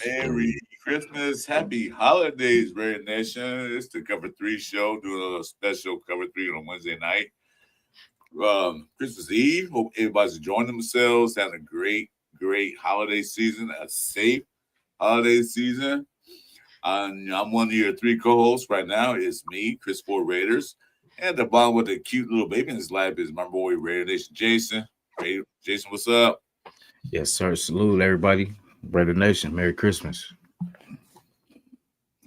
Merry Christmas, happy holidays, Rare Nation. It's the Cover 3 show, doing a special Cover 3 on Wednesday night. Christmas Eve. Hope everybody's enjoying themselves, having a great holiday season, a safe holiday season. I'm one of your three co-hosts right now. It's me, Chris Ford Raiders. And at the bottom with the cute little baby in his lap is my boy Raider Nation Jason. Jason, what's up? Yes, sir. Salute everybody. Brother Nation. Merry Christmas.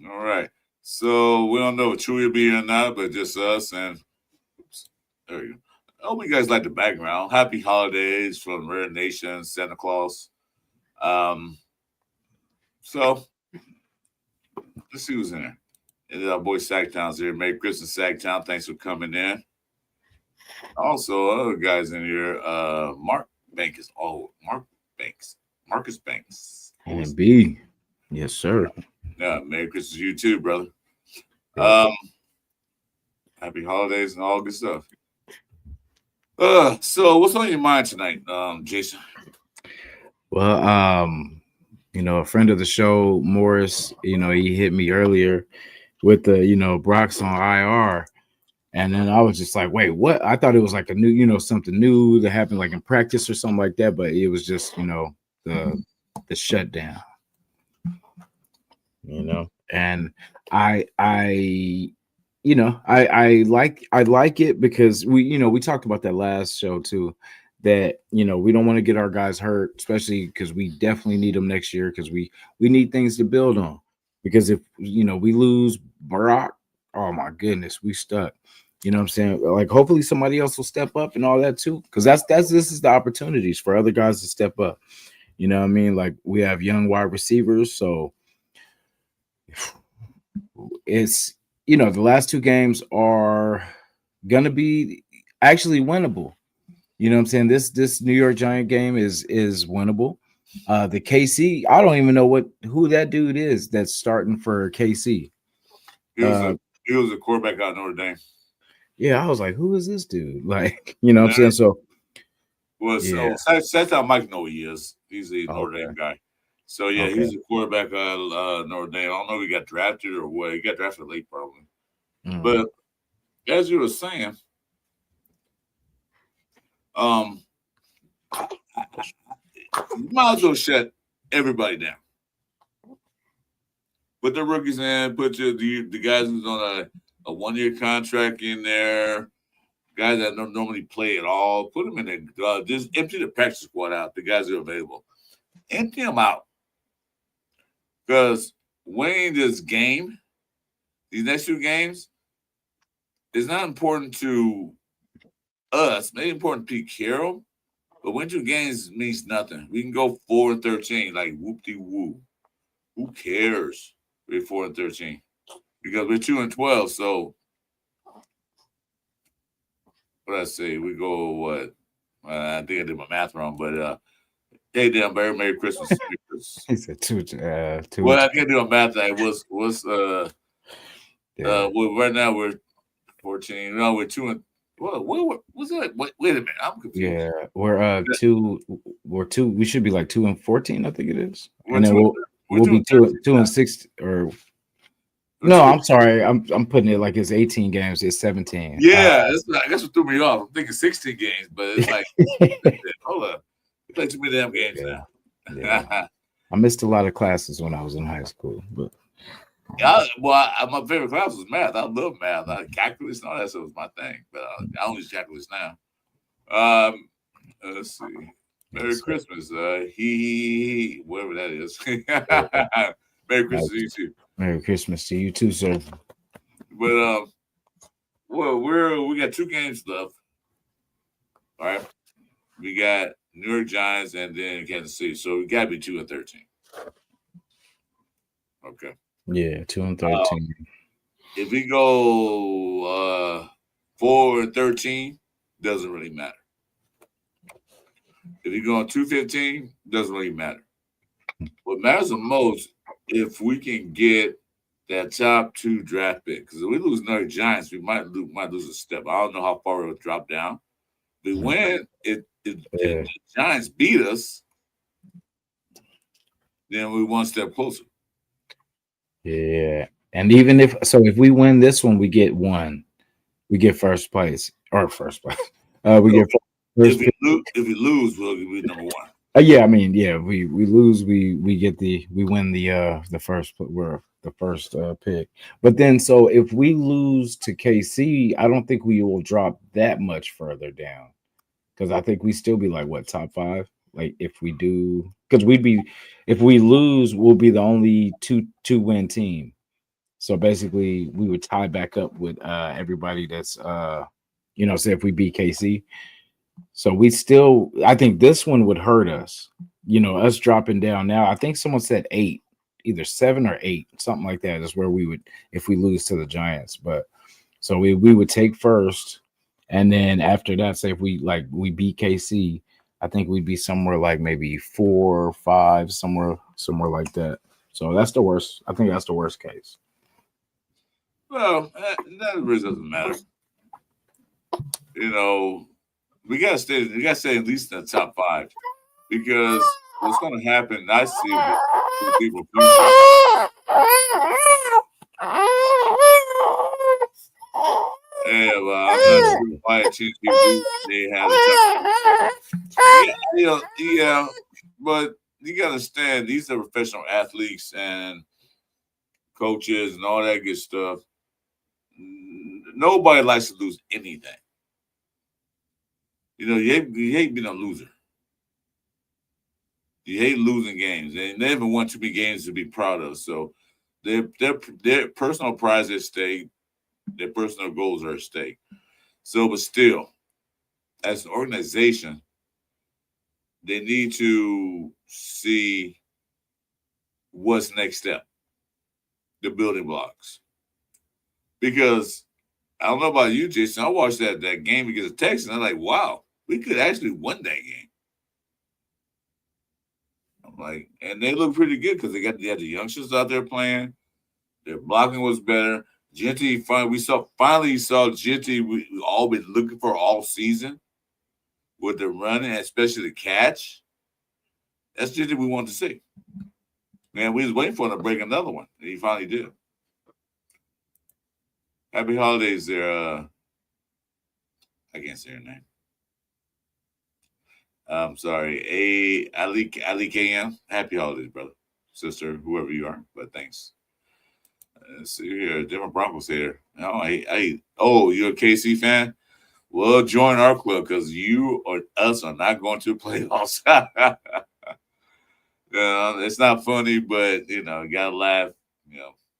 All right. So we don't know if Chewy will be here or not, but just us and there you go. I hope you guys like the background. Happy holidays from Rare Nation, Santa Claus. So let's see who's in there. And our boy Sacktown's here. Merry Christmas, Sacktown. Thanks for coming in. Also, other guys in here. Mark Banks. Marcus Banks. And B. Yes, sir. Yeah, Merry Christmas to you too, brother. Happy holidays and all good stuff. So what's on your mind tonight, Jason? Well, a friend of the show, Morris, he hit me earlier with the, Brock's on IR. And then I was just like, wait, what? I thought it was like a new, something new that happened like in practice or something like that. But it was just, the shutdown, and I like it because we talked about that last show too, that we don't want to get our guys hurt, especially because we definitely need them next year because we need things to build on, because if we lose Brock, oh my goodness, we stuck. You know what I'm saying? Like hopefully somebody else will step up and all that too, because this is the opportunities for other guys to step up. You know what I mean? Like we have young wide receivers, so it's the last two games are gonna be actually winnable. You know what I'm saying? This New York Giant game is winnable. The KC, I don't even know who that dude is that's starting for KC. He was a quarterback out of Notre Dame. Yeah, I was like, who is this dude? Like, what I'm saying? So That's how Mike know he is. He's a Notre Dame guy. So yeah, he's a quarterback out of Notre Dame. I don't know if he got drafted or what. He got drafted late probably. But as you were saying, you might as well shut everybody down. Put the rookies in. Put the guys who's on a 1-year contract in there. Guys that don't normally play at all. Put them in there. Just empty the practice squad out. The guys that are available. Empty them out. Because winning this game, these next two games, is not important to us. Maybe important to Pete Carroll, but winning two games means nothing. We can go 4-13, like whoop-de-woo. Who cares? We're 4-13 because we're 2-12. So what I say? We go what? I think I did my math wrong, but hey, damn, Merry Christmas. He said two. Well, I can't do a math. Right now we're 14. No, we're 2 what what's that? Wait a minute, I'm confused. Yeah, we're 2. We're 2. We should be like 2-14. I think it is. We're and then we'll be 2-6 or. No, I'm sorry. I'm putting it like it's 18 games. It's 17. Yeah, that's what threw me off. I'm thinking 16 games, but it's like, hold up. We play too many damn games now. Yeah. I missed a lot of classes when I was in high school. But my favorite class was math. I love math. Calculus and all that stuff was my thing, but I only use calculus now. Let's see. Merry Christmas. He whatever that is. Merry Christmas to you too. Merry Christmas to you too, sir. But well, we got 2 games left. All right, we got New York Giants and then Kansas City, so we got to be 2-13. Okay. Yeah, 2 and Uh, 13. if we go 4-13, doesn't really matter. If you go on 2-15, doesn't really matter. What matters the most if we can get that top 2 draft pick. Because if we lose another Giants, we might lose a step. I don't know how far it will drop down. But when if Yeah. the Giants beat us, then we're one step closer. Yeah. And even if we win this one, we get one. We get first place or first place. We get first If we lose, we'll be number 1. yeah, I mean, yeah, we lose, we win the first, we're the first pick. But then so if we lose to KC, I don't think we will drop that much further down. Because I think we still be like what, top 5? Like if we do, because if we lose, we'll be the only two win team. So basically we would tie back up with everybody that's say if we beat KC. So we still, I think this one would hurt us. Us dropping down now. I think someone said 8, either 7 or 8, something like that is where we would, if we lose to the Giants. But so we would take first, and then after that, say if we beat KC, I think we'd be somewhere like maybe 4 or 5, somewhere like that. So that's the worst. I think that's the worst case. Well, that really doesn't matter. We gotta stay. We gotta stay at least in the top 5 because what's going to happen? I see with people. Yeah, well, I'm not sure why they have yeah, but you gotta understand these are professional athletes and coaches and all that good stuff. Nobody likes to lose anything. You hate being a loser. You hate losing games. They never want too many games to be proud of. So their personal pride is at stake. Their personal goals are at stake. So, but still, as an organization, they need to see what's next step, the building blocks. Because I don't know about you, Jason. I watched that game against the Texans. I'm like, wow, we could actually win that game. I'm like, and they look pretty good because they had the youngsters out there playing. Their blocking was better. Genty, finally saw Genty. We all been looking for all season with the running, especially the catch. That's Genty we wanted to see. Man, we was waiting for him to break another one, and he finally did. Happy holidays there. I can't say her name. I'm sorry. Ali KM. Happy holidays, brother, sister, whoever you are. But thanks. Let's see here. Different Broncos here. Oh, you're a KC fan? Well, join our club because you or us are not going to the playoffs. It's not funny, but you gotta laugh.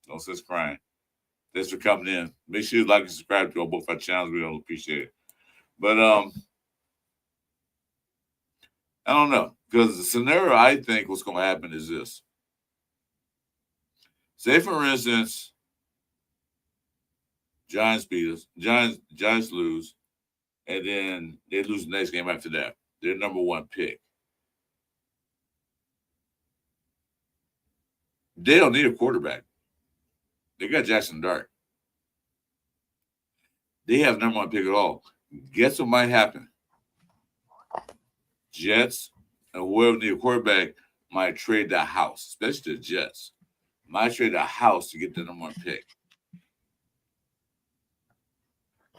No sense crying. Thanks for coming in. Make sure you like and subscribe to both our channels. We don't appreciate it. But I don't know, because the scenario I think what's going to happen is this. Say, for instance, Giants beat us, Giants lose, and then they lose the next game after that. They're number 1 pick. They don't need a quarterback. They got Jackson Dart. They have number 1 pick at all. Guess what might happen? Jets and whoever need a quarterback might trade the house, especially the Jets. Might trade the house to get the number 1 pick.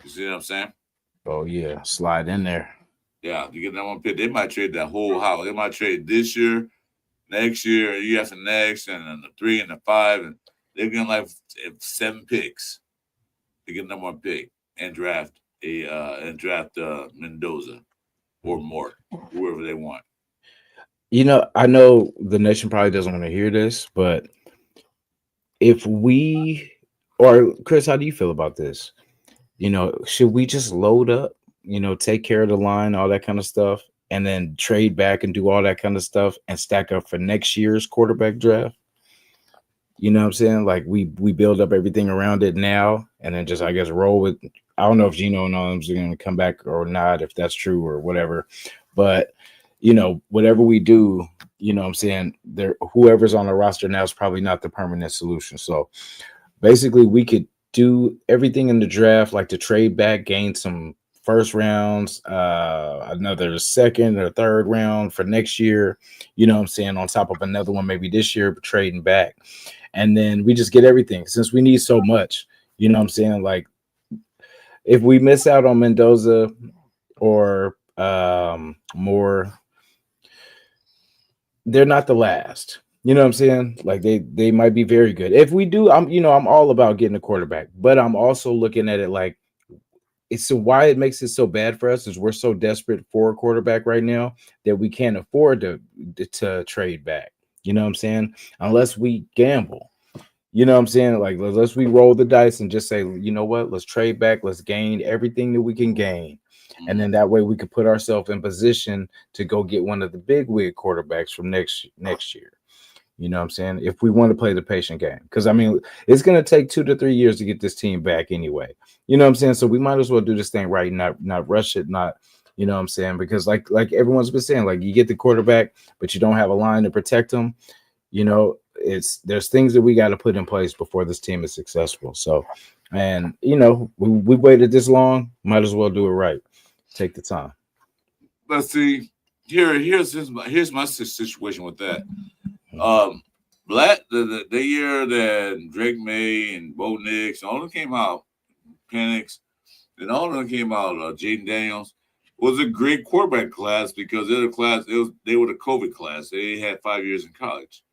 You see what I'm saying? Oh yeah, slide in there. Yeah, to get the number 1 pick, they might trade that whole house. They might trade this year, next year, year after next, and then the 3 and the 5, and they're getting like 7 picks to get the number 1 pick and draft Mendoza or more, whoever they want. I know the nation probably doesn't want to hear this, but if we Or Chris, how do you feel about this? Should we just load up, take care of the line, all that kind of stuff, and then trade back and do all that kind of stuff and stack up for next year's quarterback draft? You know what I'm saying? Like we build up everything around it now and then just I guess roll with. I don't know if Geno and them's going to come back or not, if that's true or whatever. But whatever we do, what I'm saying, there whoever's on the roster now is probably not the permanent solution. So basically we could do everything in the draft, like to trade back, gain some first rounds, another second or third round for next year, what I'm saying, on top of another one maybe this year, but trading back. And then we just get everything since we need so much, what I'm saying? Like if we miss out on Mendoza or more, they're not the last. You know what I'm saying? Like they might be very good. If we do, I'm all about getting a quarterback, but I'm also looking at it like it's so why it makes it so bad for us is we're so desperate for a quarterback right now that we can't afford to trade back. You know what I'm saying? Unless we gamble. You know what I'm saying? Like let's we roll the dice and just say, you know what? Let's trade back. Let's gain everything that we can gain. And then that way we could put ourselves in position to go get one of the big wig quarterbacks from next year. You know what I'm saying? If we want to play the patient game, because I mean, it's going to take 2 to 3 years to get this team back anyway. You know what I'm saying? So we might as well do this thing right, not rush it, not, you know what I'm saying? Because like everyone's been saying, like you get the quarterback, but you don't have a line to protect them. There's things that we got to put in place before this team is successful. So, and we waited this long, might as well do it right. Take the time. But see, here's my situation with that. Black the year that Drake May and Bo Nix, all of them came out, Penix, and all of them came out. Jaden Daniels was a great quarterback class because they're the class. They were the COVID class. They had 5 years in college.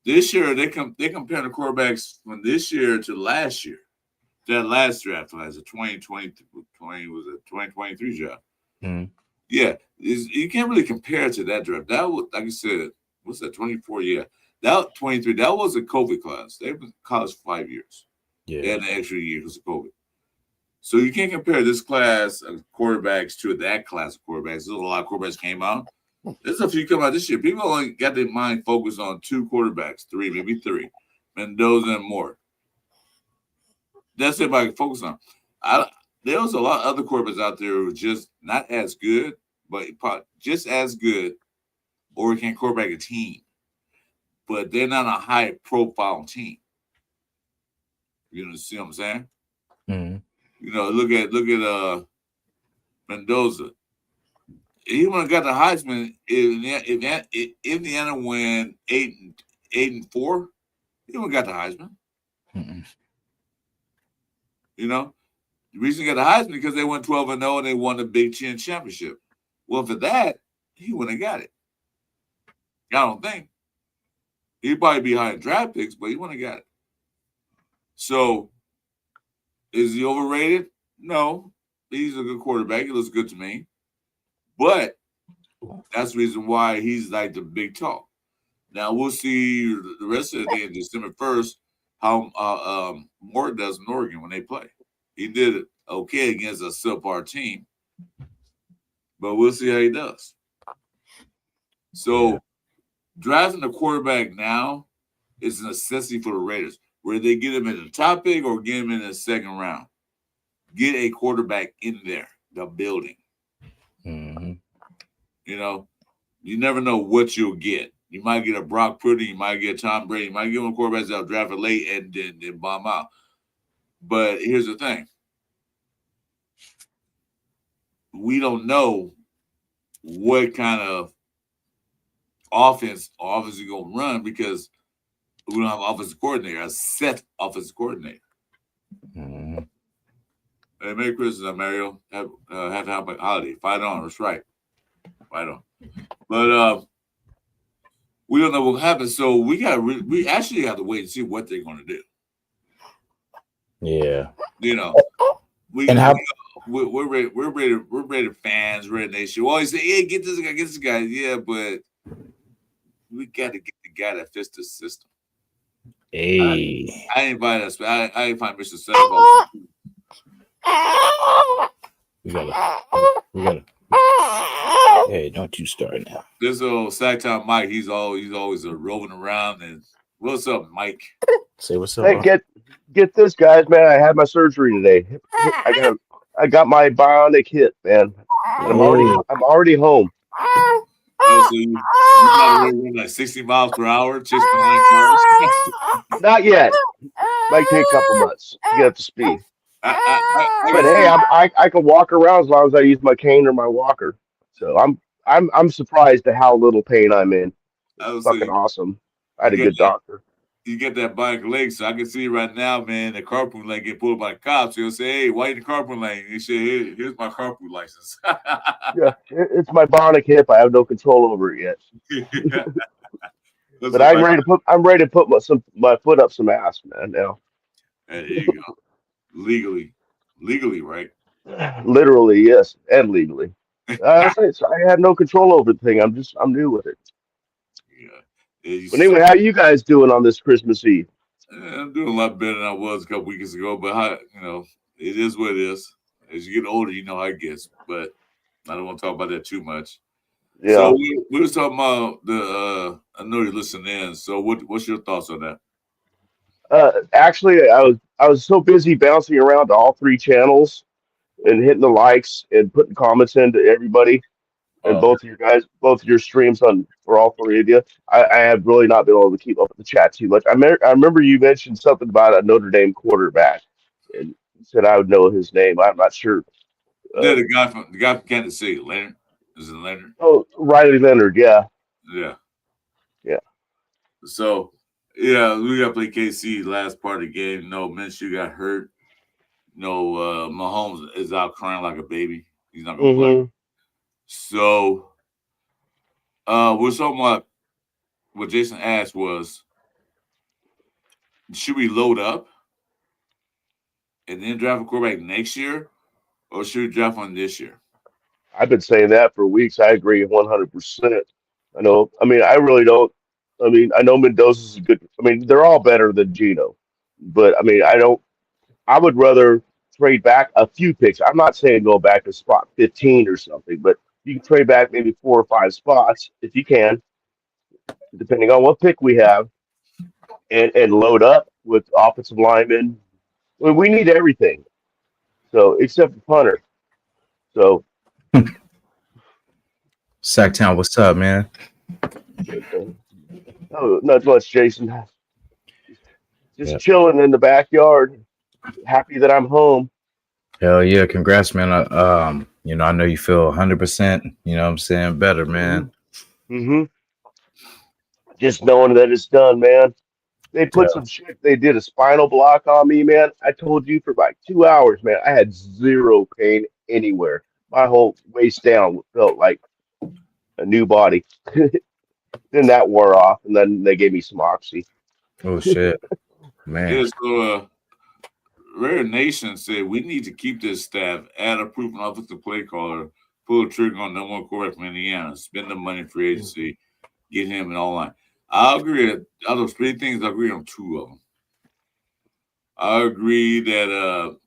This year they compare the quarterbacks from this year to last year. That last draft class, the 2020 was a 2023 draft. Mm-hmm. Yeah, you can't really compare it to that draft. That was, like I said, what's that, 24? Yeah. That 23, that was a COVID class. They were in college for 5 years. Yeah. They had an extra year because of COVID. So you can't compare this class of quarterbacks to that class of quarterbacks. There's a lot of quarterbacks came out. There's a few come out this year. People only got their mind focused on 2 quarterbacks, 3, maybe 3. Mendoza and Moore. That's what everybody can focus on. There was a lot of other quarterbacks out there who were just not as good, but just as good, or can quarterback a team. But they're not a high profile team. You see what I'm saying? Mm-hmm. Look at Mendoza. He would have got the Heisman if Indiana win 8-4. He would have got the Heisman. Mm-mm. The reason he got the Heisman because they went 12-0 and they won the Big Ten championship. Well, for that, he wouldn't have got it. I don't think. He'd probably be high in draft picks, but he wouldn't have got it. So, is he overrated? No. He's a good quarterback. He looks good to me. But that's the reason why he's like the big talk. Now, we'll see the rest of the day, December 1st, how Moore does in Oregon when they play. He did it okay against a subpar team, but we'll see how he does. So, drafting a quarterback now is a necessity for the Raiders. Whether they get him in the top pick or get him in the second round, get a quarterback in there, the building. Mm-hmm. You never know what you'll get. You might get a Brock Purdy, you might get Tom Brady, you might get one quarterbacks that drafted late and then bomb out. But here's the thing. We don't know what kind of offense is going to run because we don't have an offensive coordinator, a set offensive coordinator. Mm-hmm. Hey, Merry Christmas, Mario. Have a happy holiday. Fight on. That's right. Fight on. But we don't know what happens, so we actually have to wait and see what they're going to do. Yeah. We're ready. Fans, ready nation. We always say, "Yeah, get this guy." Yeah, but we got to get the guy that fits the system. Hey, I ain't find that. I ain't find Mr. Santa. we gotta. Hey, don't you start now. This old Sacktown Mike, he's always roving around. And what's up, Mike? Say what's up, Hey, bro. get this, guys, man. I had my surgery today. I got my bionic hip, man, and Oh, I'm already home. Oh, so you got to run like 60 miles per hour, chase behind cars. Not yet. Might take a couple months to get up to speed. I can But hey, see. I can walk around as long as I use my cane or my walker. So I'm surprised at how little pain I'm in. I It's was fucking saying awesome. I you had a get good doctor. you get that bike leg, so I can see right now, man, the carpool lane get pulled by the cops. He'll say, "Hey, why you in the carpool lane?" He said, "Here's my carpool license." Yeah, it's my bionic hip. I have no control over it yet. Yeah. That's But a bike. I'm ready to put my foot up some ass, man. Now, There you go. Legally, right? literally, yes, and legally. I had no control over the thing. I'm new with it. Yeah. Yeah, But anyway, how you guys doing on this Christmas Eve? I'm doing a lot better than I was a couple weeks ago, but it is what it is. As you get older, you know how it gets. But I don't want to talk about that too much. So Yeah. we was talking about the. I know you're listening in. So what's your thoughts on that? Actually, I was so busy bouncing around to all three channels and hitting the likes and putting comments into everybody and Uh, both of your streams on for all three of you. I have really not been able to keep up with the chat too much. I remember you mentioned something about a Notre Dame quarterback and you said I would know his name. I'm not sure. yeah, the guy from Kansas City, Leonard. Is it Leonard? Oh, Riley Leonard. Yeah, Yeah. yeah. So yeah, we got to play KC last part of the game. No, Minshew got hurt. No, Mahomes is out crying like a baby. He's not gonna play. Hmm. So we're talking about what Jason asked was, should we load up and then draft a quarterback next year, or should we draft one this year? I've been saying that for weeks. I agree 100%. I know. I mean, I really don't. I mean, I know Mendoza's a good. I mean, they're all better than Gino, but I mean, I don't. I would rather trade back a few picks. I'm not saying go back to spot 15 or something, but you can trade back maybe 4 or 5 spots if you can, depending on what pick we have, and load up with offensive linemen. I mean, we need everything. So except for punter. So Sacktown, what's up, man? no, not much, Jason. Just Yeah. chilling in the backyard. Happy that I'm home. Hell yeah, congrats, man. I know you feel 100%. You know what I'm saying, better, man. Hmm. Just knowing that it's done, man. They Yeah. put some shit. They did a spinal block on me, man. I told you for like 2 hours, man. I had zero pain anywhere. My whole waist down felt like a new body. Then that wore off, and then they gave me some oxy. Oh shit, man. Yeah, so Rare Nation said we need to keep this staff, add a proven offensive play caller, pull the trigger on number one quarterback from Indiana, spend the money for agency, get him and all that. I agree. Out of those three things, I agree on two of them. I agree that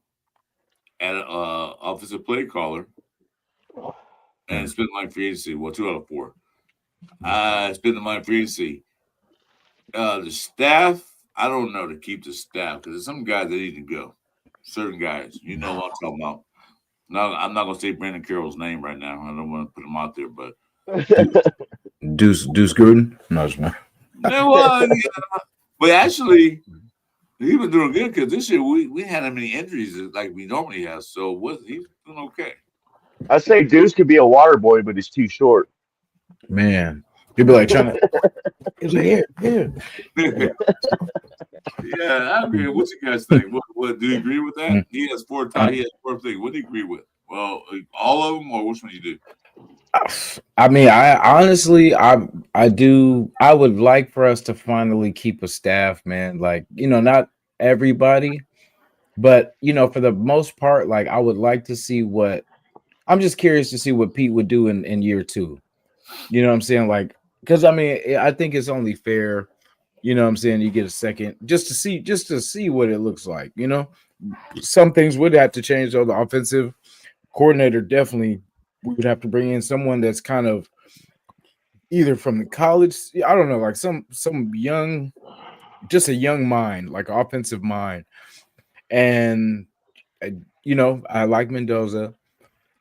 add a offensive play caller and spend the money for agency. Well, 2 out of 4. Spend the money for agency. The staff, I don't know to keep the staff because there's some guys that need to go. Certain guys, you know what I'm talking about. No, I'm not gonna say Brandon Carroll's name right now. I don't want to put him out there, but Deuce Gruden? No, it's not. no, yeah. But actually, he was doing good because this year we had that many injuries like we normally have. So he's doing okay. I say Deuce could be a water boy, but he's too short. Man, you'd be like trying to. He's like, here. Yeah, I agree. What you guys think? What do you agree with that? He has 4 times. He has 4 things. What do you agree with? Well, all of them, or which one you do? I mean, I honestly, I do. I would like for us to finally keep a staff, man. Like, not everybody, but for the most part, like I would like to see what. I'm just curious to see what Pete would do in year 2. You know what I'm saying? Like, because I mean, I think it's only fair You know what I'm saying? You get a second just to see what it looks like. You know, some things would have to change though. The offensive coordinator definitely would have to bring in someone that's kind of either from the college. I don't know, like some young, just a young mind, like offensive mind. And you know, I like Mendoza.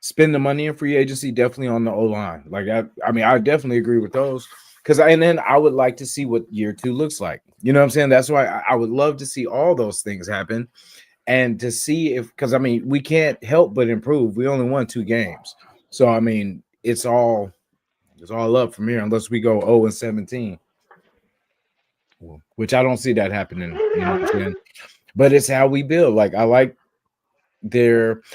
Spend the money in free agency, definitely on the O line. Like I mean, I definitely agree with those. And then I would like to see what year 2 looks like. You know what I'm saying? That's why I would love to see all those things happen, and to see if, because I mean, we can't help but improve. We only won 2 games, so I mean, it's all up from here unless we go 0-17, which I don't see that happening. You know what I'm saying? But it's how we build. Like I like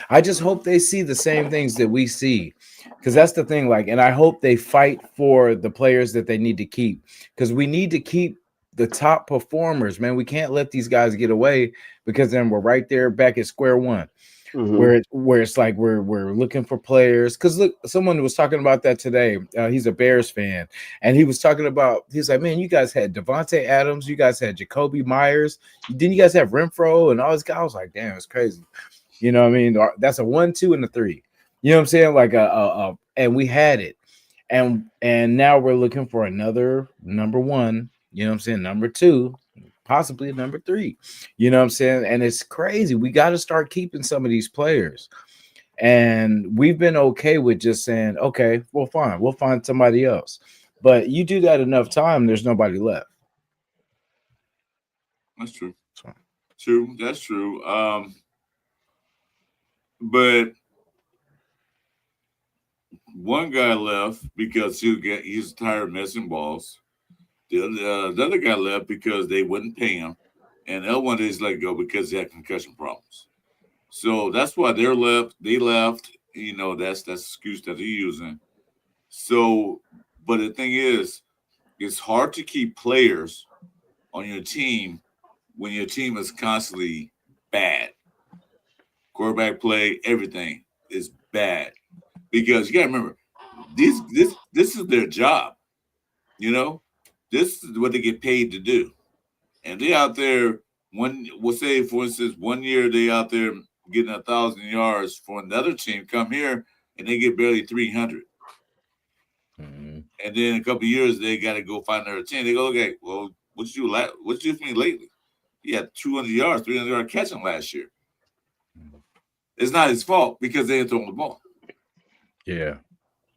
I just hope they see the same things that we see, because that's the thing. Like, and I hope they fight for the players that they need to keep, because we need to keep the top performers, man. We can't let these guys get away, because then we're right there back at square one. Where it's like we're looking for players. Because look, someone was talking about that today. He's a Bears fan, and he was talking about, he's like, man, you guys had Devontae Adams, you guys had Jacoby Myers, didn't you guys have Renfro and all this guys? I was like, damn, it's crazy. You know what I mean? That's a 1, 2, and a 3. You know what I'm saying? Like and we had it, and now we're looking for another number 1. You know what I'm saying? Number 2, possibly a number 3. You know what I'm saying? And it's crazy. We got to start keeping some of these players, and we've been okay with just saying, okay, well, fine, we'll find somebody else. But you do that enough time, there's nobody left. That's true. True. That's true. But one guy left because he's tired of missing balls. The other guy left because they wouldn't pay him, and the other one is let go because he had concussion problems. So that's why they left. You know, that's the excuse that they're using. So, but the thing is, it's hard to keep players on your team when your team is constantly bad. Quarterback play, everything is bad, because you gotta remember, this is their job. You know, this is what they get paid to do, and they out there. We'll say, for instance, 1 year they out there getting 1,000 yards for another team. Come here and they get barely 300, and then a couple of years they got to go find another team. They go, okay, well, what you do for me lately? He had 200 yards, 300 yard catching last year. It's not his fault because they ain't throwing the ball. Yeah.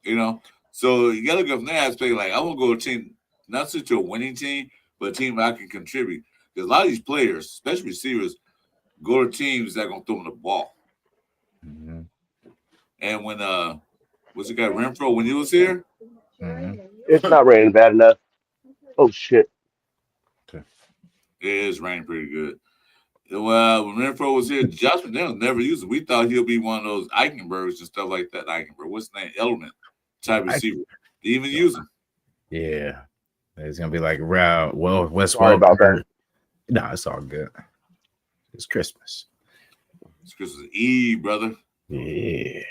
You know, so you got to go from that aspect. Like, I want to go to a team, not such a winning team, but a team I can contribute. Because a lot of these players, especially receivers, go to teams that are going to throw them the ball. Mm-hmm. And when, what's the guy, Renfro, when he was here? Mm-hmm. It's not raining bad enough. Oh, shit. It is raining pretty good. Well, when Renfro was here, Josh McDaniels never used it. We thought he'll be one of those Eichenbergs and stuff like that. Eichenberg, what's his name? Element type receiver. Didn't even use him. Yeah. It's going to be like West. Sorry about that. No, it's all good. It's Christmas. It's Christmas Eve, brother. Yeah.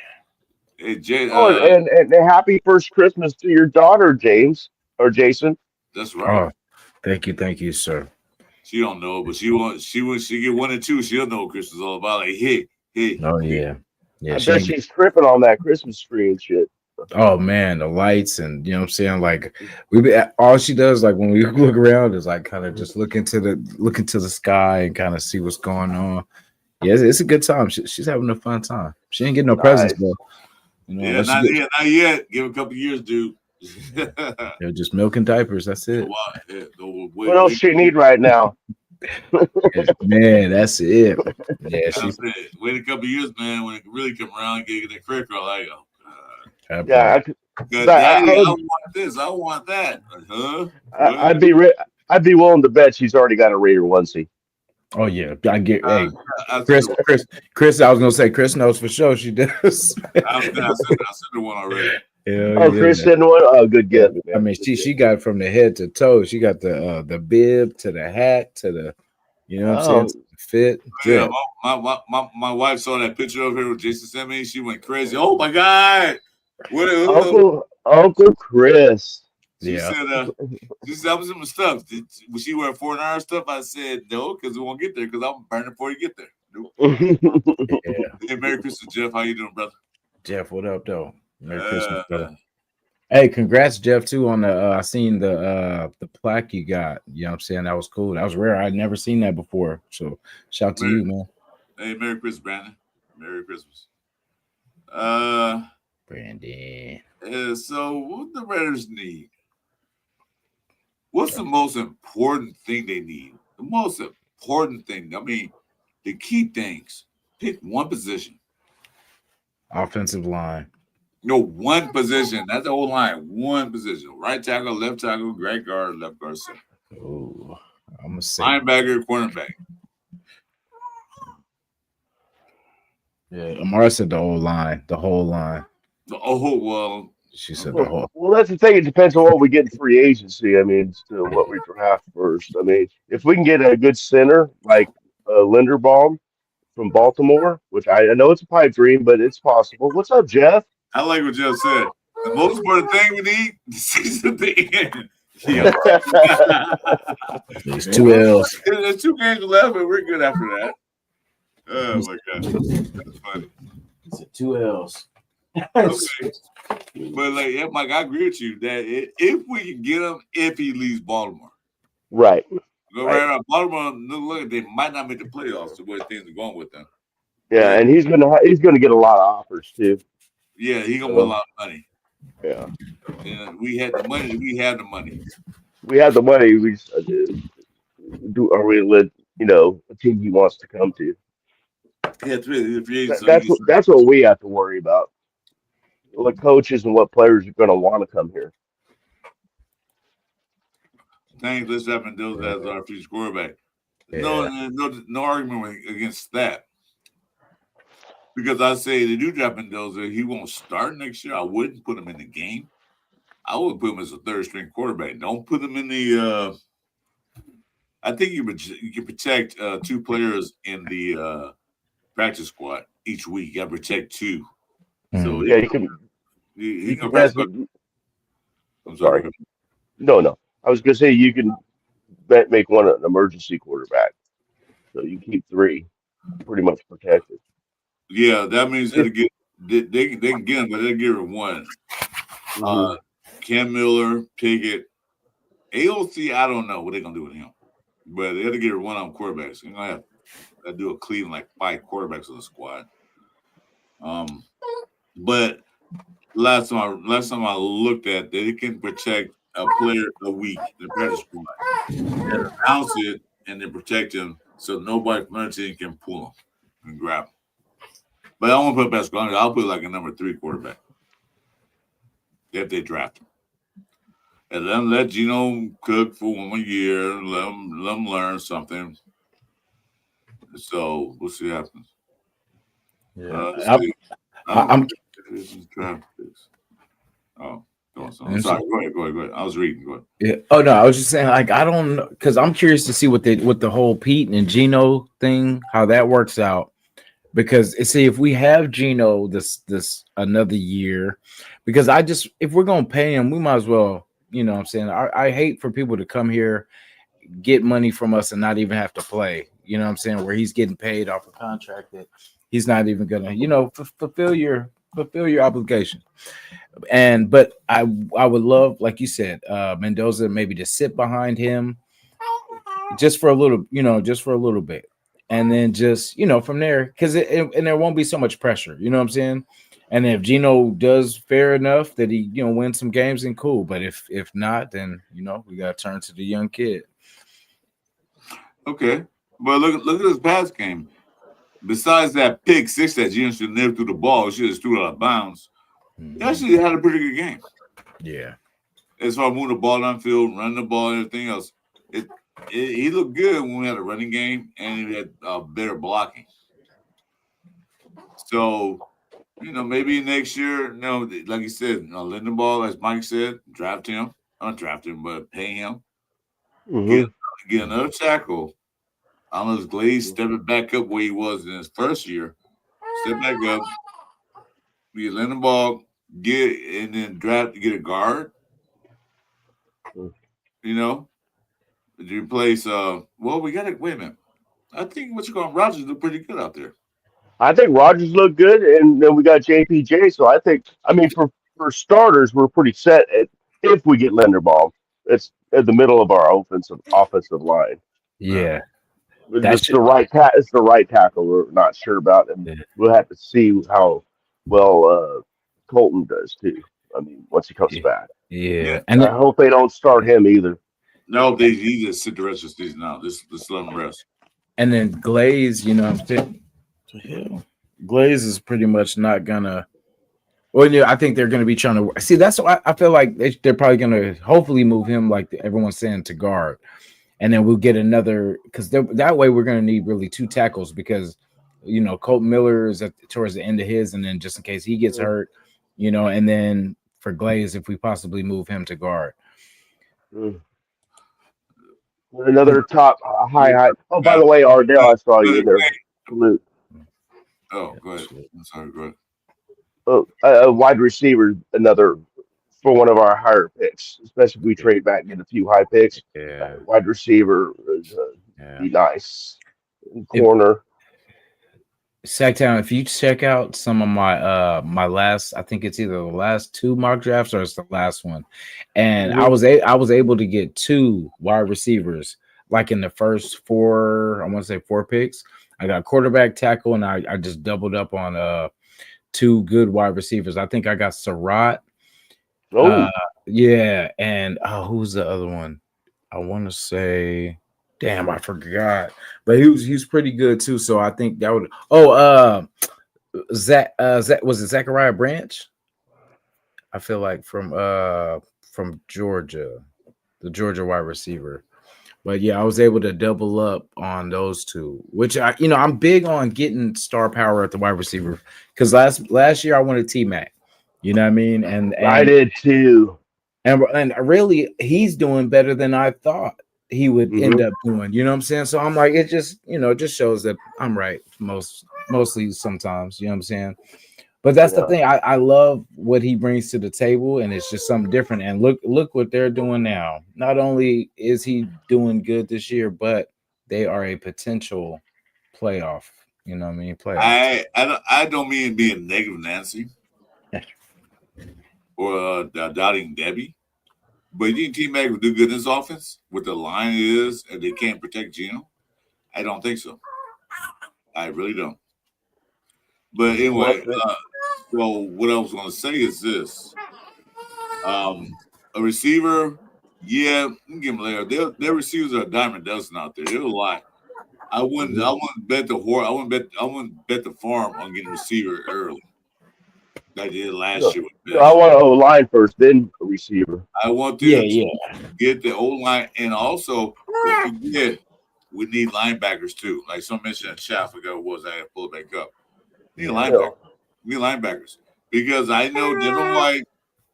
Hey, Jay, and happy first Christmas to your daughter, James or Jason. That's right. Oh, thank you, sir. She don't know, but she get 1 and 2. She'll know what Christmas is all about. Like, hey. Oh yeah. Yeah. I bet she's tripping on that Christmas tree and shit. Oh man, the lights, and you know what I'm saying? Like all she does, like when we look around, is like kind of just look into the sky and kind of see what's going on. Yeah, it's a good time. She's having a fun time. She ain't getting no presents though. You know, yeah, not yet. Give a couple years, dude. They're just milk and diapers. That's it. What else she need right now? Man, that's it. Yeah, wait a couple years, man. When it really come around, get the credit card, like, oh god. Yeah, I want this. I want that. Huh? I'd be willing to bet she's already got a Raider onesie. Oh yeah, I get. Hey, Chris. I was gonna say Chris knows for sure she does. I sent her one already. Chris sent one. Oh, good gift. I mean, she got from the head to toe. She got the bib to the hat to the, you know what I'm saying, fit. Yeah, my wife saw that picture of her with Jason sent me. She went crazy. Oh my god! Uncle Chris. She Yeah. said, I was in my stuff. Was she wearing 4 stuff? I said, no, because it won't get there because I'm burning before you get there. Nope. Yeah. Hey, Merry Christmas, Jeff. How you doing, brother? Jeff, what up, though? Merry Christmas, brother. Hey, congrats, Jeff, too, on the I seen the plaque you got. You know what I'm saying? That was cool. That was rare. I'd never seen that before. So shout to you, man. Hey, Merry Christmas, Brandon. Merry Christmas. Brandon. So what the Raiders need? What's the most important thing they need? The most important thing. I mean, the key things. Pick one position. Offensive line. No, one position. That's the whole line. One position. Right tackle, left tackle, right guard, left guard, center. Oh, I'm gonna say linebacker, cornerback. Yeah, Amara said the whole line. The whole line. Oh, well. She said the whole. Well, that's the thing. It depends on what we get in free agency. I mean, to what we draft first. I mean, if we can get a good center like Linderbaum from Baltimore, which I know it's a pipe dream, but it's possible. What's up, Jeff? I like what Jeff said. The most important thing we need the season to end. There's 2 L's. There's 2 games left, and we're good after that. Oh my god, that's funny. It's 2 L's. Okay. But like, yeah, Mike, I agree with you that if we can get him, if he leaves Baltimore, right? Go right around Baltimore. Look, they might not make the playoffs the way things are going with them. Yeah, and he's gonna get a lot of offers too. Yeah, he gonna want a lot of money. Yeah, and we had the money. We have the money. We have the money. We are we let a team he wants to come to. Yeah, it's really, that's what we have to worry about. What coaches and what players are going to want to come here. Thanks, let's have those as our future quarterback. Yeah. No argument against that. Because I say they do drop Mendoza, he won't start next year. I wouldn't put him in the game. I would put him as a 3rd string quarterback. Don't put him in the. I think you can protect 2 players in the practice squad each week. You got to protect 2. So yeah, you can. He can press. I'm sorry. No. I was going to say you can make one an emergency quarterback, so you keep 3 pretty much protected. Yeah, that means they can get him, but they'll give her 1. Mm-hmm. Cam Miller, Pickett, AOC. I don't know what they're gonna do with him, but they have to get her 1 on quarterbacks. They're gonna have to do a Cleveland like 5 quarterbacks of the squad. But last time I looked at, they can protect a player a week in the practice squad. And announce it and then protect him so nobody from another team can pull him and grab him. But I won't put basketball. I'll put like a number 3 quarterback if they draft him. And then let Geno cook for 1 year. Let him learn something. So we'll see what happens. Yeah, I'm draft picks. Oh. I'm sorry. Go ahead. I was reading. Go ahead. Yeah. Oh no, I was just saying, like, I don't know, because I'm curious to see what the whole Pete and Geno thing, how that works out. Because see, if we have Geno this another year, because if we're gonna pay him, we might as well, you know what I'm saying. I hate for people to come here, get money from us and not even have to play. You know what I'm saying, where he's getting paid off a contract that he's not even gonna, fulfill your obligation. But I would love, like you said, Mendoza maybe to sit behind him just for a little bit. And then just, from there, because and there won't be so much pressure, you know what I'm saying? And if Geno does fair enough that he, wins some games, then cool. But if not, then, we got to turn to the young kid. Okay. But look at this past game. Besides that pick 6 that Geno should never threw the ball, he should have threw it out of bounds. He actually had a pretty good game. Yeah. As far as moving the ball downfield, running the ball, and everything else. He looked good when we had a running game and he had better blocking. So, maybe next year, like you said, Lindenball, as Mike said, draft him. Not draft him, but pay him. Mm-hmm. Get another tackle. Unless Glaze step it back up where he was in his first year. Step back up. Get Lindenball, and then draft to get a guard. You know, to replace. Well, we got to wait a minute. I think what you call Rogers look pretty good out there. I think Rogers looked good, and then we got JPJ. So I mean, for starters, we're pretty set if we get Linderbaum. It's at the middle of our offensive line. Yeah. Yeah, But that it's should. it's the right tackle we're not sure about, and we'll have to see how well Colton does too. I mean, once he comes Yeah, back, yeah. Yeah. And I hope they don't start him either. No, they need to sit the rest of the season out. Just let them rest. then Glaze, I'm saying, what the hell? Glaze is pretty much not gonna. Well, yeah, I think they're gonna be trying to see. That's why I feel like they're probably gonna hopefully move him, like everyone's saying, to guard, and then we'll get another because that way we're gonna need really two tackles because Colton Miller is towards the end of his, and then just in case he gets hurt, and then for Glaze if we possibly move him to guard. Mm. Another top high. Oh, by the way, Ardell, I saw you in there. Salute. Oh, go ahead. I'm sorry, go ahead. Oh, a wide receiver, another for one of our higher picks, especially if we trade back and get a few high picks. Yeah, Wide receiver is yeah. be nice. Corner. Sacktown, if you check out some of my last, I think it's either the last two mock drafts or it's the last one, and I was able to get two wide receivers like in the first four, I want to say four picks. I got quarterback, tackle, and I just doubled up on two good wide receivers. I think I got Surratt. Yeah, and who's the other one? I want to say, damn, I forgot. But he was pretty good too. So I think that would. Zach was it Zachariah Branch? I feel like from Georgia, the Georgia wide receiver. But yeah, I was able to double up on those two, which I'm big on getting star power at the wide receiver because last year I wanted T Mac. You know what I mean? And I did too. And really, he's doing better than I thought he would end up doing. You know what I'm saying? So I'm like, it just shows that I'm right mostly sometimes. You know what I'm saying? But that's the thing. I love what he brings to the table, and it's just something different. And look what they're doing now. Not only is he doing good this year, but they are a potential playoff. You know what I mean? Playoff. I don't mean being negative, Nancy, or doubting Debbie. But you think T-Mac would do good in this offense with the line is and they can't protect Geno? I don't think so. I really don't. But anyway, well, what I was going to say is this: a receiver, yeah, give them later. Their receivers are a dime a dozen out there. They're a lot. I wouldn't bet the horse. I wouldn't bet the farm on getting a receiver early. Like I did last year. I want a line first, then a receiver. I want them to get the old line, and also we need linebackers too. Like some mentioned, Shaft ago was I pull it back up. We need linebackers. We need linebackers because I know Devin White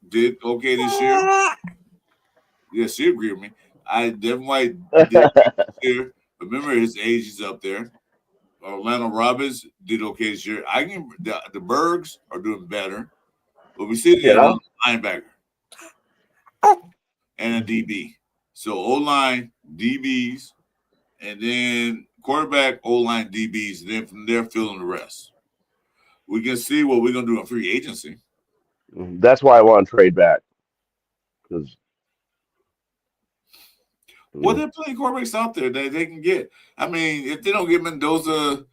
did okay this year. Yes, she agreed with me. Devin White did this year. Remember his age is up there. Orlando Robbins did okay this year. The Bergs are doing better, but we see the linebacker and a DB. So O-line, DBs, and then quarterback, O-line, DBs, and then from there filling the rest. We can see what we're going to do in free agency. That's why I want to trade back. Because well, there are plenty of quarterbacks out there that they can get. I mean, if they don't get Mendoza,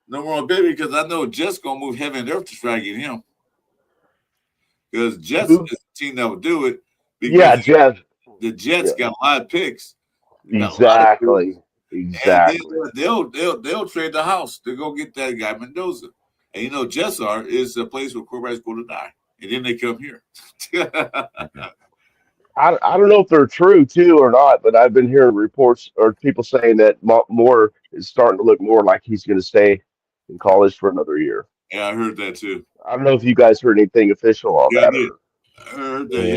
no more baby, because I know Jets going to move heaven and earth to try to get him. Because Jets is the team that would do it. Because the Jets got a lot of picks. Exactly. And they'll trade the house to go get that guy Mendoza. And Jets is a place where quarterbacks go to die. And then they come here. I don't know if they're true too or not, but I've been hearing reports or people saying that Moore is starting to look more like he's going to stay in college for another year. Yeah, I heard that too. I don't know if you guys heard anything official on that. I heard that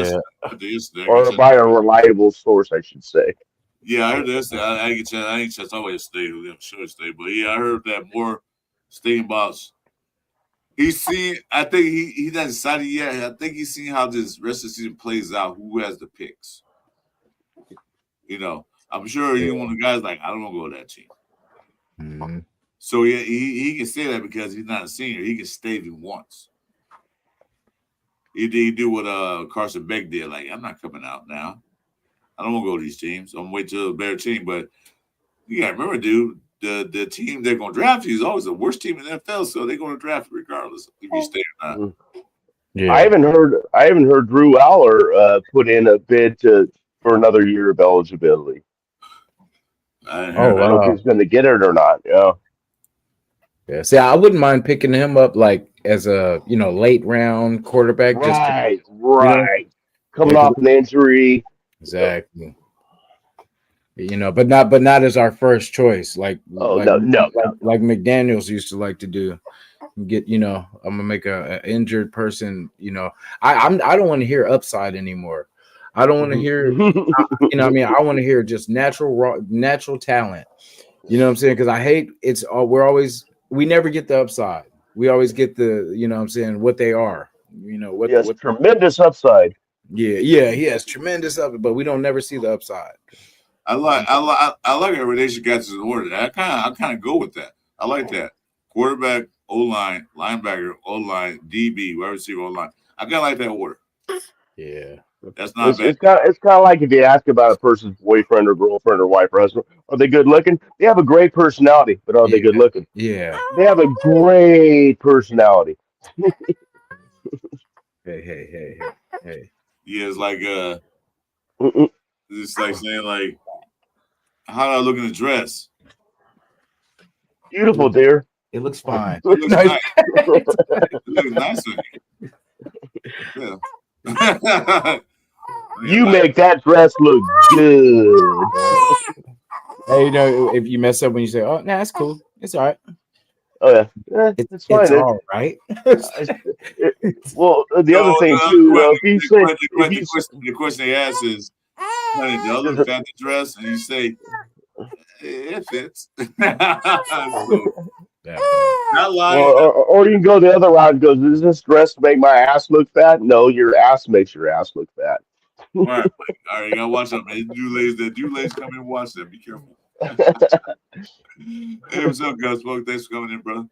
yesterday. Or by a reliable source, I should say. Yeah, I heard that. I ain't just always stay. I'm sure it stay, but yeah, I heard that more stating about. He's seen. I think he hasn't decided yet. I think he's seen how this rest of the season plays out. Who has the picks? You know, I'm sure he's one of the guys like, I don't want to go to that team. Mhm. So he can say that because he's not a senior. He can stay if he wants. He do what Carson Beck did. Like, I'm not coming out now. I don't want to go to these teams. I'm gonna wait till a better team. But you gotta remember, dude, the team they're gonna draft you is always the worst team in the NFL, so they're gonna draft you regardless if you stay or not. Yeah. I haven't heard Drew Aller put in a bid for another year of eligibility. I I don't know if wow. he's going to get it or not. Yeah. Yeah. See, I wouldn't mind picking him up like as a late round quarterback. Just Right. Yeah, Coming 'cause- off an injury. exactly. But not as our first choice. Like Oh, like no. like McDaniels used to like to do. Get I'm gonna make a injured person. I don't want to hear upside anymore. I don't want to hear. I want to hear just natural talent. You know what I'm saying? Because I hate we never get the upside. We always get the what they are. Yes, tremendous upside. Yeah, he has tremendous upside, but we don't never see the upside. I like every she got in order. I kind of go with that. I like that. Quarterback, O-line, linebacker, O-line, DB, wide receiver, O-line. I kind of like that order. Yeah. That's not bad. It's kind of like if you ask about a person's boyfriend or girlfriend or wife or husband, are they good looking? They have a great personality, but are they good looking? Yeah. They have a great personality. Hey. Yeah, it's like Mm-mm. it's like saying like, how do I look in the dress? Beautiful, dear. It looks fine. It looks nice. It looks nice on you. Yeah. You make that dress look good. Hey, if you mess up when you say, "Oh, nah, it's cool. It's all right." Oh yeah, it's fine. It's all right. Well, the other thing too, the question they ask is, honey, the other fancy dress, and you say, it fits. Not lying. or you can go the other route and go, does this dress make my ass look fat? No, your ass makes your ass look fat. All right, you gotta watch out, man. Do ladies come in and watch that. Be careful. Hey, what's up, guys? Well, thanks for coming in, brother.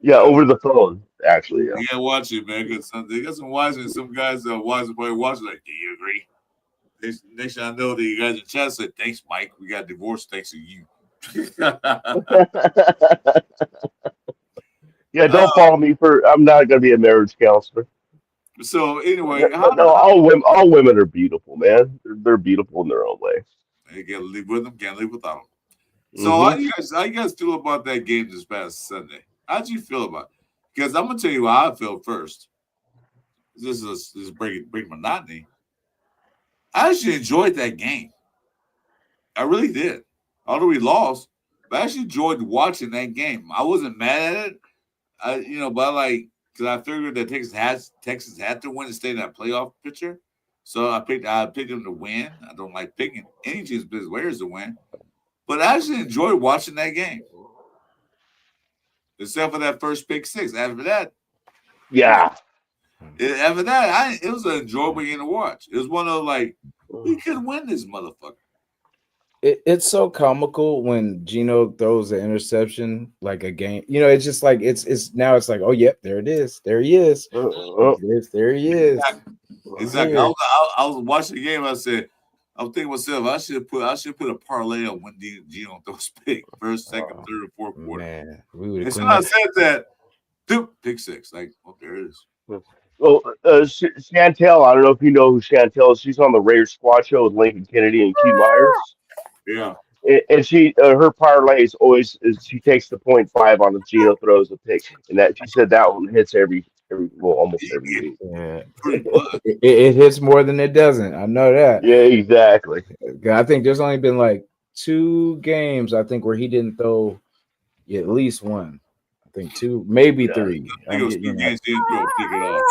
Yeah, over the phone, actually. Yeah. You gotta watch it, man. Because they got some wise and some guys wise probably watch like, do you agree? Next thing I know, that you guys in chat said, thanks, Mike. We got divorced thanks to you. Yeah, don't follow me I'm not gonna be a marriage counselor. So anyway, all women are beautiful, man. They're beautiful in their own way. You can't live with them, can't live without them. So how you guys feel about that game this past Sunday? How'd you feel about it? Because I'm gonna tell you how I felt first. This is breaking monotony. I actually enjoyed that game. I really did. Although we lost, but I actually enjoyed watching that game. I wasn't mad at it. But because I figured that Texas had to win to stay in that playoff picture. So I picked them to win. I don't like picking any team's business players to win. But I actually enjoyed watching that game. Except for that first pick six. After that, yeah. It was an enjoyable game to watch. It was one of we could win this motherfucker. It's so comical when Geno throws an interception like a game. It's just like it's now it's like, oh yep, there it is. There he is. There he is. Exactly. I was watching the game. I was thinking to myself, I should put a parlay on when Geno throws pick first, second, third, or fourth quarter. Man, and so I said that, pick six. Like, there it is. Well, Chantel, I don't know if you know who Chantel is. She's on the Raiders Squad Show with Lincoln Kennedy and Q Myers. Yeah. And she, her parlay is always, she takes the 0.5 on the Geno throws a pick. And that she said that one hits almost every week. Yeah. It hits more than it doesn't. I know that. Yeah, exactly. I think there's only been like 2 games, I think, where he didn't throw at least one. I think 2, maybe 3. I think it was 2 games he didn't throw a pick at all.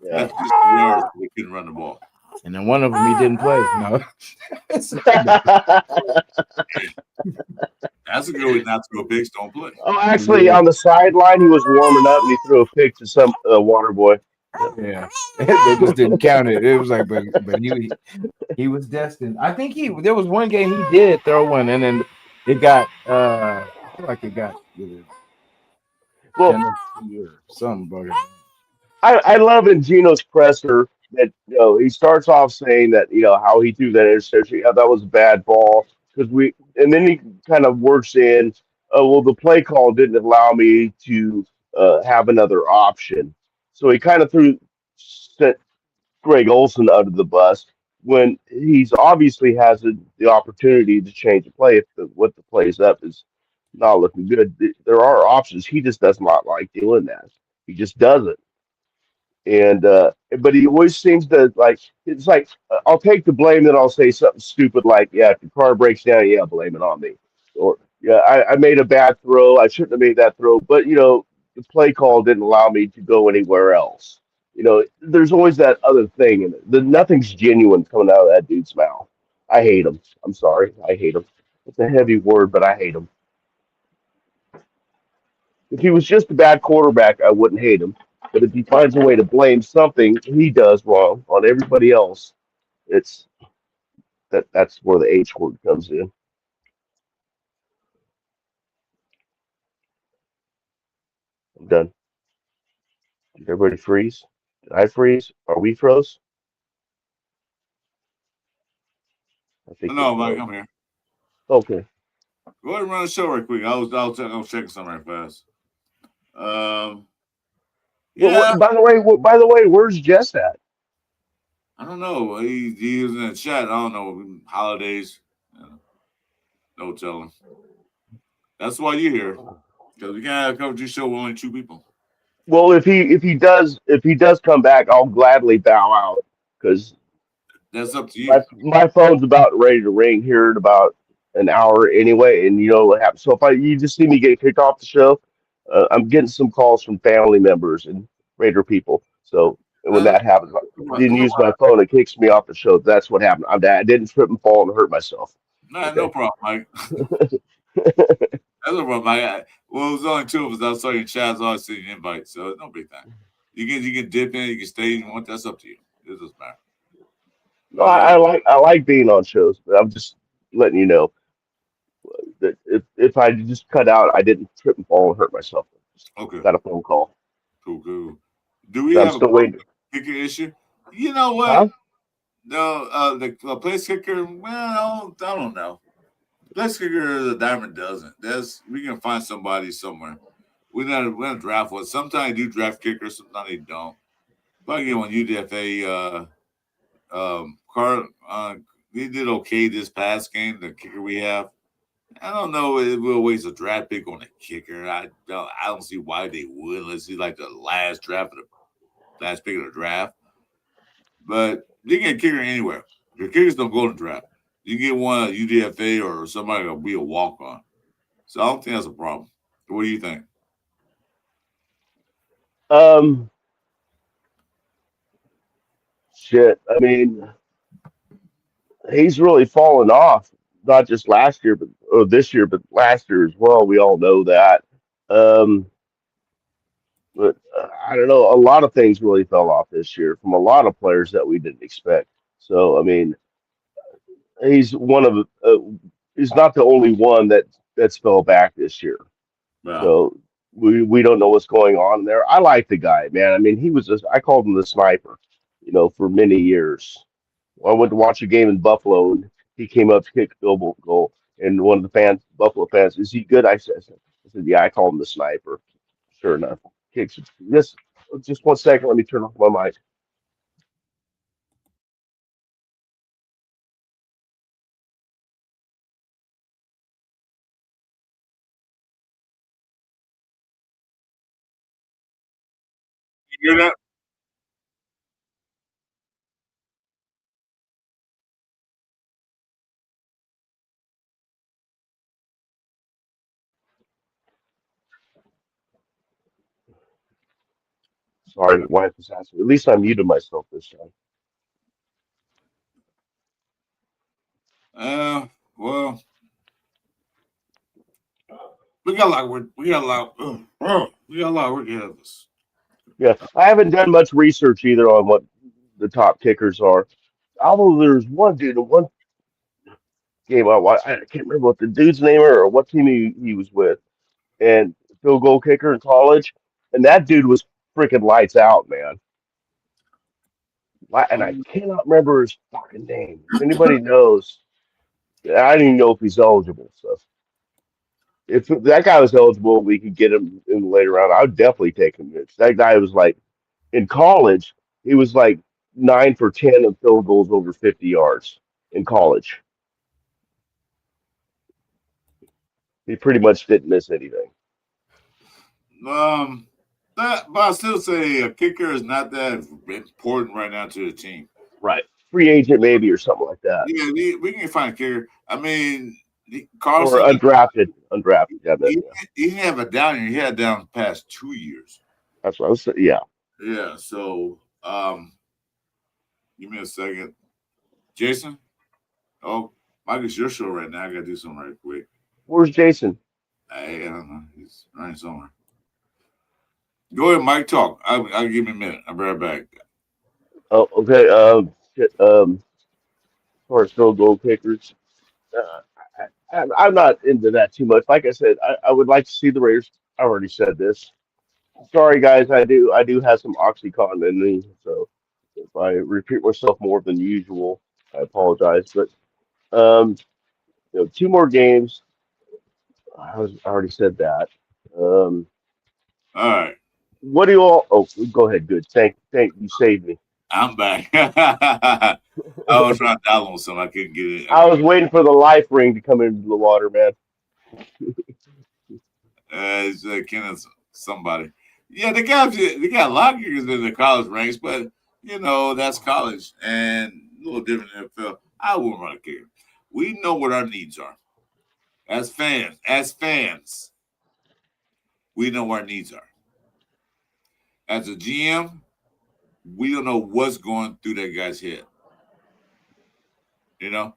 Yeah. That's just the yards they couldn't run the ball. And then one of them he didn't play. No. That's a good way not to go picks, don't play. Oh, actually, on the sideline, he was warming up and he threw a pick to some water boy. Yeah, they just didn't count it. It was like, but he was destined. I think there was one game he did throw one, and then it got I feel like it got Well, penalty or something. But I love in Gino's presser that he starts off saying that how he threw that interception. Yeah, that was a bad ball because and then he kind of works in. Oh well, the play call didn't allow me to have another option, so he kind of sent Greg Olson under the bus when he's obviously has the opportunity to change the play if what the plays up is not looking good. There are options. He just does not like doing that. He just doesn't. And but he always seems to like it's like I'll take the blame, then I'll say something stupid like, yeah, if your car breaks down, yeah, blame it on me. Or yeah, I made a bad throw, I shouldn't have made that throw, but the play call didn't allow me to go anywhere else. There's always that other thing, and nothing's genuine coming out of that dude's mouth. I hate him. I'm sorry, I hate him. It's a heavy word, but I hate him. If he was just a bad quarterback, I wouldn't hate him. But if he finds a way to blame something he does wrong on everybody else, it's that's where the H word comes in. I'm done. Did everybody freeze? Did I freeze? Are we froze? I think we're No, Mike, froze. I'm here. Okay. Go ahead and run the show right quick. I was checking something right fast. Um, yeah, By the way, where's Jess at? I don't know. He was in the chat. I don't know holidays. Yeah, no telling. That's why you're here because we can't have a coverage show with only two people. Well, if he does come back, I'll gladly bow out because That's up to my you. my phone's about ready to ring here in about an hour anyway, and you know what happens. So if you just see me get kicked off the show, I'm getting some calls from family members and Raider people. So when Uh, that happens, I come on, didn't come use my phone. It kicks me off the show. That's what happened. I didn't trip and fall and hurt myself. Nah, no Okay. problem, Mike. That's no problem, Mike. Well, it was only two of us. I saw your chat. I always see your invite, so it's no big thing. You can dip in. You can stay. You want that's up to you. It doesn't matter. No, But I like being on shows, but I'm just letting you know that if I just cut out, I didn't trip and fall and hurt myself. Just okay, got a phone call. cool, cool. Do we So I'm have a still waiting. kicker issue? You know what? Huh? No, the place kicker. Well, I don't know. Place kicker is a dime a dozen. We can find somebody somewhere. We're not draft one. Sometimes they do draft kickers. Sometimes they don't. But again, when UDFA Car he did okay this past game. The kicker we have. I don't know if we'll waste a draft pick on a kicker. I don't see why they would unless he's like the last pick of the draft. But you can get a kicker anywhere. Your kickers don't go to the draft. You can get one at UDFA or somebody that'll be a walk on. So I don't think that's a problem. What do you think? Um, shit. I mean, he's really fallen off. Not just last year, but or this year, but last year as well. We all know that. Um, but I don't know. A lot of things really fell off this year from a lot of players that we didn't expect. So I mean, he's one of he's not the only one that's fell back this year. Well, So we don't know what's going on there. I like the guy, man. I mean, I called him the sniper, for many years. I went to watch a game in Buffalo, and he came up to kick a field goal. And one of the Buffalo fans, is he good? I said, yeah, I call him the sniper. Sure enough, kicks. Just 1 second. Let me turn off my mic. you hear that? Sorry, wife was asking. At least I muted myself this time. Uh, well, we got a lot of work. We got a lot. We got a lot of work ahead of us. Yeah, I haven't done much research either on what the top kickers are. Although there's one dude in one game I can't remember what the dude's name or what team he was with, and field goal kicker in college, and that dude was freaking lights out, man. And I cannot remember his fucking name. If anybody knows, I don't even know if he's eligible. So if that guy was eligible, we could get him in the later round. I would definitely take him. That guy was like in college, he was like 9 for 10 of field goals over 50 yards in college. He pretty much didn't miss anything. But I still say a kicker is not that important right now to the team. Right. Free agent maybe or something like that. Yeah, we can find a kicker. I mean, Or Carlson. undrafted. Yeah, He didn't have a down year. He had down past 2 years. that's what I was saying. Yeah. Yeah. So, give me a second, Jason. Oh, Mike, it's your show right now. I gotta do something right quick. Where's Jason? I don't know. He's running somewhere. Go ahead, Mike. Talk. I'll give me a minute. I'll be right back. Oh, okay. As far as field goal kickers, I'm not into that too much. Like I said, I would like to see the Raiders. I already said this. Sorry, guys. I do have some OxyContin in me, so if I repeat myself more than usual, I apologize. But 2 more games. I already said that. All right. What do you all? Oh, go ahead. Good. Thank you. Saved me. I'm back. I was trying to download something. I couldn't get it. I was waiting for the life ring to come into the water, man. It's Kenneth somebody. Yeah, they got a lot of kickers in the college ranks, but that's college and a little different than NFL. I wouldn't run a kicker. We know what our needs are. As fans, we know what our needs are. As a GM, we don't know what's going through that guy's head. We don't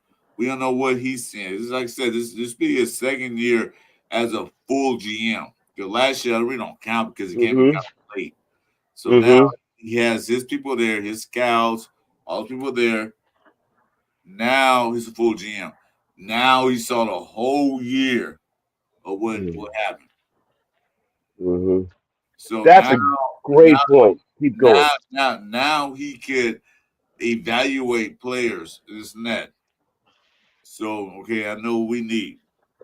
know what he's seeing. This is like I said, this be his second year as a full GM. The last year we don't count because he came out late. So now he has his people there, his scouts, all the people there. Now he's a full GM. Now he saw the whole year of what happened. Mm-hmm. So that's a great point. Keep going. Now he could evaluate players, this and that. So, okay, I know what we need.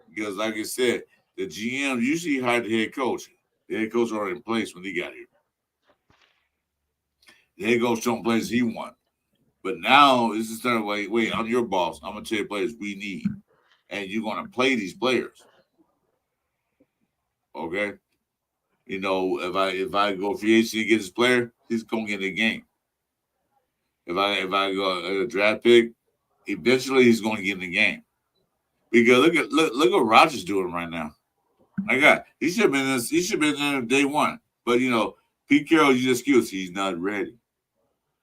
Because, like I said, the GM usually hired the head coach. The head coach already in place when he got here. The head coach showing players he wants. But now it's just starting, wait, I'm your boss. I'm going to tell you players we need. And you're going to play these players. Okay? If I go free agency and get this player, he's going to get in the game. If I go a draft pick, eventually he's going to get in the game. Because look what Rodgers doing right now. My God, he should have been in day one. But Pete Carroll used excuse he's not ready.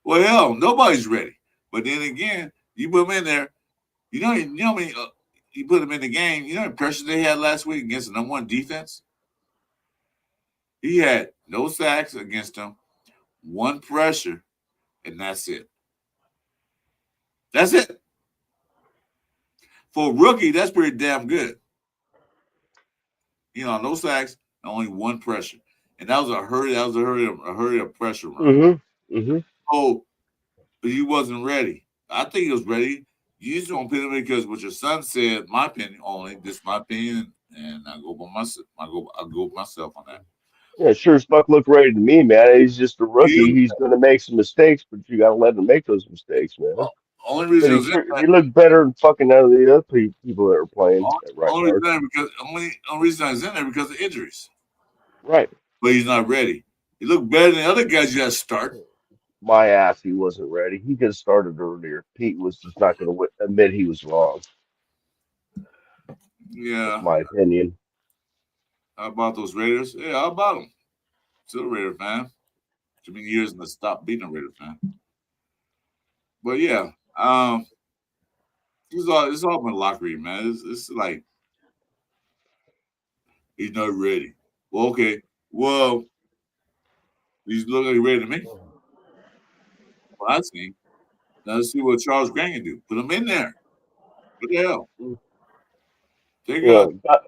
Well, hell, nobody's ready. But then again, you put him in there. You put him in the game. You know the pressure they had last week against the number one defense. He had no sacks against them, 1 pressure, and that's it. That's it. For a rookie, that's pretty damn good. No sacks, only 1 pressure. And that was a hurry of pressure run. Mm-hmm. So, but he wasn't ready. I think he was ready. You just don't put him in because what your son said, my opinion only, this is my opinion, and I go by myself. I go with myself on that. Yeah, sure as fuck look ready to me, man. He's just a rookie. He's going to make some mistakes, but you got to let him make those mistakes, man. Well, only reason he looked better than fucking none of the other people that are playing. Only reason he's in there because of injuries. Right. But he's not ready. He looked better than the other guys you got to start. My ass, he wasn't ready. He could have started earlier. Pete was just not going to admit he was wrong. Yeah. That's my opinion. How about those Raiders? Yeah, how about them? Still a Raider fan. Too many years to stop being a Raider fan. But yeah, it's all been locker room, man. It's like he's not ready. Well, okay. Well, He's looking ready to make. What I see. Now let's see what Charles Grant can do. Put him in there. What the hell? They Yeah, got,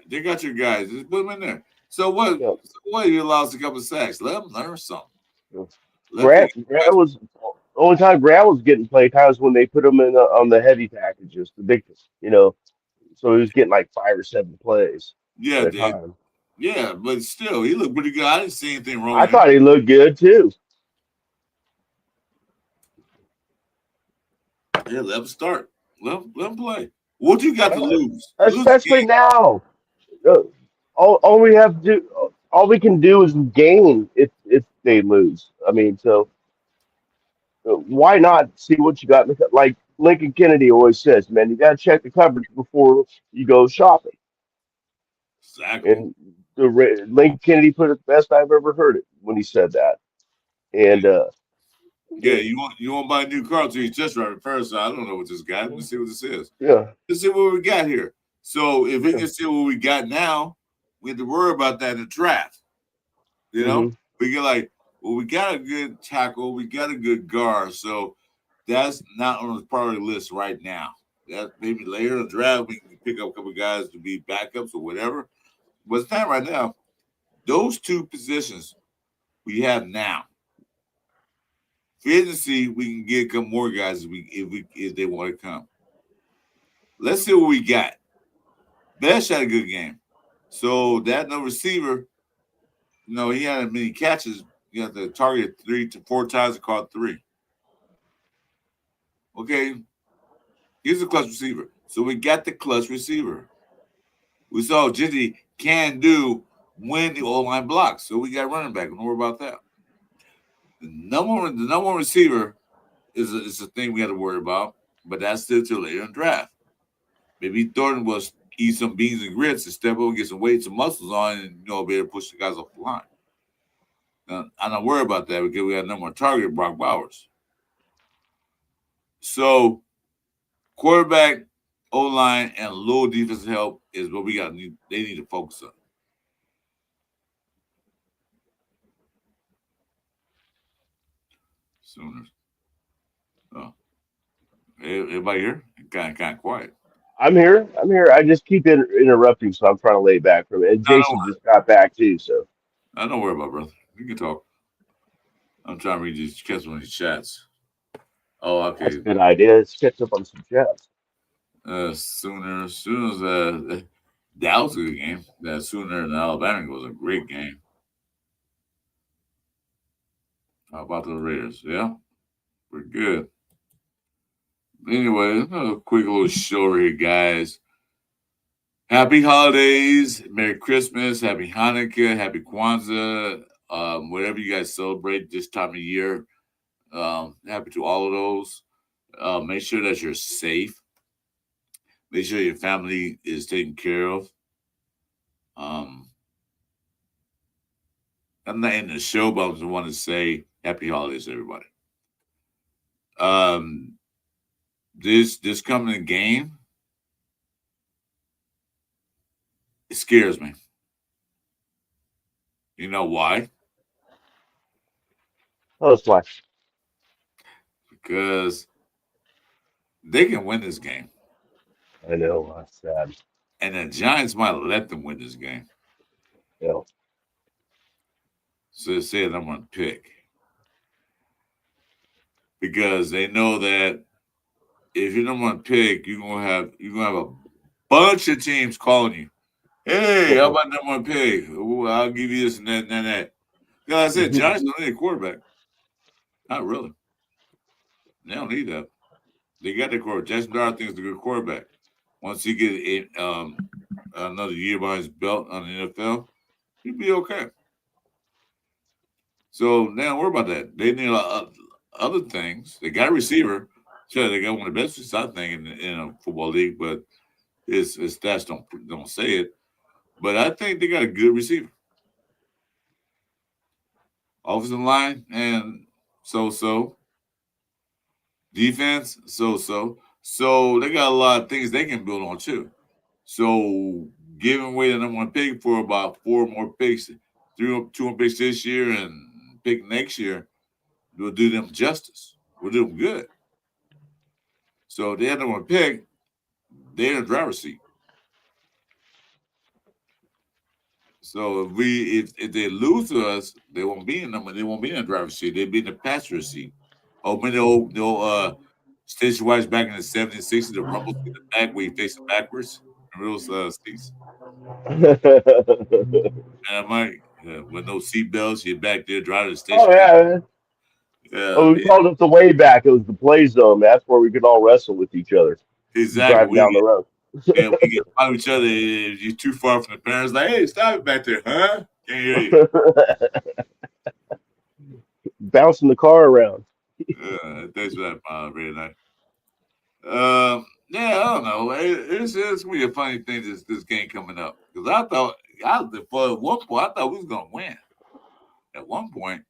they got your guys. Just put them in there. So what? yeah. So what? He allows a couple of sacks. Let them learn something. Yeah. Let the Grant was the only time Grant was getting play times when they put him in on the heavy packages, the big, so he was getting like 5 or 7 plays yeah, at a they, time. yeah, but still, he looked pretty good. I didn't see anything wrong I with him. thought he looked good too. Yeah, let him start. Let him play. What you got to lose? Lose the Especially game. now. Uh, all we have to do, all we can do is gain if they lose. I mean, so why not see what you got? Like Lincoln Kennedy always says, man, you got to check the coverage before you go shopping. Exactly. And Lincoln Kennedy put it the best I've ever heard it when he said that. Yeah, And yeah. You want to buy a new car? So he's just right first. So I don't know what this got. Let's see what this is. yeah, Let's see what we got here. So if we yeah. can see what we got now, we have to worry about that in the draft. You know, Hmm. we get like, well, we got a good tackle, we got a good guard, so that's not on the priority list right now. That maybe later in the draft we can pick up a couple of guys to be backups or whatever. But it's not right now. Those two positions we have now. Free agency, we can get a couple more guys if they want to come. Let's see what we got. Bash had a good game. So that no receiver, he had many catches. You have to target 3 to 4 times and caught 3. Okay, he's a clutch receiver. So we got the clutch receiver. We saw Jitty can do when the O line blocks. So we got running back. Don't worry about that. The number one receiver is a thing we have to worry about, but that's still till later in the draft. Maybe Thornton will eat some beans and grits and step up and get some weights and muscles on and be able to push the guys off the line. Now, I'm not worried about that because we got number one target, Brock Bowers. So quarterback, O line, and a little defensive help is what we got. They need to focus on. Sooners. Oh, everybody here? Kind of quiet. I'm here. I'm here. I just keep interrupting, so I'm trying to lay back from it. And No, Jason just got back too, so don't worry about it, brother. We can talk. I'm trying to read these catch one of these chats. Oh, that's a okay. good idea. Let's catch up on some chats. Sooners. That was a good game. That Sooner and Alabama was a great game. How about the Raiders? Yeah, we're good. Anyway, a quick little show here, guys. Happy holidays, Merry Christmas, Happy Hanukkah, Happy Kwanzaa, whatever you guys celebrate this time of year. Happy to all of those. Make sure that you're safe. Make sure your family is taken care of. Um, I'm not in the show, but I just want to say Happy Holidays, everybody. Um, this coming game, it scares me. You know why? Oh, it's my. Because they can win this game, I know. That's sad. and the Giants might let them win this game. You know. So they say I'm going to pick because they know that if you're number one pick, you're gonna have a bunch of teams calling you. Hey, how about number one pick? Ooh, I'll give you this and that and that. Like I said, Giants don't need a quarterback. Not really. They don't need that. They got the quarterback. Jackson Dart thinks is a good quarterback. Once he get another year behind his belt on the NFL, he'll be okay. So now don't worry about that. They need other things. They got a receiver. Sure, they got one of the best receivers, I think, in a football league, but his stats don't say it. But I think they got a good receiver. Offensive line and so. Defense, so. So they got a lot of things they can build on too. So giving away the number one pick for about 4 more picks, 2 more picks this year, and pick next year will do them justice. Will do them good. So if they have number one pick, they're in the driver's seat. So if they lose to us, they won't be in them. They won't be in the driver's seat. They'll be in the passenger seat. Oh, remember the old Station Wise back in the 70s, 60s, the rumble in the back where you face it backwards. Remember those seats? And I'm like, with no seatbelts, you're back there driving the station. Oh yeah. Oh, we called it the way back. It was the play zone. That's where we could all wrestle with each other. Exactly. Driving down the road. And we get out of each other. If you're too far from the parents, like, hey, stop it back there, huh? Can't hear you. Bouncing the car around. Thanks for that, very nice. Yeah, I don't know. It's gonna be a funny thing this game coming up because I thought for at one point I thought we was gonna win. At one point,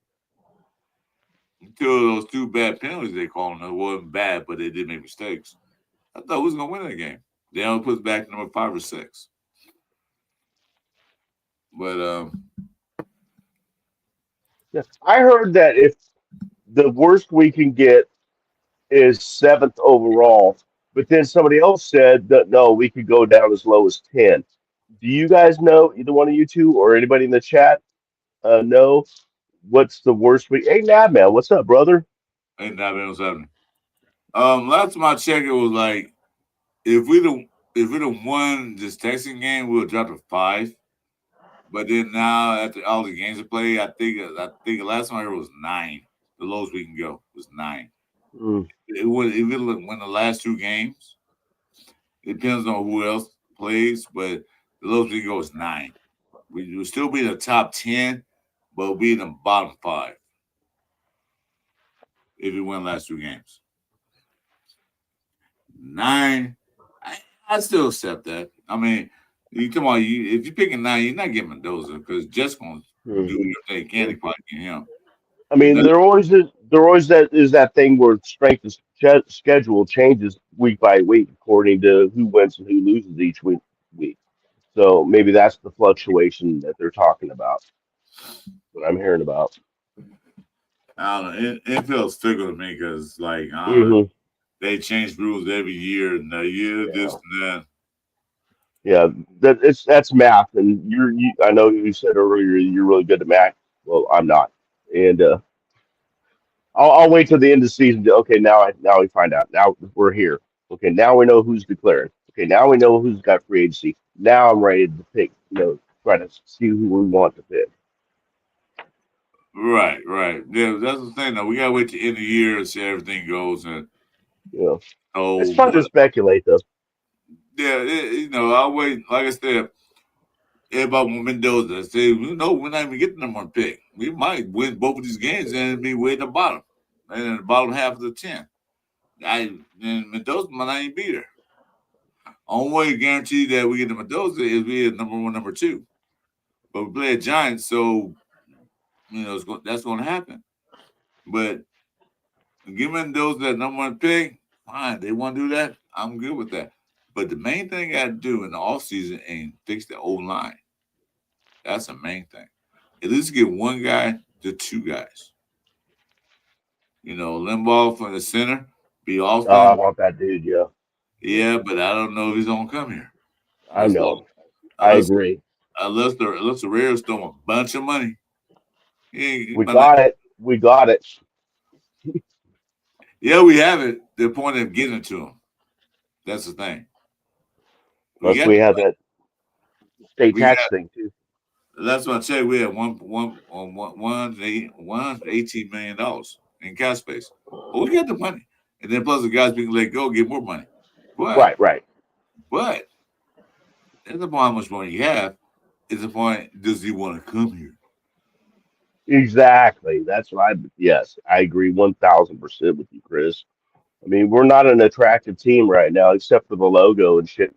until those two bad penalties they called them, it wasn't bad, but they did make mistakes. I thought we was gonna win that game. They only put us back to number 5 or 6. But yeah. I heard that if the worst we can get is 7th overall, but then somebody else said that no, we could go down as low as 10. Do you guys know, either one of you two or anybody in the chat, know what's the worst we? Hey, Madman, what's up, brother? ain't not what's happening. Last time I checked, it was like if we'd have won this Texan game, we would drop to 5. But then now, after all the games we played, I think the last time I heard was 9. The lowest we can go was 9. It would if it win the last 2 games. It depends on who else plays, but the lowest we can go is 9. We will still be in the top 10, but we'll be in the bottom 5 if we win the last 2 games. 9, I still accept that. I mean, you come on, if you're picking 9, you're not getting Mendoza because Jeff's going to do everything he can to probably get him. I mean, there always that thing where strength of schedule changes week by week according to who wins and who loses each week. So maybe that's the fluctuation that they're talking about. What I'm hearing about. I don't know. It feels fickle to me because, like, they change rules every year and a year this and that. Yeah, that's math, and I know you said earlier you're really good at math. Well, I'm not, and I'll wait till the end of the season. Okay, now we find out. Now we're here. Okay, now we know who's declared. Okay, now we know who's got free agency. Now I'm ready to pick. Try to see who we want to pick. Right. Yeah, that's the thing. Though we gotta wait to end of the year and see how everything goes, and it's fun to speculate, though. Yeah, I'll wait. Like I said, about Mendoza. Say, we're not even getting the number 1 pick. We might win both of these games and be way at the bottom, and in the bottom half of the 10. And Mendoza might not even be there. Only way to guarantee that we get the Mendoza is we at number 1, number 2. But we play a Giants, so that's going to happen. But give Mendoza that number 1 pick, fine. They want to do that. I'm good with that. But the main thing I got to do in the offseason ain't fix the old line. That's the main thing. At least get 1 guy to 2 guys. Limbaugh from the center, be awesome. I want that dude, yeah. Yeah, but I don't know if he's gonna come here. I know. I agree. Unless the Raiders throw him a bunch of money. We got it. Yeah, we have it. The point of getting it to him. That's the thing. Plus, we have that state tax thing too. That's what I say. We have $118 million in cap space. Well, we got the money, and then plus the guys we can let go get more money. But, right. But that's the point how much money you have. Is the point, does he want to come here? Exactly. That's what yes, I agree 1,000% with you, Chris. I mean, we're not an attractive team right now, except for the logo and shit.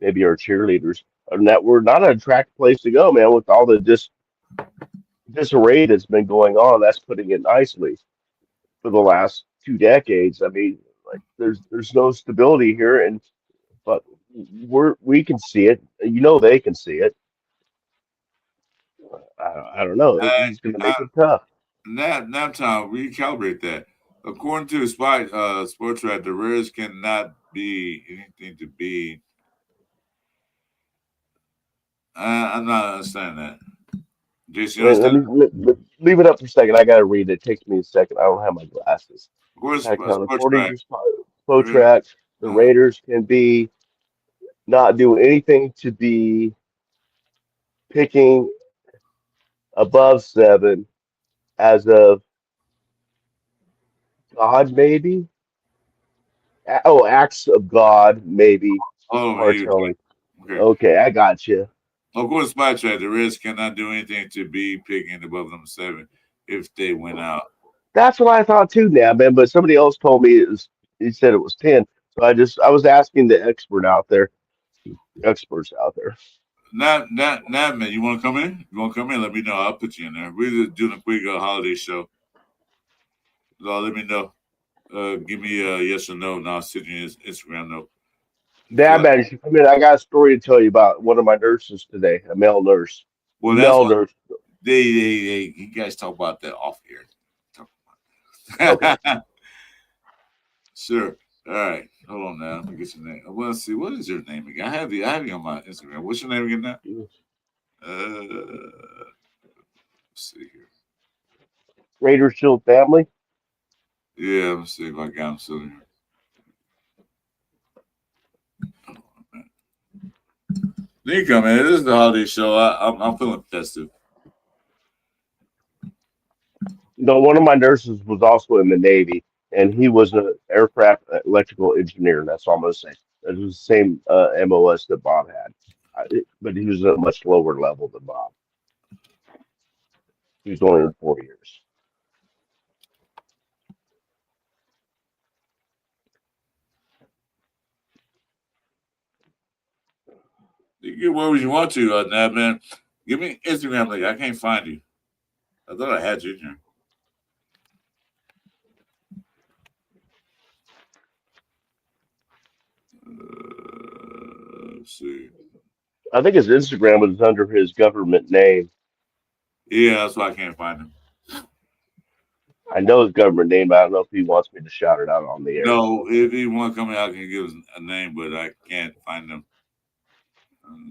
Maybe our cheerleaders. We're not an attractive place to go, man, with all the disarray that's been going on. That's putting it nicely for the last 2 decades. I mean, like there's no stability here, but we can see it. They can see it. I don't know. He's going to make it tough. nap time. Recalibrate that. According to Sports Track, the Raiders cannot be anything to be. I'm not understanding that. Jason, you Let understand? me leave it up for a second. I got to read it. It takes me a second. I don't have my glasses. According to Sports According Track, to Raiders, Spotrac, the uh, Raiders can be not do anything to be picking above 7 as of God, maybe. Oh, acts of God, maybe hold on, are here. telling. Okay. Okay, I got you. According to Sports Track, the Raiders cannot do anything to be picking above number 7 if they went out. That's what I thought too, now, man. But somebody else told me it was. He said it was 10. So I was asking the experts out there. Not man. You want to come in? You want to come in? Let me know. I'll put you in there. We're just doing a quick holiday show. So let me know. Give me a yes or no, and I'll send you his Instagram note. Dad, So, man, you should come in. I got a story to tell you about one of my nurses today, a male nurse. well, that's Male what nurse. you guys talk about that off here. Talk Okay. about it. Sure. All right. Hold on now. Let me get your name. Well, let's see. What is your name again? I have you on my Instagram. What's your name again now? Let's see here. Raider Shield family. Yeah, let's see if I got him still here. Nico, man, this is the holiday show. I'm feeling festive. One of my nurses was also in the Navy, and he was an aircraft electrical engineer. And that's all I'm going to say. It was the same MOS that Bob had, but he was at a much lower level than Bob. He was only in 4 years. You can get wherever you want to, Nab, man. Give me Instagram link. I can't find you. I thought I had you in here. Let's see. I think his Instagram was under his government name. Yeah, that's why I can't find him. I know his government name. But I don't know if he wants me to shout it out on the air. No, if he want to come in, I can give his a name, but I can't find him.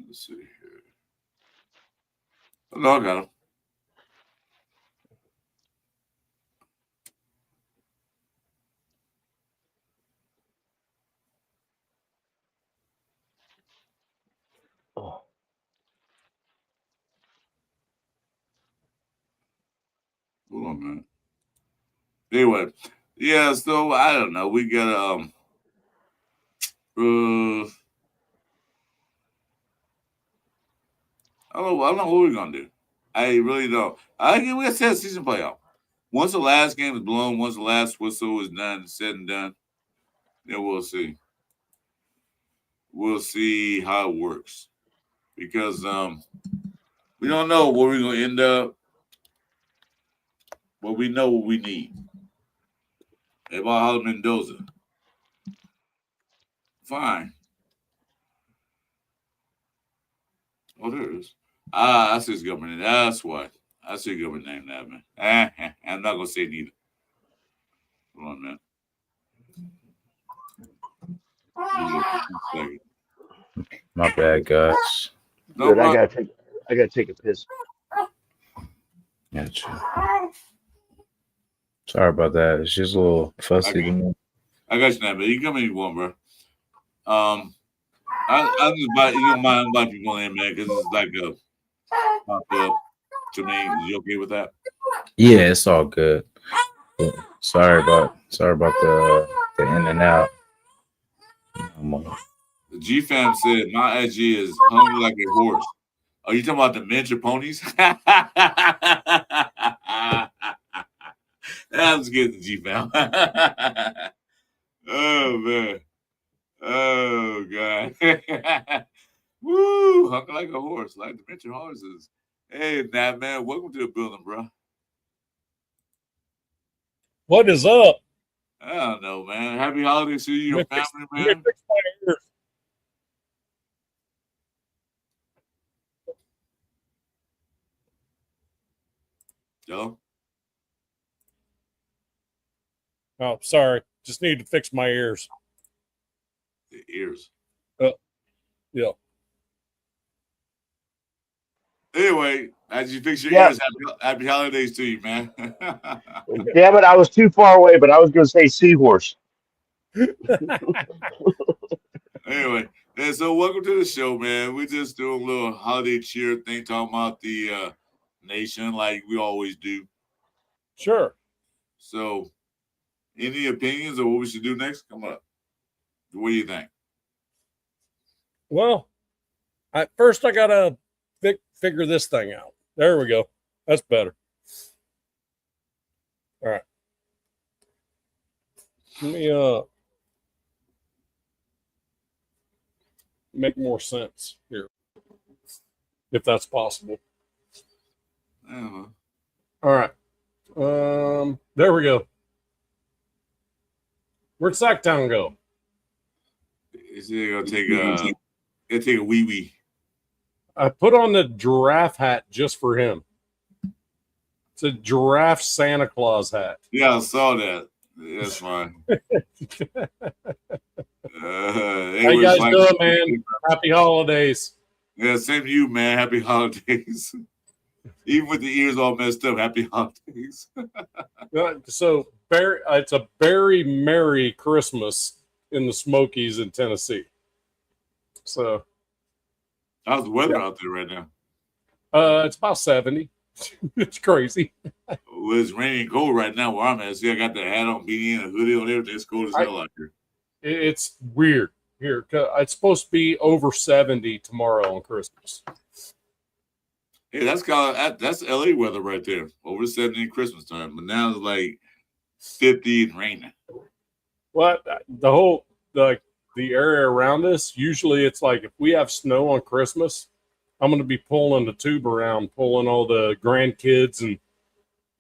Let's see here. Oh, no, I got him. Oh, Hold on, man. Anyway, yeah. So I don't know. We got uh, I don't know what we're gonna do. I really don't. I think we got to season playoff. Once the last game is blown, once the last whistle is done, said and done, then we'll see. We'll see how it works because we don't know where we're gonna end up, but we know what we need. About Holler Mendoza, fine. Oh, there it is. I see his government name. That's why. I see government name that man. I'm not gonna say it either. Hold on, man. Second. My bad, guys. No good. problem. I gotta take a piss. Gotcha. Sorry about that. It's just a little fussy to me. I got you now, man. You come in, you want, bro. I just invite you don't mind invite people in, man, because it's like a pop up to me. Is you okay with that? Yeah, it's all good. Sorry about the in and out. The G fam said my IG is hungry like a horse. Are you talking about the miniature ponies? I'm just kidding, the G fam. Oh man. Oh god. Woo! Hungry like a horse, like the miniature horses. Hey, Nat man, welcome to the building, bro. What is up? I don't know, man. Happy holidays to you, your Let me fix, family, let me man. fix my ears. Hello? Oh, sorry. Just need to fix my ears. The ears. Yeah. Anyway, as you fix your Yeah. ears, happy holidays to you, man. Damn it, I was too far away, but I was going to say seahorse. Anyway, and so welcome to the show, man. We're just doing a little holiday cheer thing, talking about the nation like we always do. Sure. So, any opinions of what we should do next? Come on. What do you think? Well, first I got to figure this thing out. There we go. That's better. All right. Let me make more sense here, if that's possible. Uh-huh. All right. There we go. Where'd Sacktown go? Is it gonna take a wee wee? I put on the giraffe hat just for him. It's a giraffe Santa Claus hat. Yeah, I saw that. That's fine. How you guys doing, man? Happy holidays. Yeah, same to you, man. Happy holidays. Even with the ears all messed up, happy holidays. So, it's a very merry Christmas in the Smokies in Tennessee. So, how's the weather out there right now? it's about 70. It's crazy. Well, it's raining and cold right now where I'm at. See, I got the hat on, beanie, and a hoodie on everything. It's cold as hell out here. It's weird here. 'Cause it's supposed to be over 70 tomorrow on Christmas. Hey, that's LA weather right there. Over 70 Christmas time. But now it's like 50 and raining. Well, the area around us, usually it's like if we have snow on Christmas, I'm going to be pulling the tube around, pulling all the grandkids and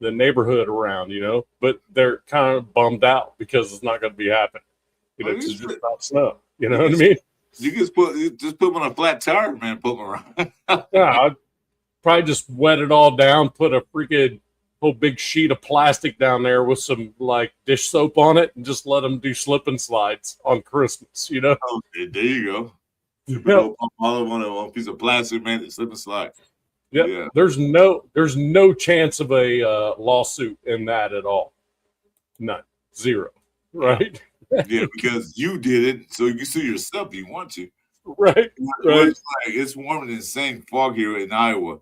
the neighborhood around, but they're kind of bummed out because it's not going to be happening. It's just about snow. You know what I mean? You just put them on a flat tire, man. Put them around. Yeah, I'd probably just wet it all down, put a freaking whole big sheet of plastic down there with some like dish soap on it, and just let them do slip and slides on Christmas. Okay, there you go. Yep. All of them on a piece of plastic, man. They slip and slide. Yep. Yeah. There's no chance of a lawsuit in that at all. None. Zero. Right. Yeah, because you did it, so you can sue yourself if you want to. Right. Right. It's warmer than insane fog here in Iowa.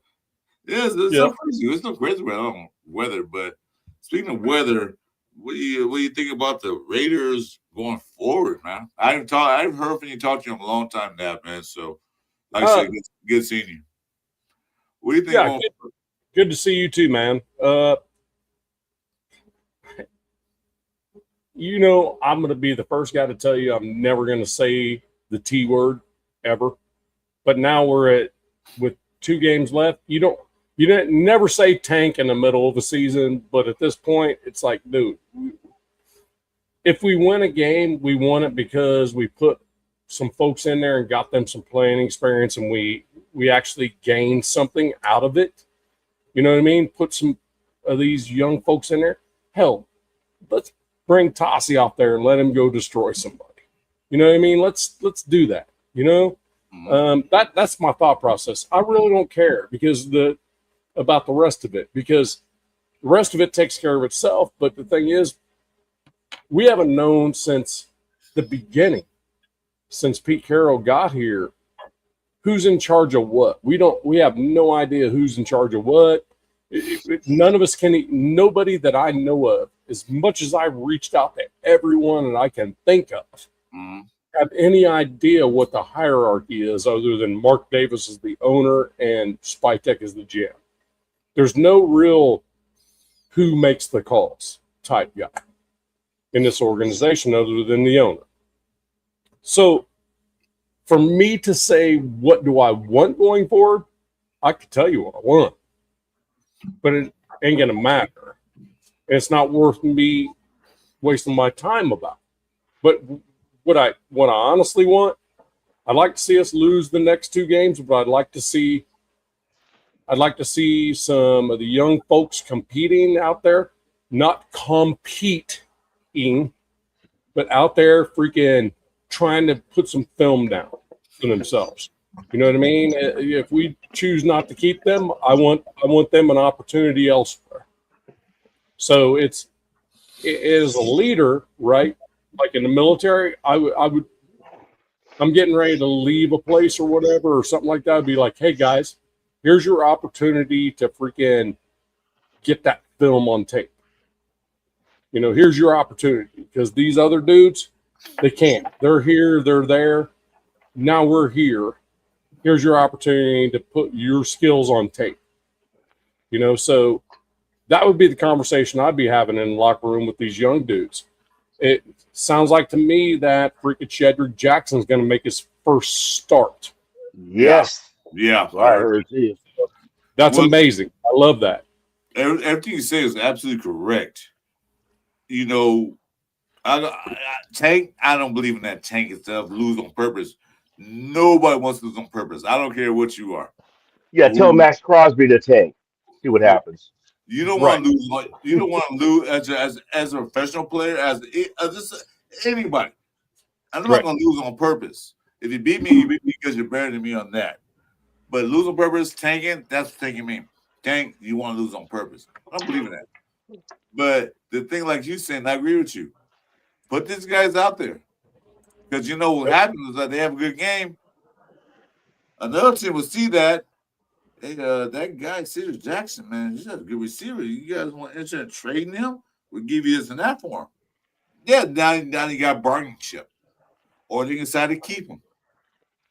It's so crazy. It's no crazy weather, but speaking of weather, what do you think about the Raiders going forward, man? I've heard from you, talked to you in a long time now, man. So, like I said, good seeing you. What do you think? Yeah, good to see you too, man. I'm going to be the first guy to tell you I'm never going to say the T word ever. But now with 2 games left. You didn't never say tank in the middle of a season, but at this point, it's like, dude, if we win a game, we won it because we put some folks in there and got them some playing experience, and we actually gained something out of it. You know what I mean? Put some of these young folks in there. Hell, let's bring Tossie out there and let him go destroy somebody. You know what I mean? Let's do that. That's my thought process. I really don't care about the rest of it, because the rest of it takes care of itself. But the thing is, we haven't known since the beginning, since Pete Carroll got here, who's in charge of what. We have no idea who's in charge of what. None of us nobody that I know of, as much as I've reached out to everyone that I can think of, have any idea what the hierarchy is other than Mark Davis is the owner and Spytek is the GM. There's no real who makes the calls type guy in this organization other than the owner. So for me to say, what do I want going forward? I could tell you what I want, but it ain't going to matter. It's not worth me wasting my time about. But what I honestly want, I'd like to see us lose the next 2 games, but I'd like to see some of the young folks competing out there, not compete but out there freaking trying to put some film down for themselves. You know what I mean? If we choose not to keep them, I want them an opportunity elsewhere. So it is a leader, right? Like in the military, I'm getting ready to leave a place or whatever or something like that. I'd be like, hey guys, here's your opportunity to freaking get that film on tape. You know, here's your opportunity because these other dudes, they can't. They're here, they're there. Now we're here. Here's your opportunity to put your skills on tape. You know, so that would be the conversation I'd be having in the locker room with these young dudes. It sounds like to me that freaking Shedrick Jackson's going to make his first start. Yes. Yeah. I heard too. That's amazing. I love that. Everything you say is absolutely correct. You know, Tank, I don't believe in that tank and stuff, lose on purpose. Nobody wants to lose on purpose. I don't care what you are. Yeah, tell Max Crosby to tank. See what happens. You don't want to lose. You don't want to lose as a professional player, as just anybody. I'm not going to lose on purpose. If you beat me, you beat me because you're better than me on that. But lose on purpose, tanking, that's what tanking means. Tank, you want to lose on purpose. I don't believe in that. But the thing, like you saying, I agree with you. Put these guys out there. Because you know what happens is that they have a good game. Another team will see that. Hey, that guy, Cedric Jackson, man, he's a good receiver. You guys want to enter and trading him? We'll give you this and that for him. Yeah, now you got bargaining chip. Or they can decide to keep him.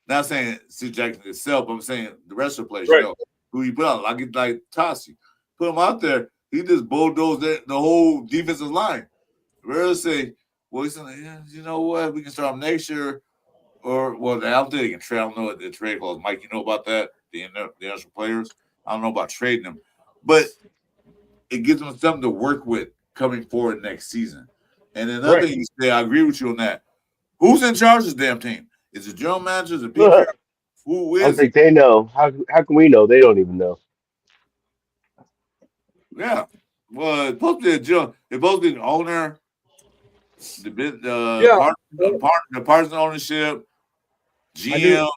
Not saying Cedric Jackson himself, but I'm saying the rest of the players, you know, who he put out. Like Tassi. Put him out there. He just bulldozed the whole defensive line. Rather say, well, he's saying, yeah, you know what? We can start him next year. Or, well, I don't think they can trade. I don't know what the trade clause. Mike, you know about that? The international players? I don't know about trading them. But it gives them something to work with coming forward next season. And another thing you say, I agree with you on that. Who's in charge of this damn team? Is it general manager? Is it Pete? Who is I don't think they know. How can we know? They don't even know. Yeah. Well, it's supposed to be it's supposed to be the owner, the partner ownership, GM,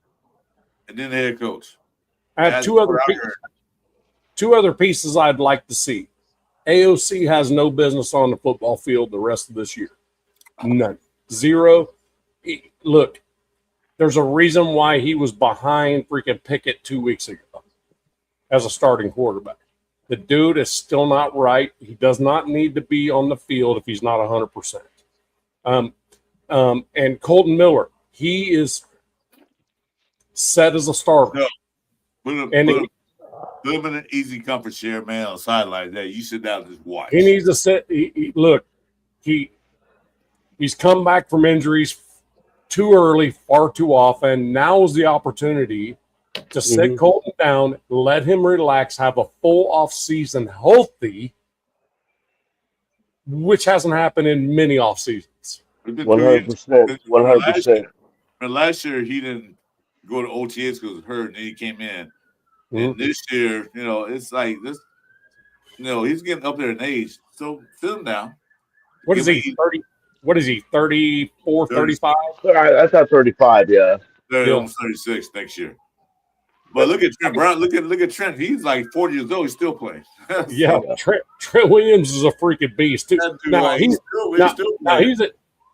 and then the head coach. I have two other pieces I'd like to see. AOC has no business on the football field the rest of this year. None. Zero. Look, there's a reason why he was behind freaking Pickett 2 weeks ago as a starting quarterback. The dude is still not right. He does not need to be on the field if he's not 100%. And Colton Miller, he is set as a starter. No. Put him in an easy comfort chair, man, on the sideline. There, you sit down and just watch. He needs to sit. Look, he's come back from injuries too early, far too often. Now is the opportunity to sit Colton down, let him relax, have a full off season healthy, which hasn't happened in many off seasons. 100%. 100%. But last year he didn't go to OTAs because he was hurt, and then he came in. And this year, you know, it's like this. You know, he's getting up there in age, so sit him down. What is he? 30? What is he? 34, 35? I thought 35. Yeah. 36 next year. But look at Trent Brown. Look at Trent. He's like 40 years old. He's still playing. Yeah, Trent Williams is a freaking beast too.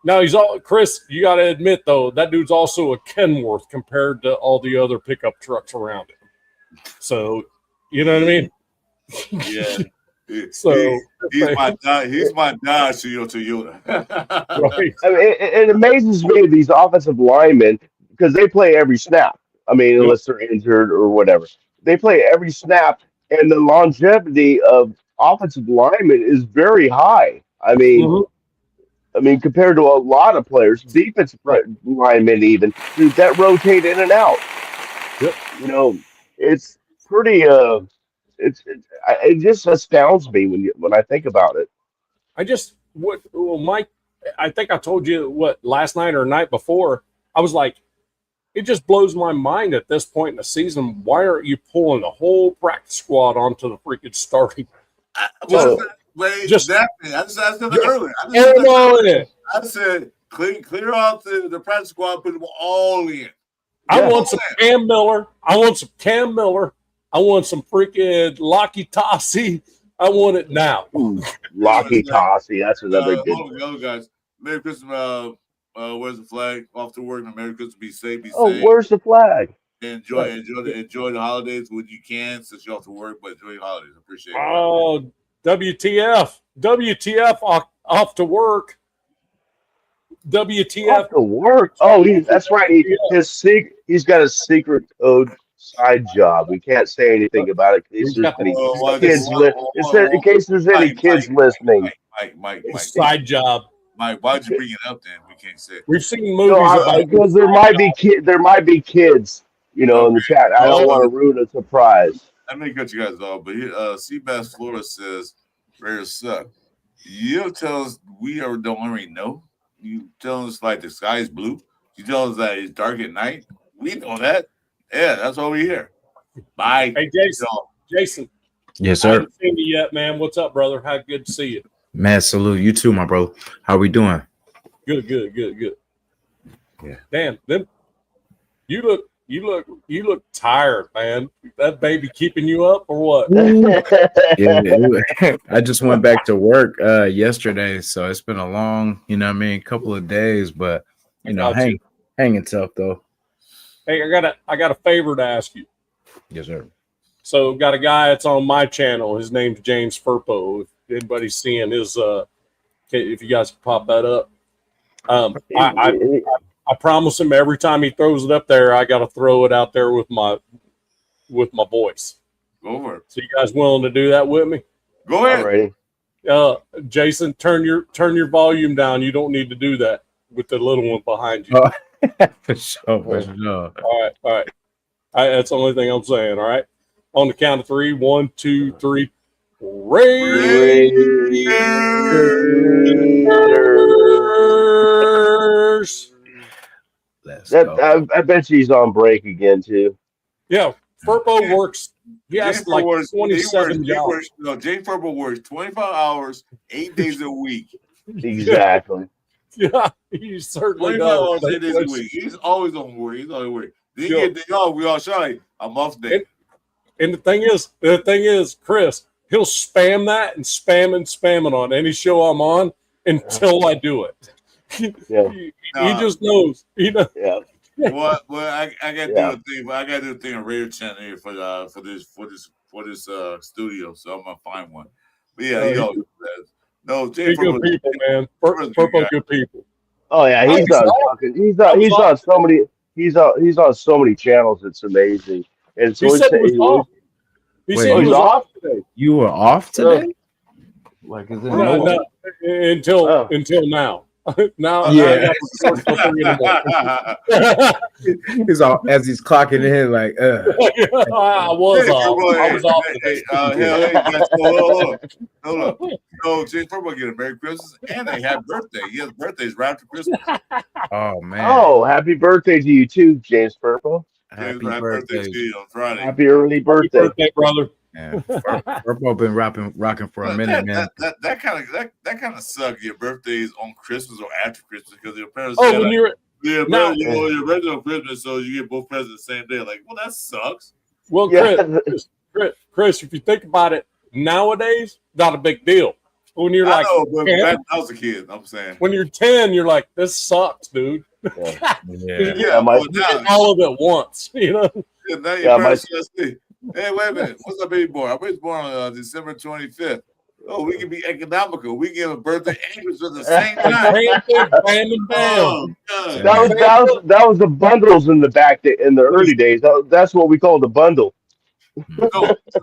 He's all Chris. You got to admit though, that dude's also a Kenworth compared to all the other pickup trucks around him. So, you know what I mean? Yeah. So he's my Dodge Toyota. Right. I mean, it amazes me these offensive linemen because they play every snap. I mean, unless they're injured or whatever, they play every snap, and the longevity of offensive linemen is very high. I mean, compared to a lot of players, defensive linemen even that rotate in and out. Yep. You know, it's pretty. It just astounds me when I think about it. Mike, I think I told you last night or night before. I was like, it just blows my mind at this point in the season. Why aren't you pulling the whole practice squad onto the freaking starting? Wait, Just- definitely. I said that Just earlier. Air them all in. I said clear out the practice squad, put them all in. I Yeah. want some Cam Miller. I want some Cam Miller. I want some freaking Lockie Tossie. I want it now. Ooh, Lockie Tossie, that's another good Hold on, one. other guys. Merry Christmas. Where's the flag? Off to work. Merry Christmas. Be safe. Be Oh, safe. where's the flag? Enjoy Right. the holidays when you can, since you're off to work. But enjoy your holidays. Appreciate it. Oh, WTF off to work. WTF. Off to work. Oh, that's right. He's got a secret code side job. We can't say anything about it in case there's any in case there's any kids listening. Mike. Side job. Mike, why'd you bring it up then? We can't say it. We've seen movies No, about because there might be kids, in the chat. I don't want to ruin a surprise. Let me cut you guys off, but here, Seabass Florida says, Raiders suck. You tell us we don't already know. You tell us like the sky is blue. You tell us that it's dark at night. We know that. Yeah, that's why we're here. Bye. Hey, Jason. Yes, I sir. haven't seen you yet, man. What's up, brother? How good to see you. Man, salute you too, my bro. How we doing? Good. Yeah. Damn, them. You look tired, man. That baby keeping you up or what? Yeah, I just went back to work yesterday, so it's been a long, couple of days, but hanging tough though. Hey, I got a favor to ask you. Yes, sir. So, got a guy that's on my channel. His name's James Furpo. If anybody's seeing his, if you guys can pop that up, I promise him every time he throws it up there, I got to throw it out there with my voice. Go over it. So, you guys willing to do that with me? Go ahead. Alrighty. Jason, turn your volume down. You don't need to do that with the little one behind you. Oh. For sure. All right. That's the only thing I'm saying. All right. On the count of 3, 1, 2, 3. Raiders. Let's go. I bet she's on break again too. Yeah, Furbo works. He has like 27 jobs. Jay Furbo works 25 hours, 8 days a week. Exactly. Yeah, he certainly 25 hours, does. 8 days a week. He's always on work. Then you get day off. We all shy. I'm off day. And the thing is, Chris, he'll spam that and spam it on any show I'm on until I do it. Yeah. He just knows. Yeah. Well, I got to do a thing. But I got to do a thing on Radio Channel here for this studio. So I'm gonna find one. But yeah, he always says. No, Jay good people, man. Purple good people. Oh yeah, he's on so many. He's on so many channels. It's amazing. And so He said he was off. He said he was off today. You were off today? Like, is it No, until now. Now, Yeah. I got he's all as he's clocking in, like, I was off. I was off today. Hold up. So James Purple get a Merry Christmas and a happy birthday. He has birthdays right after Christmas. oh man. Oh, happy birthday to you too, James Purple. Happy birthday birthday. to you on Friday. Happy early birthday. Birthday, brother. Yeah, Purple been rocking for a minute, man. That kind of sucks. Your birthday's on Christmas or after Christmas because your parents. Oh, say, when you're your no. original Christmas, so you get both presents the same day. Like, well, that sucks. well, Chris, if you think about it, nowadays, not a big deal. When you're like, but 10, back when I was a kid, I'm saying. when you're 10, you're like, this sucks, dude. Yeah. Yeah, my- but now, All of it once, you know. now your Yeah, my- parents just say, hey, wait a minute. What's our baby boy? Our baby's born on December 25th. Oh, we can be economical. We give a birthday and Christmas at the same time. Bam. Oh, God. That was the bundles in the in the early days. That's what we called the bundle. No, it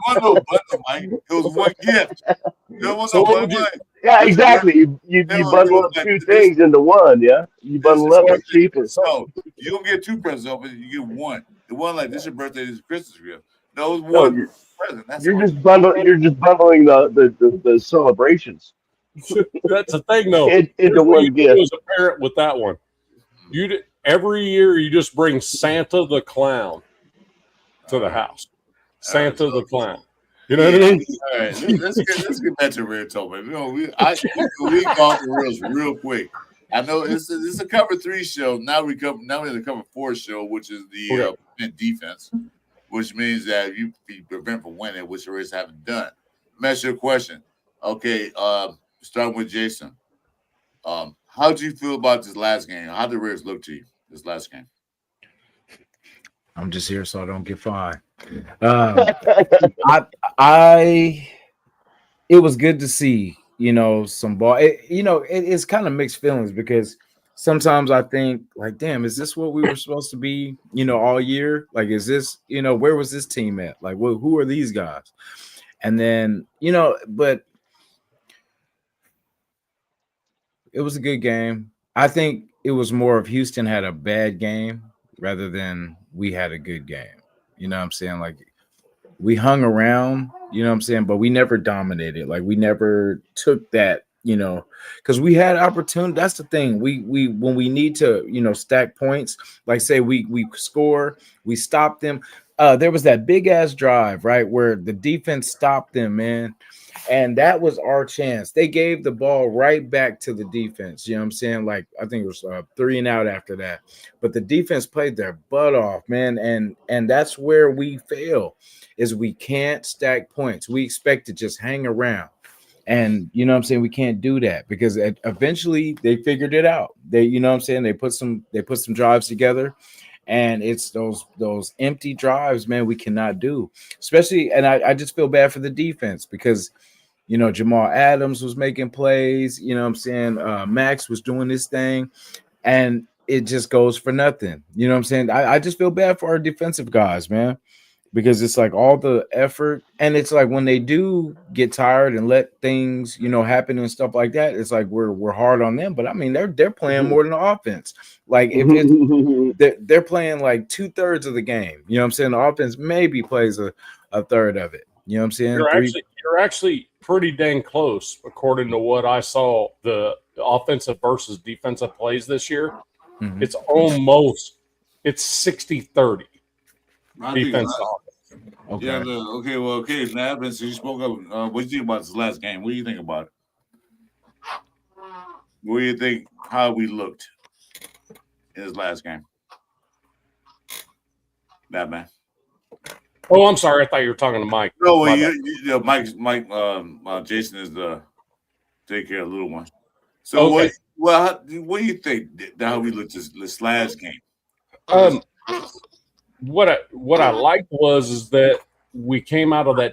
wasn't no bundle, Mike. It was one gift. There was So no what one would you- Mike. Yeah, exactly. You bundle up two things into one. Yeah, you bundle up. It's cheaper. So you don't get two presents off it. You get one. The one like this is your birthday, this is Christmas gift. No, it's No, one present. That's all. You're just bundling the celebrations That's the thing, though. into Here's what one you do gift. as a parent with that one. Every year you just bring Santa the Clown to the house. Santa the Clown. You know what I mean? All right, let's get back to Red Tolman. You know, we call the reels real quick. I know it's a cover 3 show. Now we're in the cover 4 show, which is the defense, which means that you prevent from winning, which the Rays haven't done. Let me ask you a question. Okay, starting with Jason. How do you feel about this last game? How did the Rays look to you this last game? I'm just here so I don't get fined. It was good to see, some ball. It's kind of mixed feelings because sometimes I think like, damn, is this what we were supposed to be, all year? Like, is this, where was this team at? Like, who are these guys? And then, but it was a good game. I think it was more of Houston had a bad game rather than we had a good game. You know what I'm saying? Like, we hung around, but we never dominated. Like, we never took that, because we had opportunity. That's the thing. We when we need to, stack points, like say we score, we stop them. There was that big ass drive, right, where the defense stopped them, man. And that was our chance. They gave the ball right back to the defense. You know what I'm saying? Like, I think it was 3 and out after that. But the defense played their butt off, man. And that's where we fail, is we can't stack points. We expect to just hang around. And, we can't do that because eventually they figured it out. They put some drives together. And it's those empty drives, man, we cannot do. Especially, and I just feel bad for the defense because – Jamal Adams was making plays, Max was doing this thing, and it just goes for nothing. I just feel bad for our defensive guys, man, because it's like all the effort, and it's like when they do get tired and let things, happen and stuff like that, it's like we're hard on them. But I mean, they're playing more than the offense. Like if they're playing like 2/3 of the game, the offense maybe plays a third of it. You know what I'm saying? You're actually pretty dang close, according to what I saw. The offensive versus defensive plays this year, it's 60-30 defense to offense. Okay. Yeah. Okay. Now, since you spoke up, what do you think about this last game? What do you think about it? What do you think how we looked in this last game? Batman. Oh, I'm sorry. I thought you were talking to Mike. No, Mike. Jason is the take care of the little one. So, okay. what do you think how we looked this last game? What I liked is that we came out of that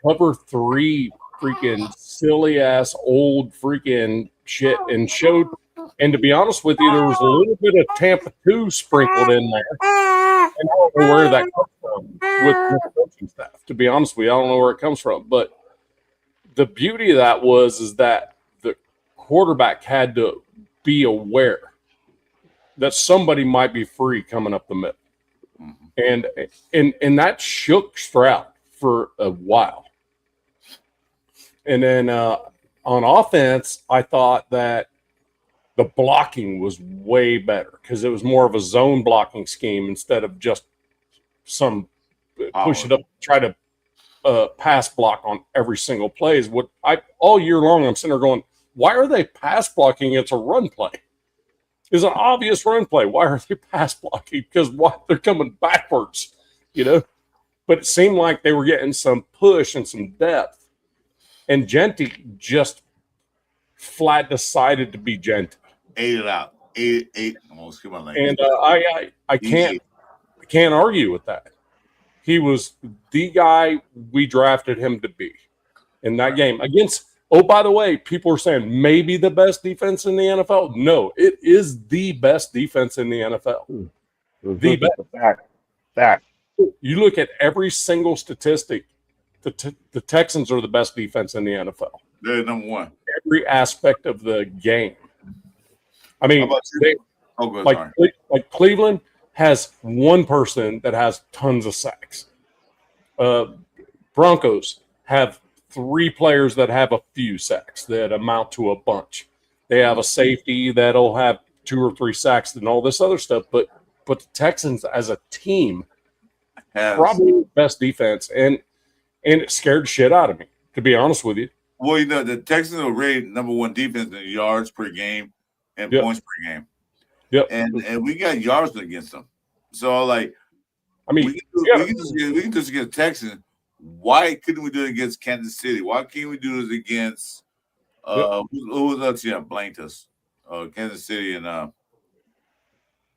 cover 3 freaking silly ass old freaking shit and showed. And to be honest with you, there was a little bit of Tampa 2 sprinkled in there. And I don't know where that comes from with the coaching staff. To be honest with you, I don't know where it comes from. But the beauty of that is that the quarterback had to be aware that somebody might be free coming up the middle. And that shook Stroud for a while. And then on offense, I thought that the blocking was way better because it was more of a zone blocking scheme instead of just some push it up, try to pass block on every single play. Is what all year long I'm sitting there going, why are they pass blocking? It's a run play. It's an obvious run play. Why are they pass blocking? Because they're coming backwards, But it seemed like they were getting some push and some depth. And Genty just flat decided to be Genty. Ate it out. Ate. Almost come on, like. And I can't argue with that. He was the guy we drafted him to be in that game against. Oh, by the way, people are saying maybe the best defense in the NFL. No, it is the best defense in the NFL. The best. Fact. You look at every single statistic. The Texans are the best defense in the NFL. They're number 1. Every aspect of the game. I mean, like Cleveland has one person that has tons of sacks. Broncos have 3 players that have a few sacks that amount to a bunch. They have a safety that'll have 2 or 3 sacks and all this other stuff. But the Texans as a team, probably the best defense. And and it scared the shit out of me, to be honest with you. Well, the Texans are rated #1 defense in yards per game and Yep. points per game. Yep. And we got yards against them. So like, I mean, we can just get Texans. Why couldn't we do it against Kansas City? Why can't we do it against who was else? Yeah, blanked us. Kansas City and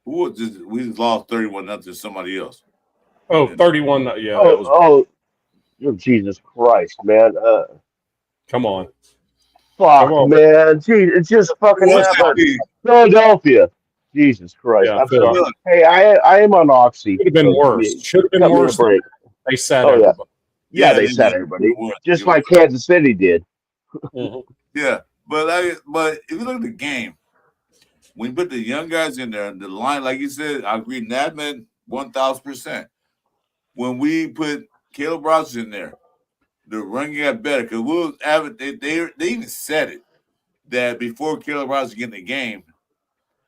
who was this? We lost 31-0 to somebody else. Oh, 31. Yeah, that was, Oh, Jesus Christ, man. come on. Fuck, Come on. man. Gee, it's just fucking What's that happened. be? Philadelphia. Jesus Christ. Yeah, I'm Phil. sorry. Hey, I am on Oxy. Should have been worse. Should have been Cut me a worse. break. They said Oh, yeah. everybody. Yeah, they said everybody. Just like Kansas City did. Mhm. Yeah, but if you look at the game, when you put the young guys in there, the line, like you said, I agree, Nadman 1,000%. When we put Caleb Rogers in there, the run got better because we'll have it. They even said it that before Caleb Rogers get in the game,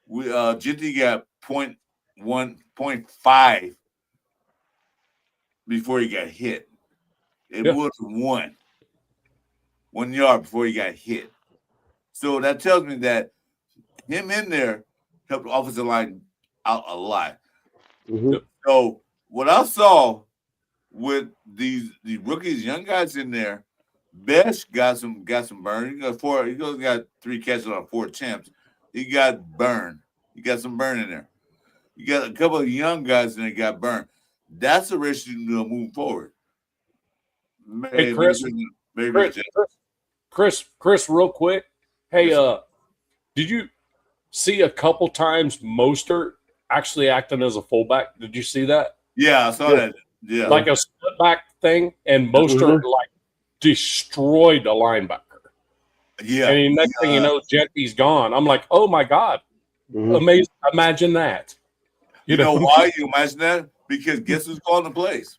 we Genty got 0.1, 0.5 before he got hit. It was 1 yard before he got hit. So that tells me that him in there helped the offensive line out a lot. Mhm. So what I saw with these rookies, young guys in there, Besh got some burn. He got 3 catches on 4 attempts. He got burned. He got some burn in there. You got a couple of young guys in there got burned. That's the risk you know moving forward. Hey, Chris, real quick. Hey, did you see a couple times Mostert actually acting as a fullback? Did you see that? Yeah, I saw that. Yeah, Like a split back thing, and Mostert like destroyed a linebacker. Yeah. And next thing you know, Genty's gone. I'm like, oh my God. Mhm. Amazing. Imagine that. You know why you imagine that? Because guess who's calling the plays?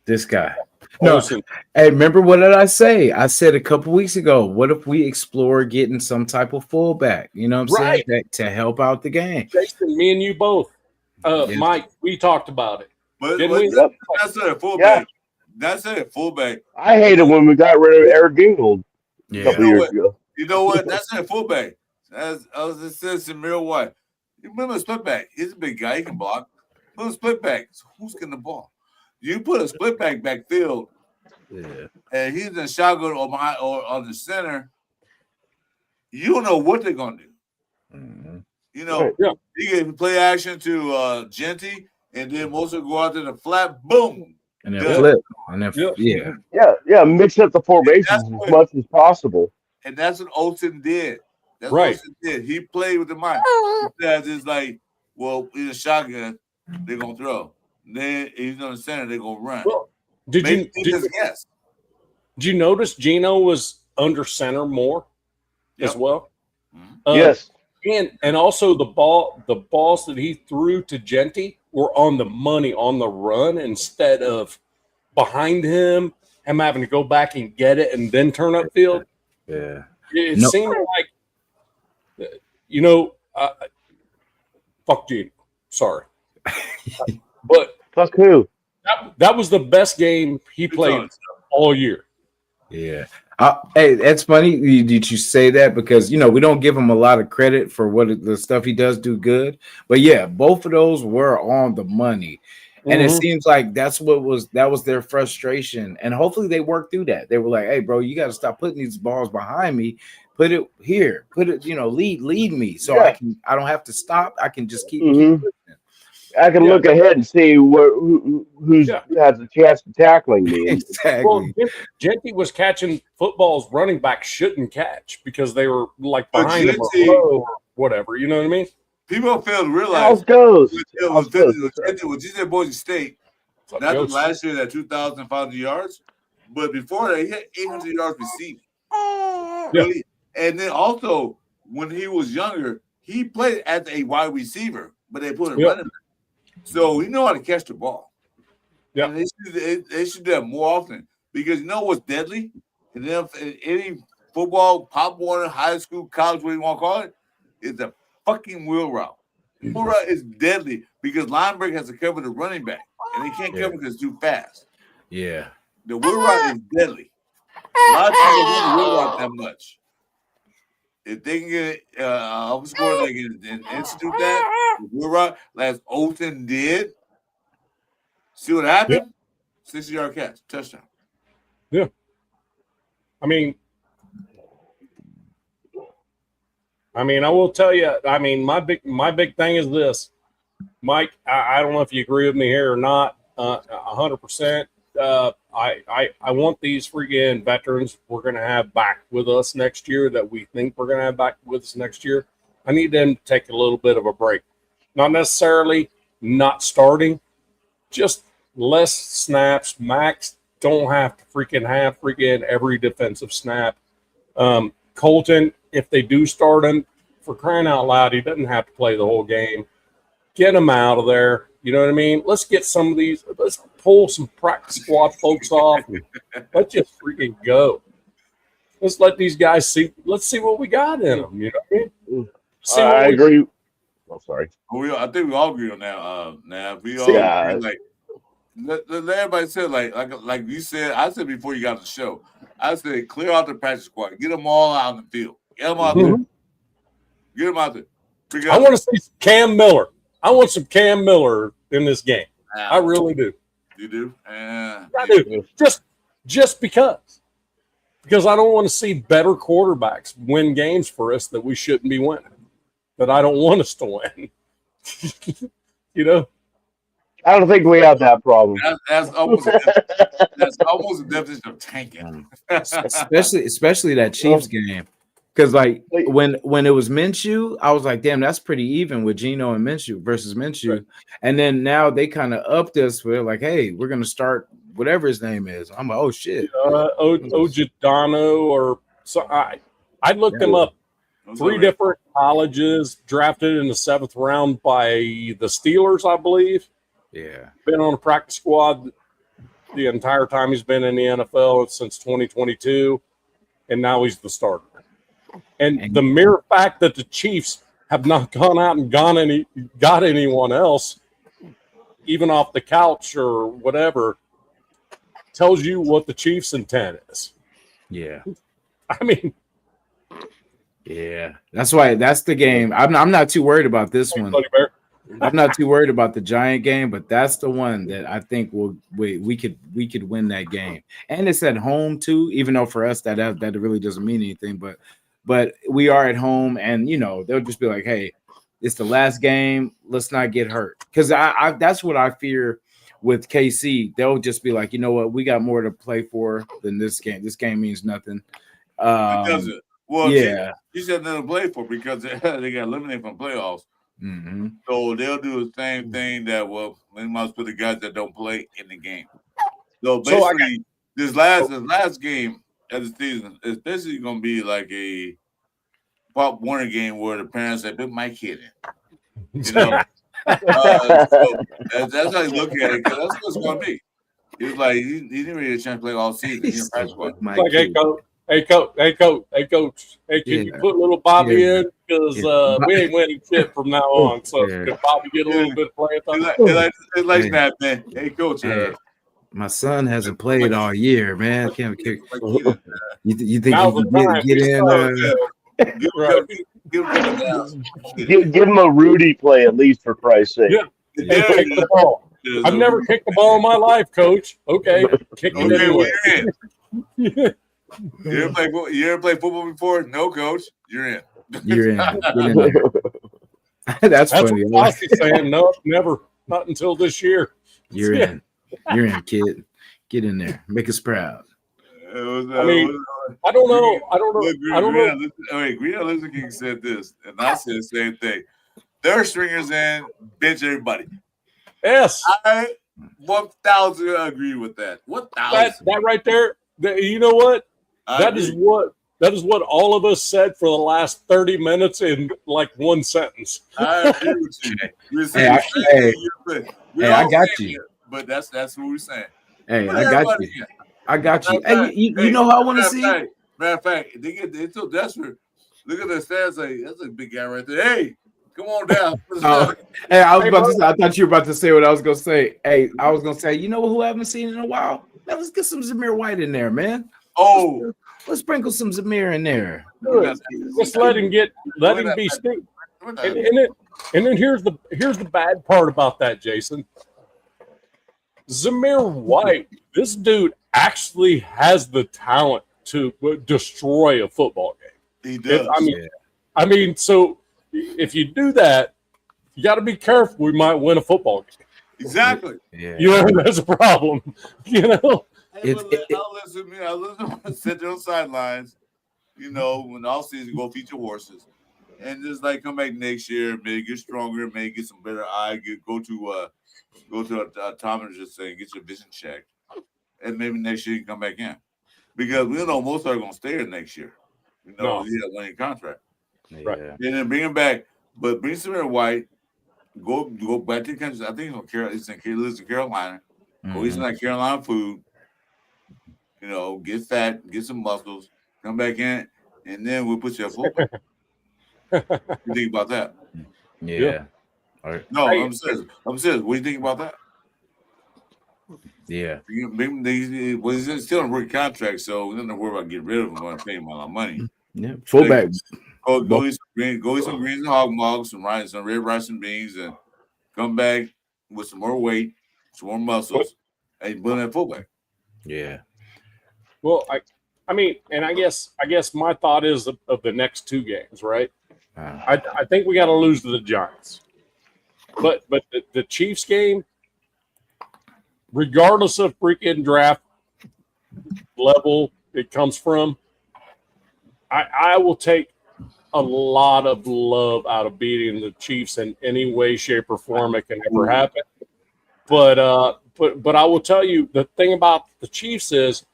This guy. No, Olsen. hey, remember what did I say? I said a couple weeks ago, what if we explore getting some type of fullback? You know what I'm saying? That, to help out the game. Jason, me and you both. Yes. Mike, we talked about it. But Didn't we? that's not a fullback. That's not a fullback. I hated when we got rid of Eric Gingold a couple You know years what? ago. You know what? That's not a fullback. As I was just saying, Samir White. You remember a split back? He's a big guy. He can block. Put a split back. So who's getting the ball? You put a split back backfield, and he's in shotgun or behind or on the center. You don't know what they're gonna do. Mhm. You know, you can play action to Genty, and then Mostert go out to the flat, boom, And then Good. flip. And then Yeah, mix up the formations as much as possible. and that's what Olsen did. That's Right. what Olsen did. He played with the mind. He says it's like, well, in a shotgun, they're gonna throw. Then he's on the center, they're gonna run. Well, did you notice Gino was under center more as well? Mhm. Yes. And also the balls that he threw to Genty were on the money on the run instead of behind him having to go back and get it and then turn upfield. Yeah. It seemed like, fuck Gino. Sorry. But Fuck who? that was the best game he played all year. Yeah. Hey, that's funny. Did you say that? Because, we don't give him a lot of credit for what the stuff he does do good. But yeah, both of those were on the money. And it seems like that was their frustration. And hopefully they worked through that. They were like, hey, bro, you got to stop putting these balls behind me. Put it here. Put it, lead me. So I don't have to stop. I can just keep pushing. I can look ahead and see who has a chance of tackling me. Exactly. Well, Genty was catching footballs running back shouldn't catch because they were like behind him or low or whatever. You know what I mean? People fail to realize. How's goes? With GJ Boise State, not the last year that 2,500 yards, but before that, he had 800 yards receiving. Really? And then also, when he was younger, he played as a wide receiver, but they put him running back. So he know how to catch the ball. Yeah, and they should do that more often because you know what's deadly? And then any football, Pop Warner, high school, college, what you want to call it, is a fucking wheel route. Wheel route is deadly because linebacker has to cover the running back, and they can't cover because it's too fast. Yeah. The Wood Rock is deadly. A lot of teams don't want the Wood Rock that much. If they can get up score, they can institute that. The Wood Rock, as Olsen did. See what happened? 60-yard catch, touchdown. Yeah. I mean, I will tell you. I mean, my big thing is this, Mike. I don't know if you agree with me here or not. 100%. I want these freaking veterans we're going to have back with us next year that we think we're going to have back with us next year. I need them to take a little bit of a break. Not necessarily not starting, just less snaps. Max don't have to have every defensive snap. Colton, if they do start him, for crying out loud, he doesn't have to play the whole game. Get him out of there. You know what I mean? Let's get some of these. Let's pull some practice squad folks off. Let's just freaking go. Let's let these guys see. Let's see what we got in them. You know what I mean? I agree. Oh, sorry. I think we all agree on that. Now we all agree, like let everybody say like you said. I said before you got on the show. I said clear out the practice squad. Get them all out in the field. Get them out there. Get them out there. Because I want to see Cam Miller. I want some Cam Miller in this game. I really do. You do? I do. Just because I don't want to see better quarterbacks win games for us that we shouldn't be winning, that I don't want us to win. You know? I don't think we have that problem. That's almost a definition of tanking. especially that Chiefs game. Because like when it was Minshew, I was like, damn, that's pretty even with Geno and Minshew versus Minshew. Right. And then now they kind of upped us with like, hey, we're gonna start whatever his name is. I'm like, oh shit. Ojidano or so I looked him up. 3 different colleges, drafted in the 7th round by the Steelers, I believe. Yeah. Been on a practice squad the entire time he's been in the NFL since 2022, and now he's the starter. And the mere fact that the Chiefs have not gone out and got anyone else, even off the couch or whatever, tells you what the Chiefs' intent is. Yeah. I mean, yeah. That's why that's the game. I'm not too worried about this one. I'm not too worried about the Giant game, but that's the one that I think we could win that game. And it's at home too, even though for us that really doesn't mean anything, but we are at home, and you know they'll just be like, "Hey, it's the last game. Let's not get hurt." Because I that's what I fear with KC. They'll just be like, "You know what? We got more to play for than this game. This game means nothing." It doesn't. Well, yeah, you said nothing to play for because they got eliminated from playoffs. Mm-hmm. So they'll do the same thing that they must put the guys that don't play in the game. So basically, this last game of the season is basically going to be like a Pop Warner game where the parents say, "Put my kid in." You know, so that's how you look at it. Because that's what it's going to be. It's like he didn't really get a chance to play all season. He's like, hey coach, can you put little Bobby in because we ain't winning shit from now on. So can Bobby get a little bit of playing time? It's like that, man. Hey coach, my son hasn't played all year, man. You think you can get in? Give him a Rudy play at least, for Christ's sake. Yeah. Kick the ball. I've never kicked the ball in my life, coach. Okay, kick it anyway. You ever play football before? No, coach. You're in. You're in. Get in there. That's funny. What Fossey's saying. No, never. Not until this year. You're in. You're in, kid. Get in there. Make us proud. I don't know. I don't know. Green Elixir King said this, and I said the same thing. Third stringers in, bench everybody. Yes. I 1,000 agree with that. 1,000. That right there. You know what? That is what all of us said for the last 30 minutes in like one sentence. I agree with you. I got you. But that's what we're saying. Hey, I got you. I got you. Hey, you know how I want to see? Matter of fact, they're so desperate. Look at the stats. Like, that's a big guy right there. Hey, come on down. Hey, I was about to say, I thought you were about to say what I was going to say. Hey, I was going to say, you know who I haven't seen in a while? Man, let's get some Zamir White in there, man. Oh, Let's sprinkle some Zamir in there. Good. Just let him be stick. And then here's the bad part about that, Jason. Zamir White, this dude actually has the talent to destroy a football game. he does. I mean, so if you do that, you got to be careful. We might win a football game. Exactly. Yeah. You know, that's a problem. You know, Hey, I'll listen to sit there on the sidelines, you know, when the offseason go feature horses. And just like come back next year, maybe get stronger, maybe get some better eye, go to a optometrist say get your vision checked. And maybe next year you can come back in. Because we know most are gonna stay here next year. You know, he has a winning contract. Right. Yeah. And then bring him back, but bring Samir White, go back to the country. I think he lives in Carolina. Go eat some like Carolina food. You know, get fat, get some muscles, come back in, and then we'll put you at fullback. You think about that? Yeah. All right. No, I'm serious. What do you think about that? Yeah. Well, he's still on a rookie contract, so we don't have to worry about getting rid of him. I'm paying him a lot of money. Yeah. Fullback. Go eat some greens and hog mugs, some red rice and beans, and come back with some more weight, some more muscles, and you put him at fullback. Yeah. well, I mean, and I guess my thought is of the next two games, right? I think we got to lose to the Giants, but the Chiefs game, regardless of freaking draft level it comes from, I will take a lot of love out of beating the Chiefs in any way, shape, or form it can ever happen. But I will tell you the thing about the Chiefs is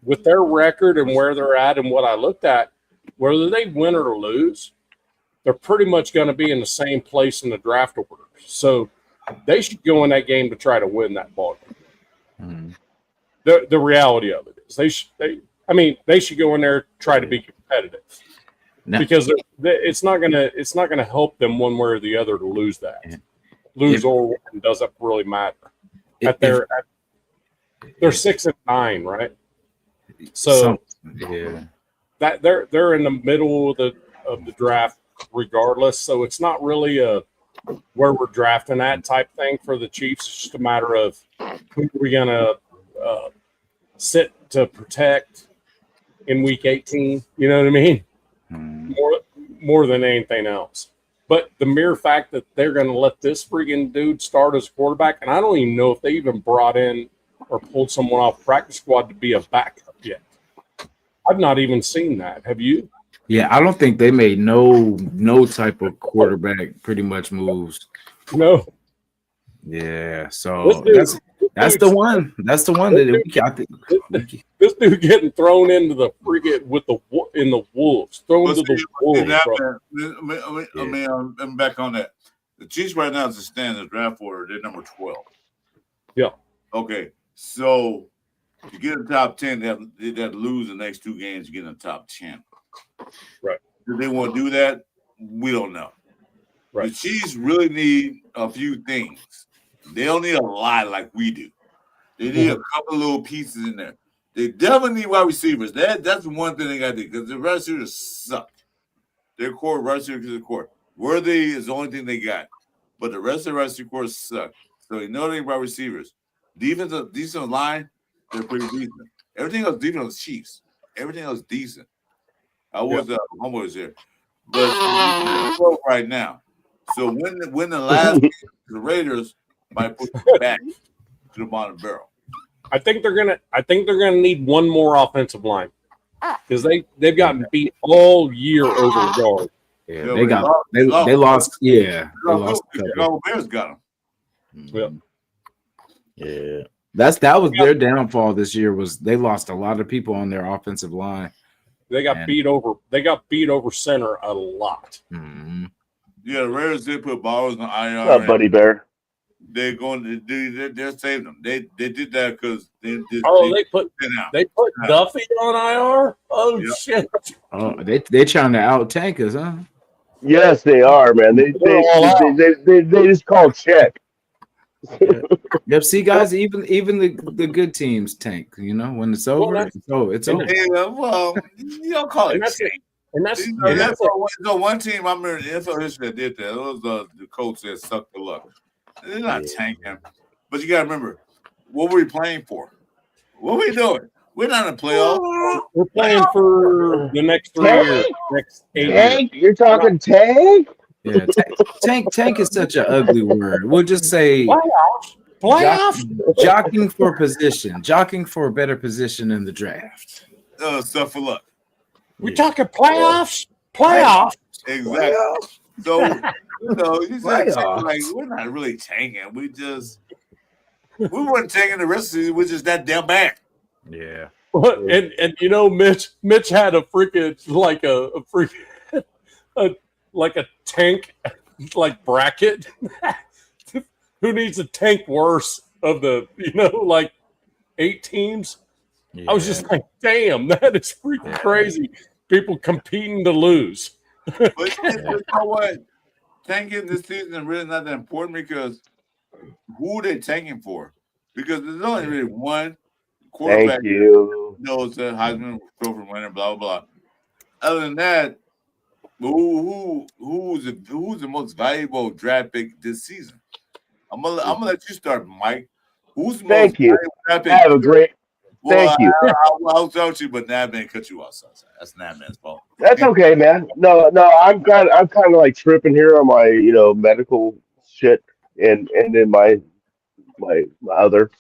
with their record and where they're at and what I looked at, whether they win or lose, they're pretty much going to be in the same place in the draft order. So they should go in that game to try to win that ball game. The reality of it is they should go in there try to be competitive. No. Because it's not gonna help them one way or the other to lose that. Lose or win doesn't really matter. They're 6-9, right? So that they're in the middle of the draft regardless. So it's not really a where we're drafting at type thing for the Chiefs. It's just a matter of who are we gonna sit to protect in week 18. You know what I mean? More than anything else. But the mere fact that they're going to let this friggin' dude start as quarterback, and I don't even know if they even brought in or pulled someone off practice squad to be a backup yet. I've not even seen that. Have you? Yeah, I don't think they made no type of quarterback pretty much moves. No. Yeah, so that's the one. That's the one that this dude getting thrown into the friggin' in the wolves. Thrown to the wolves. I'm back on that. The Chiefs right now, as it stands, the draft order, they're number 12. Yeah. Okay, so to get in the top 10, they have to lose the next two games to get in the top 10. Right. Do they want to do that? We don't know. Right. The Chiefs really need a few things. They don't need a lot like we do. They need a couple of little pieces in there. They definitely need wide receivers. That's one thing they got to do because the wide receivers suck. Their core wide receivers is the core. Worthy is the only thing they got, but the rest of the wide receiver core suck. So they know they wide receivers. Decent line, they're pretty decent. Everything else decent was Chiefs. Everything else decent. I was homeboys there, but right now. So when the last game, the Raiders might put them back to the bottom barrel. I think they're gonna need one more offensive line because they've gotten beat all year over guard. Yeah, they lost. Yeah, they lost. Chicago Bears got them. Yeah, that was their downfall this year. Was they lost a lot of people on their offensive line. They got beat over. They got beat over center a lot. Mm-hmm. Yeah, the Raiders did put Bowers on IR. Not Buddy Bear. They're going to do. They're saving them. They did that because they put Duffy on IR. Oh shit! Oh, they trying to out tank us, huh? Yes, they are, man. They just call check. Yep. See, guys, even the good teams tank. You know, when it's over, that's- it's and over. Yeah, well, you don't call it And that's it. tank. And that's You know, and that's it. so one team I remember in NFL history that did that. It was the coach that sucked the luck. They're not tanking, but you got to remember, what were we playing for? What were we doing? We're not in the playoffs. We're playing for the next 3 years, next 8 years. Tank? You're talking tank? Yeah, tank is such an ugly word. We'll just say Playoffs. jockeying for position, jockeying for a better position in the draft. Stuff for luck. We're talking playoffs. Playoffs. Exactly. So, you said Playoffs. like we're not really tanking. We weren't tanking the rest of the season. We're just that damn bad. Yeah. And you know, Mitch had a freaking like a freaking like a tank like bracket. Who needs a tank worse of the like 8 teams? I was just like, damn, that is freaking crazy. People competing to lose. But you know what? Tanking this season is really not that important because who they tanking for? Because there's only really one quarterback Thank you. knows the Heisman Trophy winner, blah blah blah. Other than that, who's the most valuable draft pick this season? I'm gonna let you start, Mike. Who's the most Thank you. valuable draft pick? I have a great. Well, Thank you. I'll tell you, but Nadman cut you off. So that's Nadman's fault. That's okay, man. No, I'm kind of like tripping here on my medical shit, and then my other.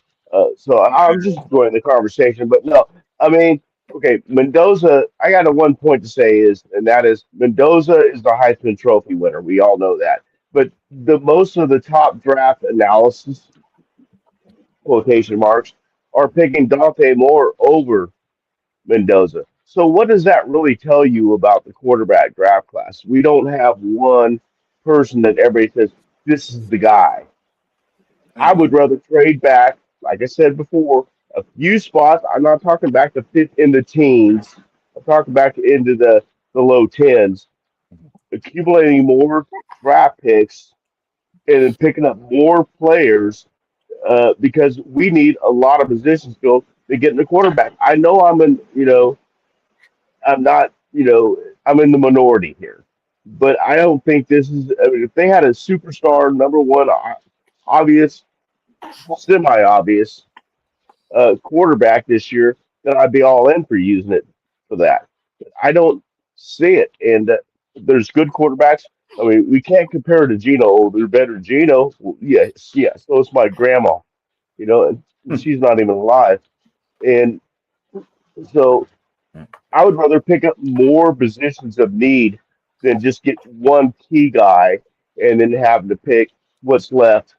So I'm just enjoying the conversation, but no, I mean, okay, Mendoza. I got a one point to say and that is Mendoza is the Heisman Trophy winner. We all know that, but the most of the top draft analysis quotation marks are picking Dante Moore over Mendoza. So what does that really tell you about the quarterback draft class? We don't have one person that everybody says this is the guy. I would rather trade back, like I said before, a few spots. I'm not talking back to fit in the teens. I'm talking back into the low tens, accumulating more draft picks and then picking up more players because we need a lot of positions filled to get in the quarterback. I know I'm not, I'm in the minority here, but I don't think this is. I mean, if they had a superstar number one, obvious, semi-obvious quarterback this year, then I'd be all in for using it for that. But I don't see it, and there's good quarterbacks. I mean, we can't compare to Gino. Oh, they're better than Gino. Well, yes. So is my grandma, and she's not even alive. And so I would rather pick up more positions of need than just get one key guy and then have to pick what's left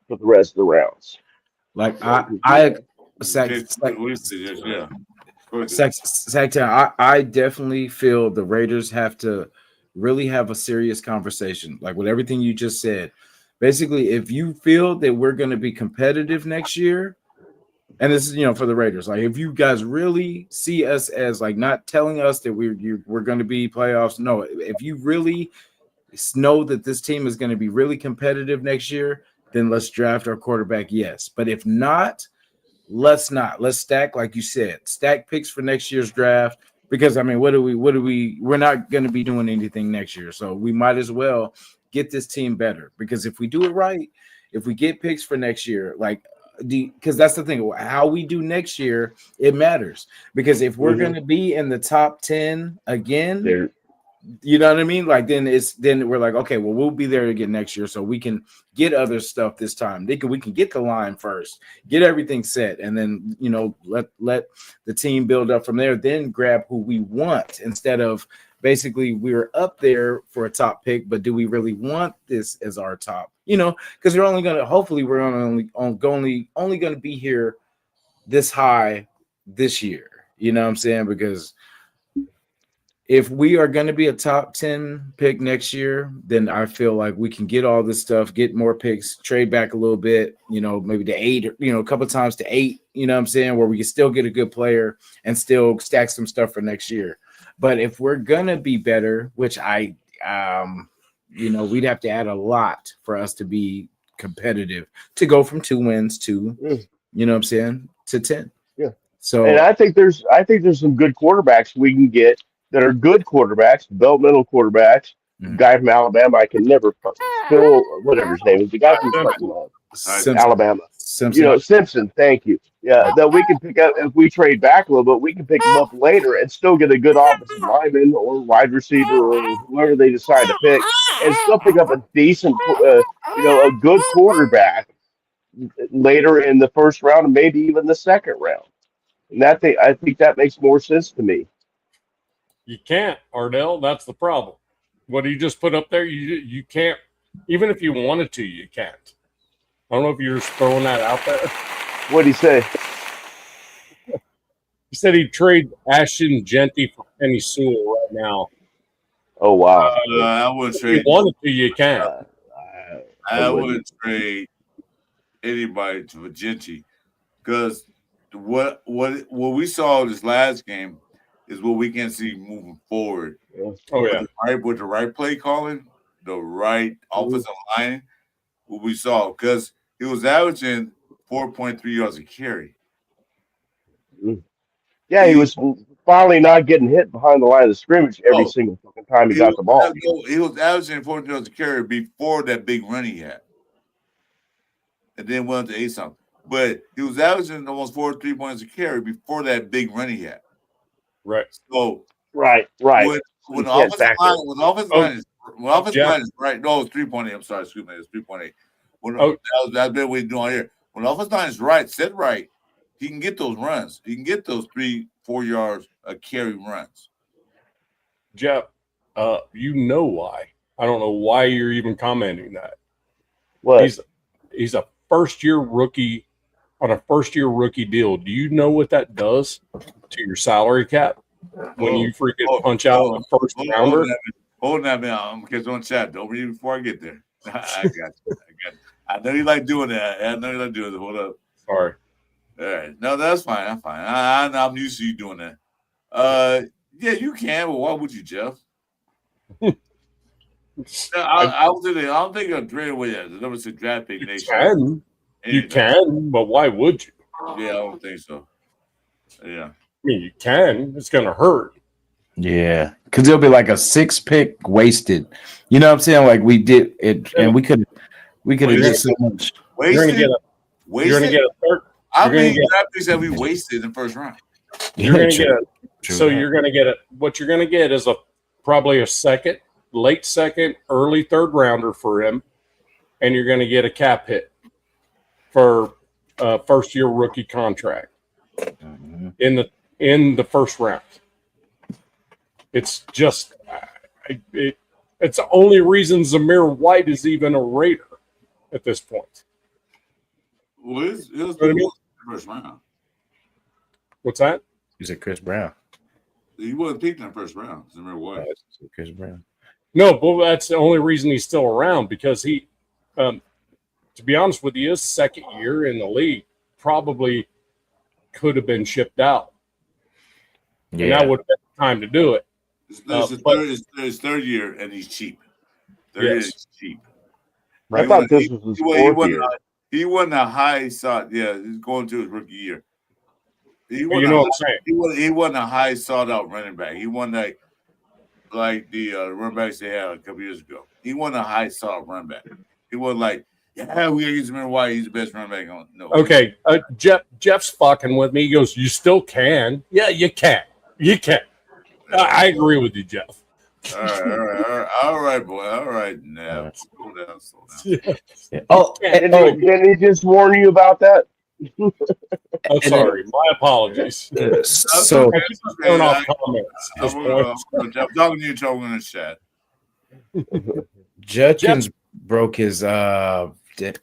for the rest of the rounds. Like I definitely feel the Raiders have to really have a serious conversation, like with everything you just said. Basically, if you feel that we're going to be competitive next year, and this is for the Raiders, like if you guys really see us as like not telling us that we're going to be playoffs, no, if you really know that this team is going to be really competitive next year, then let's draft our quarterback. Yes, but if not, let's stack, like you said, stack picks for next year's draft. Because I mean, we're not going to be doing anything next year, so we might as well get this team better. Because if we do it right, if we get picks for next year, because that's the thing, how we do next year, it matters. Because if we're going to be in the top 10 again, you know what I mean? Like then we're like, okay, well, we'll be there again next year, so we can get other stuff this time. We can get the line first, get everything set, and then let the team build up from there. Then grab who we want instead of basically we're up there for a top pick, but do we really want this as our top? Because we're only gonna only gonna be here this high this year. You know what I'm saying? Because if we are going to be a top 10 pick next year, then I feel like we can get all this stuff, get more picks, trade back a little bit, maybe to 8, a couple of times to 8, you know what I'm saying, where we can still get a good player and still stack some stuff for next year. But if we're going to be better, which we'd have to add a lot for us to be competitive to go from 2 wins to, you know what I'm saying, to 10. Yeah. So And I think there's some good quarterbacks we can get that are good quarterbacks, developmental quarterbacks. The guy from Alabama, I can never Phil, whatever his name is, the guy from fucking Simpson, Alabama. Simpson, Simpson. Thank you. Yeah, that we can pick up if we trade back a little bit. We can pick him up later and still get a good offensive lineman or wide receiver or whoever they decide to pick, and still pick up a decent, a good quarterback later in the first round and maybe even the second round. And I think that makes more sense to me. You can't, Ardell. That's the problem. What he just put up there, you can't. Even if you wanted to, you can't. I don't know if you're just throwing that out there. What did he say? He said he'd trade Ashton Genty for Penny Sewell right now. Oh wow! I would If trade. you wanted to, you can't. I wouldn't trade anybody to Virginity because what we saw this last game is what we can see moving forward. Oh yeah, With the right play calling, the right offensive line, what we saw because he was averaging 4.3 yards a carry. Yeah, he was finally not getting hit behind the line of scrimmage every single fucking time he got the ball. He was averaging 4 yards a carry before that big run he had, and then went to 8 something. But he was averaging almost 3 points a carry before that big run he had. right. So Right. When the offensive line is right, no, it's 3.8. I'm sorry, excuse me, it's 3.8. That's been what we're doing here. When the offensive line is right, set right, he can get those runs. He can get those 3-4 yards a carry runs. Jeff, you know why. I don't know why you're even commenting that. What? He's a first-year rookie on a first-year rookie deal. Do you know what that does to your salary cap when you freaking punch out a first rounder? Hold that, man. I'm gonna catch on chat. Don't read before I get there. I got you. I know you like doing that. Hold up. Sorry. All right. No, that's fine. I'm fine. I'm used to you doing that. Yeah, you can, but why would you, Jeff? I don't think I'm trading away that. The number 6 draft pick nation. You can, but why would you? Yeah, I don't think so. Yeah. I mean, you can. It's going to hurt. yeah, because it'll be like a 6 pick wasted. You know what I'm saying? Like we did it, and we could have did so much. You're going to get a third. How many draft picks have we wasted in the first round? You're going to get you're going to get it. What you're going to get is probably a late second, early third rounder for him, and you're going to get a cap hit for first year rookie contract in the first round. It's just it's the only reason Zamir White is even a Raider at this point. Well, it was What do you mean? the first round. What's that? You said Chris Brown. He wasn't picked in the first round. Remember what? Chris Brown. No, but that's the only reason he's still around because he, to be honest with you, his second year in the league probably could have been shipped out. Yeah, And that would have been the time to do it. His third year, and he's cheap. Third year is cheap. I thought this was his fourth year. He wasn't a high sought. Yeah, he's going to his rookie year. You know what I'm saying? He wasn't a high sought out running back. He wasn't like the running backs they had a couple years ago. He wasn't a high sought out running back. He wasn't like, yeah, we gotta use him in White. He's the best running back on. No. Okay, Jeff's fucking with me. He goes, "You still can? Yeah, you can. You can." I agree with you, Jeff. All right, boy. All right, now slow down. Yeah. Oh, Didn't he just warn you about that? I'm sorry. My apologies. so Turn off comments. At this point. I'm talking to you, talking in the chat. Judkins broke his did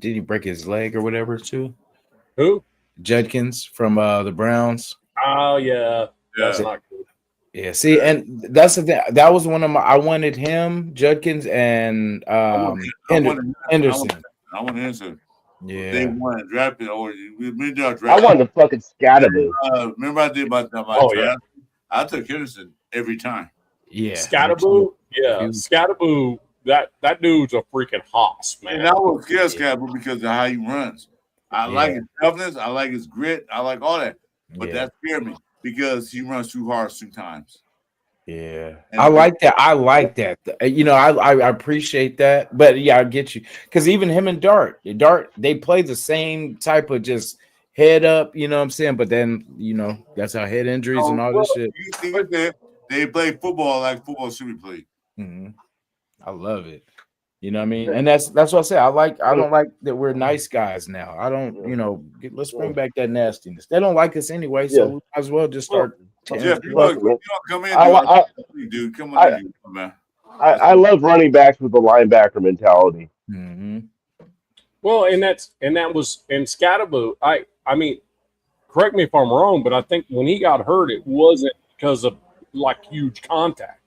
he break his leg or whatever too? Who? Judkins from the Browns. Oh yeah, that's not good. Yeah, see, and that's the thing. That was one of my. I wanted him, Judkins, and Henderson. I want Henderson. Yeah, They wanted to draft it, or I wanted to fucking Scatterby. Remember I did my draft? I took Henderson every time. yeah. Scatterboo, yeah. Scatterboo that dude's a freaking hoss, man. And I was scared Scalaboo because of how he runs. I like Yeah. his toughness. I like his grit. I like all that. But Yeah. that scared me because he runs too hard sometimes. Yeah, And I like that. I like that. I appreciate that. But yeah, I get you because even him and Dart, they play the same type of just head up. You know what I'm saying? But then that's how head injuries and all this shit. You see that they play football like football should be played. Mhm. I love it. You know what I mean? And that's what I say. I don't like that we're nice guys now. I don't. Let's bring back that nastiness. They don't like us anyway, so we might as well just start. Jeff, you Look, want to come in, dude? Come I, on, in, man. I love running backs with the linebacker mentality. Mhm. Well, and that was in Scatterbo. I mean, correct me if I'm wrong, but I think when he got hurt, it wasn't because of like huge contact.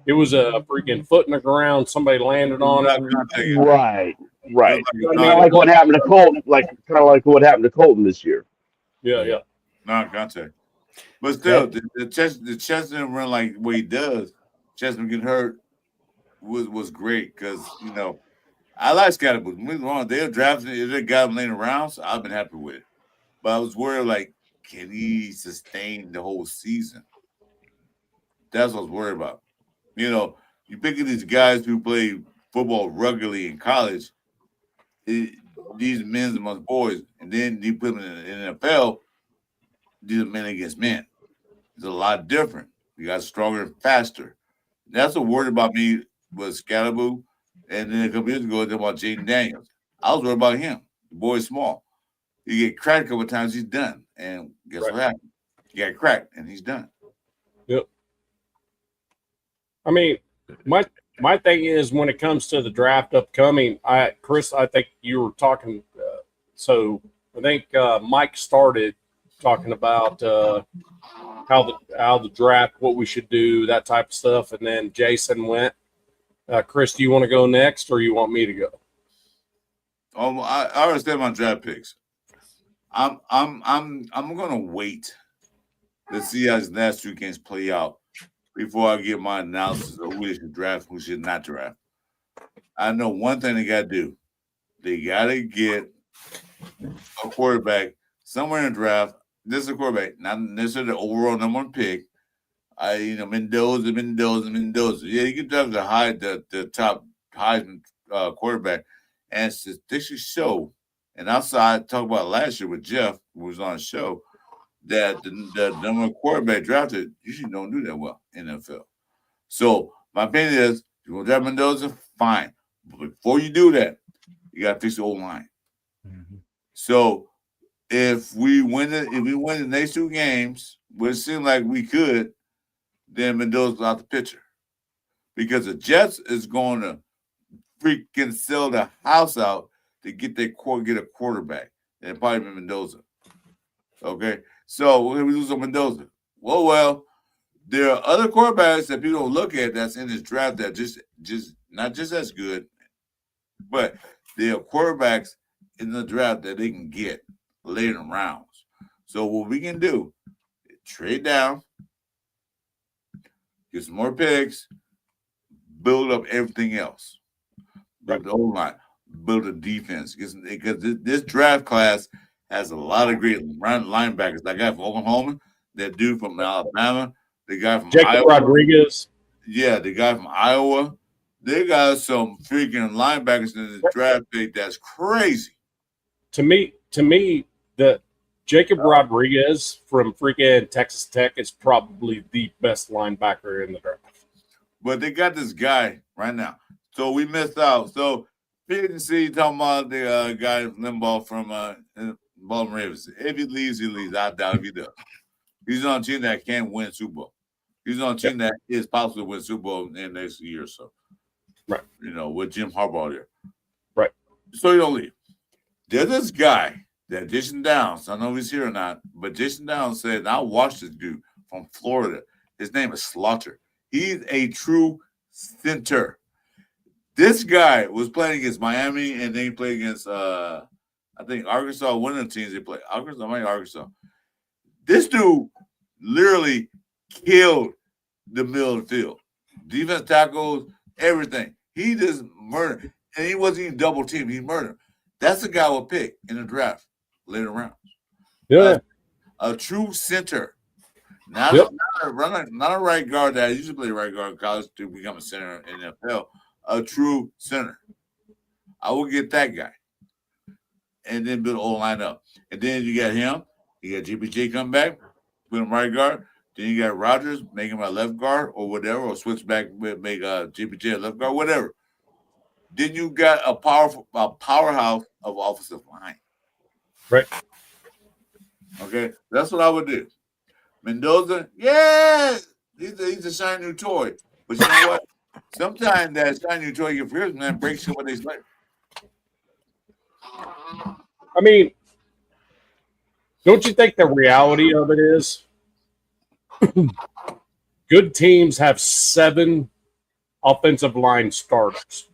It was a freaking foot in the ground. Somebody landed on it. Right. Kind Not of like what happened to Colton. Kind of like what happened to Colton this year. Yeah. contact. But still, the chest didn't run like what he does. Chestnut getting hurt was great because I like Scatterboot. Don't get me wrong, they're drafting. If they got him laying around, so I've been happy with it. But I was worried, like, can he sustain the whole season? That's what I was worried about. You picking these guys who play football regularly in college, these men amongst boys, and then you put them in the NFL, these are men against men. It's a lot different. You got stronger and faster. That's what worried about me was Scalaboo. And then a couple years ago, they about Jaden Daniels. I was worried about him. The boy's small. You get cracked a couple of times, he's done. And guess what happened? He got cracked, and he's done. Yep. I mean, my thing is when it comes to the draft upcoming, Chris, I think you were talking. So I think Mike started talking about how the draft, what we should do, that type of stuff, and then Jason went. Chris, do you want to go next, or you want me to go? I understand my draft picks. I'm gonna wait to see how these last two games play out before I give my analysis of who they should draft, who should not draft. I know one thing they got to do. They got to get a quarterback somewhere in the draft. This is a quarterback, not necessarily the overall number one pick. Mendoza. Yeah, you can draft the top Heisman quarterback, and statistics show. And outside, talk about last year with Jeff, who was on the show, that the number one quarterback drafted usually don't do that well in the NFL. So my opinion is, you want to draft Mendoza, fine. But before you do that, you got to fix the old line. Mm-hmm. So if we win the next two games, which seemed like we could, then Mendoza's out the picture. Because the Jets is going to freaking sell the house out to get a quarterback. And probably Mendoza. Okay? So we're going to lose on Mendoza. Well, there are other quarterbacks that people don't look at that's in this draft that just not just as good, but there are quarterbacks in the draft that they can get later in rounds. So what we can do, trade down, get some more picks, build up everything else. Build the O-line, build a defense. Because this draft class has a lot of great linebackers. That guy from Oklahoma, that dude from Alabama, the guy from Jacob Iowa. Rodriguez. Yeah, the guy from Iowa. They got some freaking linebackers in this draft pick that's crazy. To me, the Jacob Rodriguez from freaking Texas Tech is probably the best linebacker in the draft. But they got this guy right now. So we missed out. So PNC talking about the guy Limbaugh from Baltimore Ravens. If he leaves, he leaves. I doubt if he does. He's on a team that can't win Super Bowl. He's on a team that is possible to win Super Bowl in the next year or so. Right. With Jim Harbaugh there. Right. So you don't leave. There's this guy that Jason Downs, I don't know if he's here or not, but Jason Downs said, and I watched this dude from Florida. His name is Slaughter. He's a true center. This guy was playing against Miami, and then he played against, I think, Arkansas, one of the teams they played. Arkansas. This dude literally killed the middle of the field. Defense tackles, everything. He just murdered, and he wasn't even double teamed. He murdered. That's the guy we'll pick in the draft later round. Yeah. A true center, not a right guard that I used to play right guard in college to become a center in the NFL. A true center. I will get that guy, and then build the whole line up. And then you got him. You got GPJ come back, put him right guard. Then you got Rodgers, make him a left guard or whatever, or switch back, make GPJ a left guard, whatever. Then you got a powerhouse of offensive line. Right. Okay, that's what I would do. Mendoza, yeah, he's a shiny new toy. But you know what? Sometimes that shiny new toy gets fears and that breaks you what they play. I mean, don't you think the reality of it is good teams have 7 offensive line starters,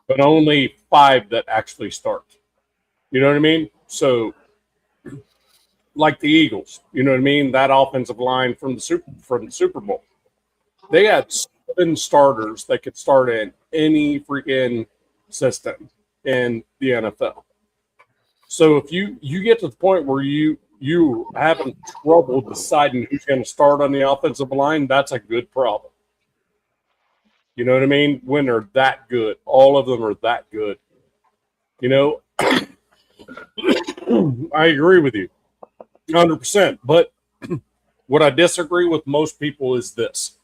but only 5 that actually start? You know what I mean? So, like the Eagles, you know what I mean? That offensive line from the Super Bowl, they had 7 starters that could start in any freaking system in the NFL. So if you get to the point where you having trouble deciding who's going to start on the offensive line, that's a good problem. You know what I mean? When they're that good, all of them are that good. You know, I agree with you 100%. But what I disagree with most people is this.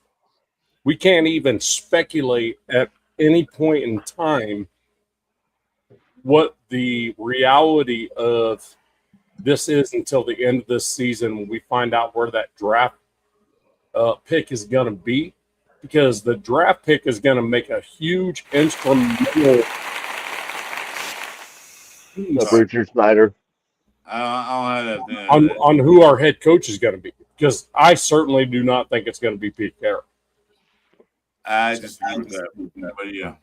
We can't even speculate at any point in time what the reality of this is until the end of this season when we find out where that draft pick is going to be, because the draft pick is going to make a huge instrumental. Richard Snyder. I don't have that. On who our head coach is going to be, because I certainly do not think it's going to be Pete Carroll. I just agree with that. But yeah.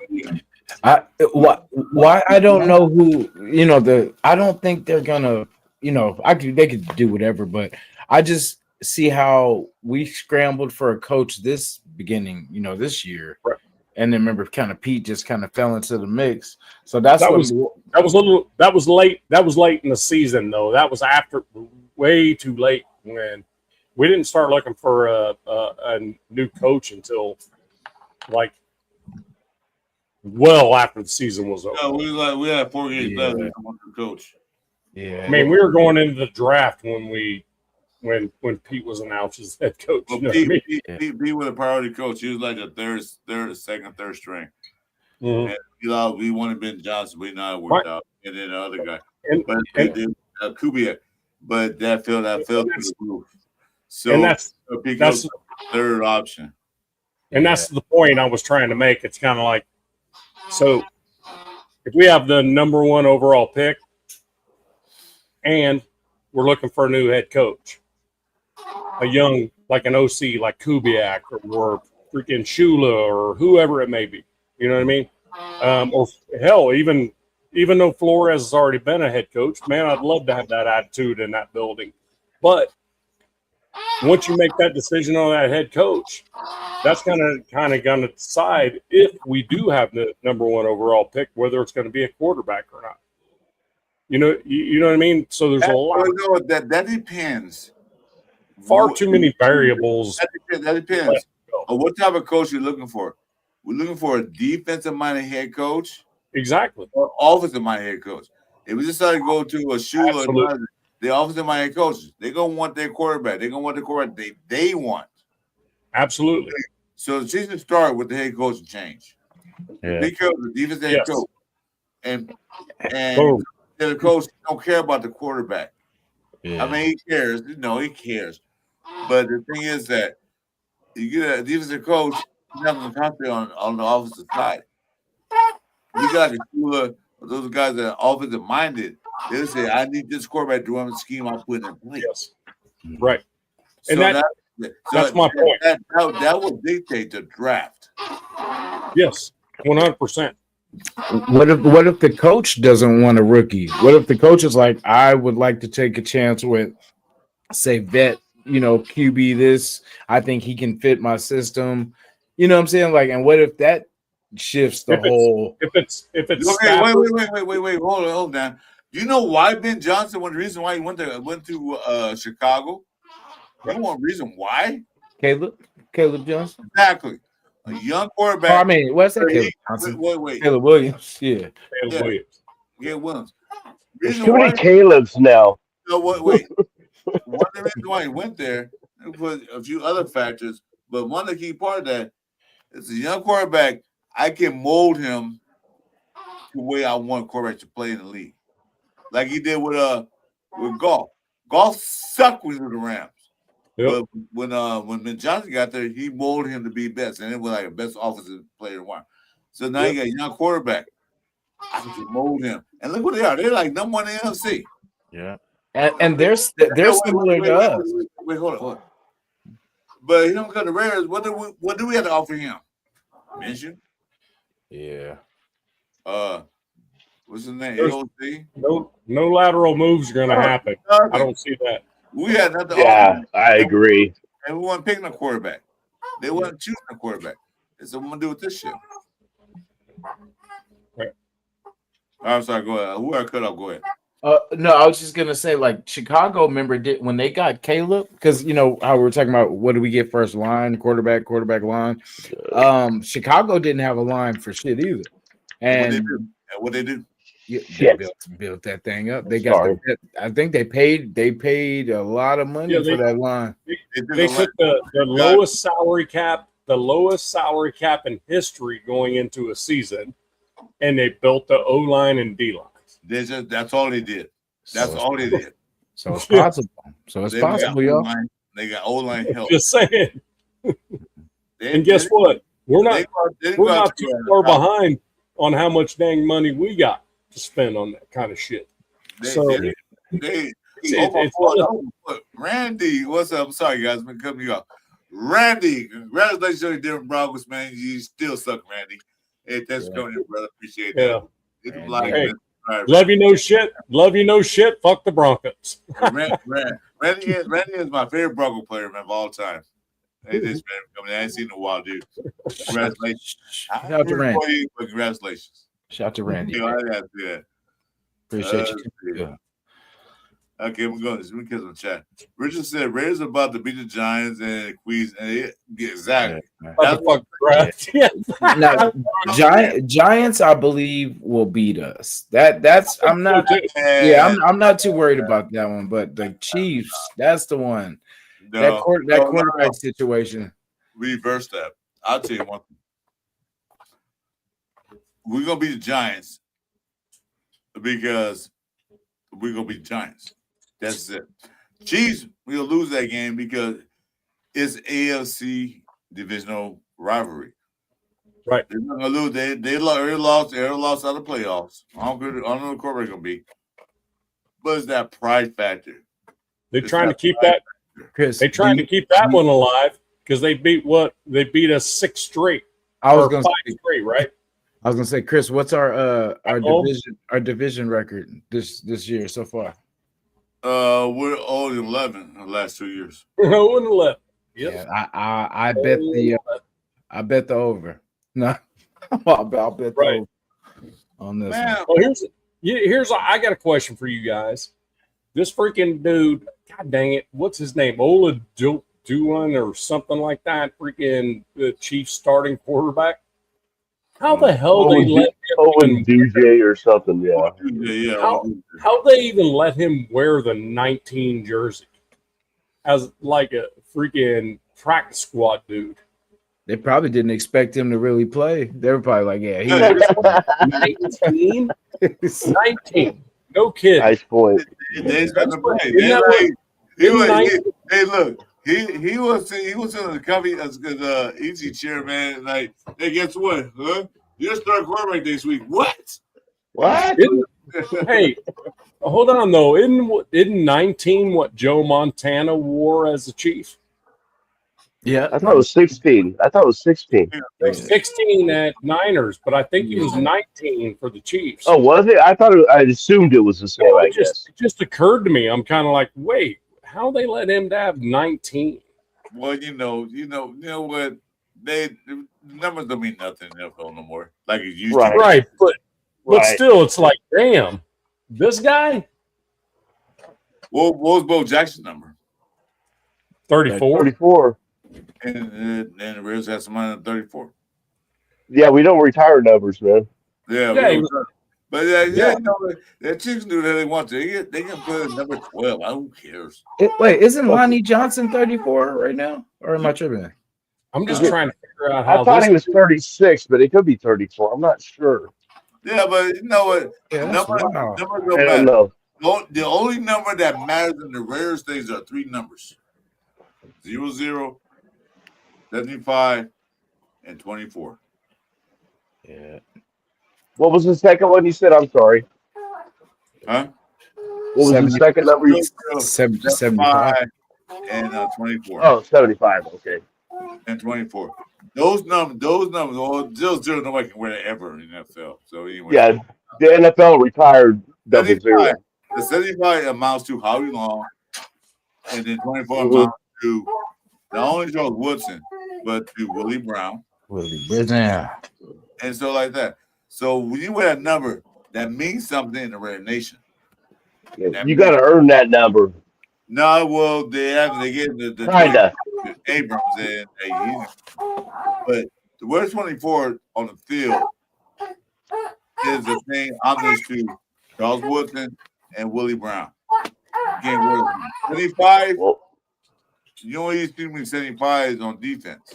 Why I don't know who, you know, I don't think they're gonna, you know, they could do whatever, but I just see how we scrambled for a coach this beginning, you know, this year. Right. And then remember kind of Pete just kind of fell into the mix. So That was late. That was late in the season though. That was after way too late when we didn't start looking for a new coach until like well after the season was over. No, we had 4 games left to come on the coach. Yeah. I mean, we were going into the draft when Pete was announced as head coach. Well, You know what I mean? Pete was a priority coach. He was like a third string. Mhm. And, you know, we wanted Ben Johnson, but not worked out. And then the other guy, but Kubiak, but that fell through the roof. So And that's Pete goes third option. And that's the point I was trying to make. It's kind of like, so if we have the number 1 overall pick and we're looking for a new head coach, a young, like an OC, like Kubiak or freaking Shula or whoever it may be, you know what I mean? Or hell, even though Flores has already been a head coach, man, I'd love to have that attitude in that building. But once you make that decision on that head coach, that's kind of going to decide if we do have the number 1 overall pick, whether it's going to be a quarterback or not. You know what I mean? So there's a lot. No, that depends. Far too many variables. That depends on what type of coach you're looking for. We're looking for a defensive-minded head coach, Exactly, or offensive-minded head coach. If we decide to go to a Shula, the offensive-minded coaches, they're gonna want their quarterback. They're gonna want the quarterback they want. absolutely. So the season start with the head coach change. Yeah. Because the defense head Yes. coach, and Boom. the coach don't care about the quarterback. Yeah. I mean, he cares. No, he cares. But the thing is that you get a defensive coach, he's not going to concentrate on the offensive side. You got the Shula, those guys that are offensive minded. They'll say, I need this quarterback to run the scheme I'm putting in place. Yes, right. So And that's my point. That will dictate the draft. Yes, 100%. What if the coach doesn't want a rookie? What if the coach is like, I would like to take a chance with, say, vet, you know, QB this. I think he can fit my system. You know what I'm saying? Like, and what if that shifts the If it's- whole. If it's Okay, Stafford, wait. Hold on. Do you know why Ben Johnson? One reason why he went to Chicago. You know one reason why? Caleb Johnson. Exactly. A young Oh, quarterback. I mean, what's that? Wait, Caleb Johnson. Wait. Caleb Williams. Yeah. Caleb Yeah. Williams. Yeah, Williams. There's Reason too many why? Caleb's now. No, wait. One of the reasons why he went there was a few other factors, but one of the key part of that is a young quarterback. I can mold him the way I want quarterback to play in the league, like he did with Golf. Golf sucked when he was the Rams. Yep. But when Ben Johnson got there, he molded him to be best, and it was like a best offensive player in one. So now you got a young quarterback. I can mold him, and look what they are. They're like number one in the NFC. Yeah. And they're similar to us. Wait, hold on. But he don't come to Raiders. What do we have to offer him? Mention. Yeah. What's his name? There's- AOC. No lateral moves are going to happen. I don't see that. We had nothing to Yeah, offer, I agree. and we weren't picking a quarterback. They wasn't choosing a quarterback. That's what I'm gonna do with this shit. Right. I'm sorry. Go ahead. Who I cut off? Go ahead. No, I was just gonna say, like, Chicago, remember, when they got Caleb, because you know how we were talking about what do we get first line, quarterback line. Chicago didn't have a line for shit either, and What they do? they Shit. built that thing up. They got, I think they paid a lot of money for that line. They took the lowest salary cap, in history going into a season, and they built the O line and D line. That's all they did. That's So- all they did. So it's possible. So it's They got possible, y'all. O-line- They got O-line help. Just saying. They- And guess they- what? We're they not go- they we're go out not to, too far behind on how much dang money we got to spend on that kind of shit. They, So- they, It's Randy, what's up? I'm sorry, guys, I'm cutting you off. Randy, congratulations on your different Broncos, man. You still suck, Randy. Hey, thanks for coming in, brother. Appreciate Yeah. that. Hit the like, Hey. man. All right, Love you no shit. Fuck the Broncos. Randy is my favorite Bronco player, man, of all time. Hey, this man coming in. I ain't seen in a while, dude. Congratulations. Shout out to Randy. Congratulations. Shout out to Randy. You know, I have to do that. Appreciate you. Yeah. Okay, we're going to kids on the chat. Richard said Raiders are about to beat the Giants and Queens, and exactly. Motherfucker, right? Yeah. Now, Giants, I believe, will beat us. That's I'm not. Yeah, I'm not too worried about that one. But the Chiefs, that's the one. That quarterback situation. Reverse that. I'll tell you one thing. We're gonna beat the Giants because we're gonna beat the Giants. That's it. Chiefs, we'll lose that game because it's AFC divisional rivalry. Right. They're not gonna lose. They lost out of the playoffs. I don't know who the quarterback gonna be. But it's that pride factor. They're trying to keep that. Chris, They're trying to keep that one alive because they beat us 6 straight. I was Or gonna 5 say, straight, right? Chris, what's our home? division record this year so far? We're 0-11 the last 2 years. 0-11. Yep. Yeah, I bet the over. No, I'll bet the Right. over on this. Man, Well, I got a question for you guys. This freaking dude, god dang it, what's his name? Ola Doolin or something like that. Freaking the Chiefs starting quarterback. How the hell they let Owen DJ or something, yeah. yeah. how they even let him wear the 19 jersey as like a freaking practice squad dude? They probably didn't expect him to really play. They were probably like, yeah, 19? 19. No kid. Nice point. They expect to play. Isn't that what- Hey, look, he was in the company as easy chair, man. Like, hey, guess what? Huh? You're starting quarterback this week. What? What? Hey, hold on though. Isn't 19 what Joe Montana wore as a Chief? yeah. I thought it was 16. 16. 16 at Niners, but I think he was 19 for the Chiefs. Oh, was it? I assumed it was the same, I guess. It just occurred to me. I'm kind of like, wait, how they let him to have 19? Well, you know what? the numbers don't mean nothing in the NFL no more. Like it used Right. to. Right, but Right. still, it's like, damn, this guy What was Bo Jackson's number? 34. 34. And the Raiders had somebody at 34. Yeah, we don't retire numbers, man. Yeah, Yeah, he but you know, the Chiefs do that they want to. They can put a number 12. Who cares? Wait, isn't Lonnie Johnson 34 right now? Or am I tripping? I'm just Yeah. trying to figure out I how thought this he was 36, but it could be 34. I'm not sure. Yeah, but you know what? Yeah, that's Numbers wild. don't I don't matter. know. The only number that matters in the Raiders things are three numbers: 00, 75, and 24. Yeah. What was the second one you said? I'm sorry. Huh? What was 70. the second number? 00, 75. 75 and 24. Oh, 75. Okay. And 24. Those numbers, well, 00, nobody can wear that ever in the NFL. So anyway, Yeah, the NFL retired double 75. zero. The 75 amounts to Howie Long, and then 24 Mhm. amounts to not only Charles Woodson, but to Willie Brown, Willie Brisbane. and so like that. So when you wear that number, that means something in the Raider Nation. Yeah, you got to earn that number. No, well, they get the Kinda. Abrams and but the word 24 on the field is the thing homage to Charles Woodson and Willie Brown. Again, 75, Well, you only see me 75 on defense.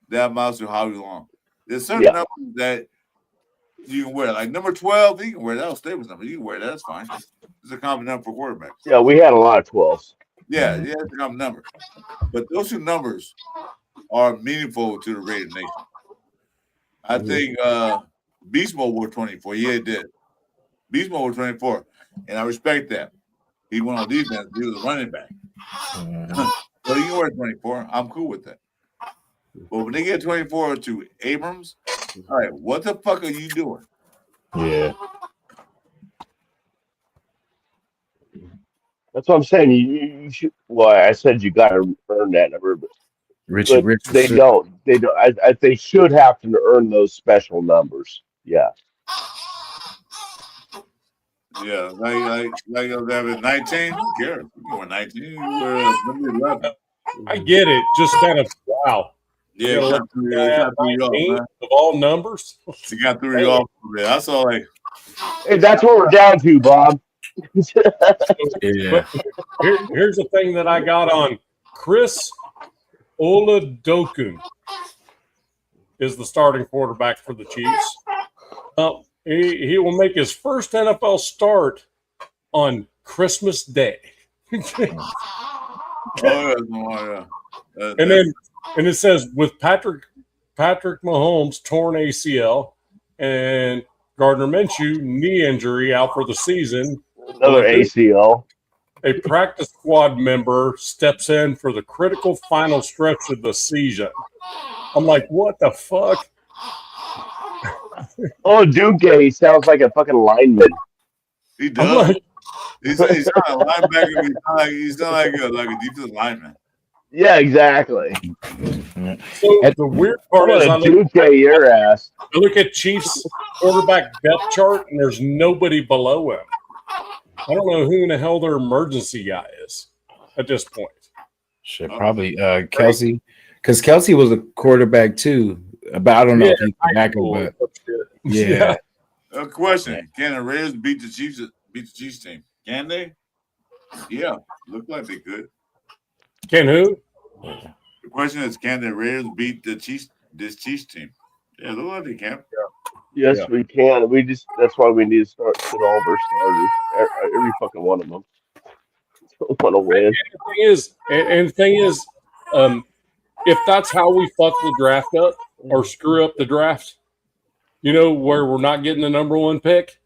That amounts to Howie Long. There's certain Yeah. numbers that you can wear. Like number 12, you can wear that. That'll stay with number. You can wear that. That's fine. It's a common number for quarterbacks. yeah, we had a lot of 12s. Yeah, it's a common number. But those two numbers are meaningful to the Raider Nation. I think Beast Mode wore 24. Yeah, it did. Beast Mode wore 24. And I respect that. He went on defense. He was a running back. So he can wear 24. I'm cool with that. But when they get 24 to Abrams, all right, what the fuck are you doing? Yeah. That's what I'm saying. You should. Well, I said you got to earn that number, but Richard they don't. They don't. They should have to earn those special numbers. Yeah. Yeah, like having 19. Who cares? You can wear 19. You can wear number 11. I get it. Just kind of wow. Yeah, You know, it got threw you off, 19 man. of all numbers. It got threw you off a bit. I saw like, Hey, that's what we're down to, Bob. Yeah. Here's the thing that I got on Chris Oladokun is the starting quarterback for the Chiefs. He will make his first NFL start on Christmas Day. And it says with Patrick Mahomes torn ACL and Gardner Minshew knee injury out for the season. Another ACL. A practice squad member steps in for the critical final stretch of the season. I'm like, what the fuck? Oh, Duque sounds like a fucking lineman. He I'm does. like, He's not a linebacker. He's not like a defensive lineman. Yeah, exactly. so the weird part What is a Duque your ass. I look at Chiefs quarterback depth chart and there's nobody below him. I don't know who in the hell their emergency guy is at this point. Shit, probably Kelsey. Because Kelsey was a quarterback too. But I don't know if he's back or but yeah. Question: can the Raiders beat the Chiefs team? Can they? Yeah, look like they could. Can who? The question is, can the Raiders beat this Chiefs team? Yeah, look like they can. Yes, Yeah. we can. That's why we need to start with all of our starters. Every fucking one of them. Want to win. And the thing is, if that's how we fuck the draft up or screw up the draft, where we're not getting the number one pick,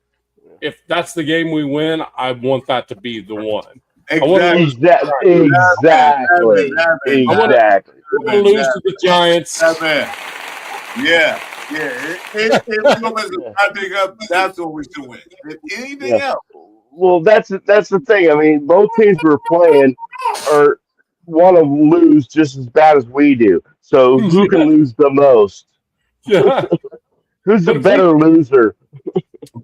if that's the game we win, I want that to be the one. Exactly. Exactly. I want to lose to the Giants. Yeah. If we're going to pick up, that's what we should win. If anything else. Well, that's the thing. I mean, both teams we're playing want to lose just as bad as we do. So who can lose the most? Yeah. Who's the But if better loser?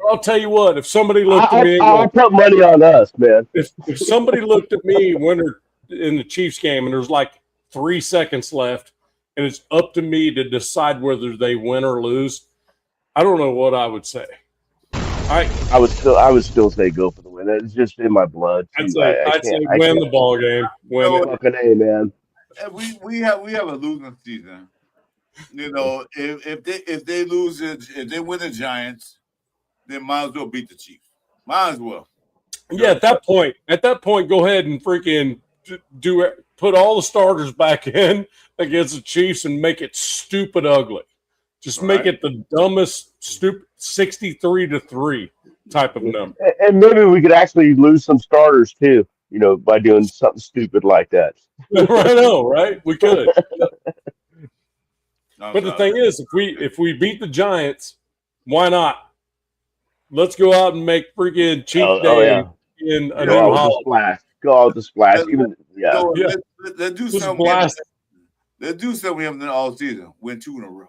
I'll tell you what, if somebody looked at me, I put money on us, man. if somebody looked at me when they're in the Chiefs game and there's like 3 seconds left and it's up to me to decide whether they win or lose, I don't know what I would say. I would still say go for the win. It's just in my blood. I'd Too. say I win can't. the ball game. Win No, it. Fucking A, man. we have a losing season. You know, if they lose it, if they win the Giants, then might as well beat the Chiefs. Might as well. Yeah, at that point, go ahead and freaking put all the starters back in against the Chiefs and make it stupid ugly. Just make Right. it the dumbest, stupid 63-3 type of number. And maybe we could actually lose some starters too. You know, by doing something stupid like that. I know, right? We could. I'm But the sorry. thing is, if we beat the Giants, why not? Let's go out and make freaking Chief Day in a new Go out with the holiday. splash. Go out with the splash. Even So Yeah. let's do Just something. blast. Let's do something we haven't done all season. Win 2 in a row.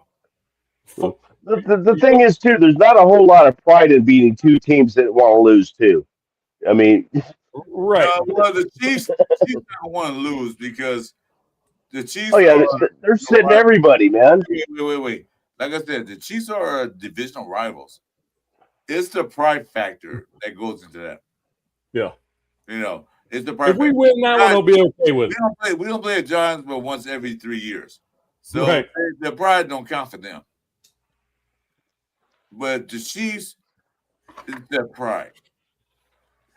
The thing is too, there's not a whole lot of pride in beating two teams that want to lose too. I mean, Right. Well, the Chiefs don't want to lose because the Chiefs. oh yeah, are, they're sitting everybody, man. wait. Like I said, the Chiefs are divisional rivals. It's the pride factor that goes into that. Yeah. You know, it's the pride If we factor. win that one, I'll be okay with it. We don't play the Giants but once every 3 years. So Right. the pride don't count for them. But the Chiefs, it's their pride.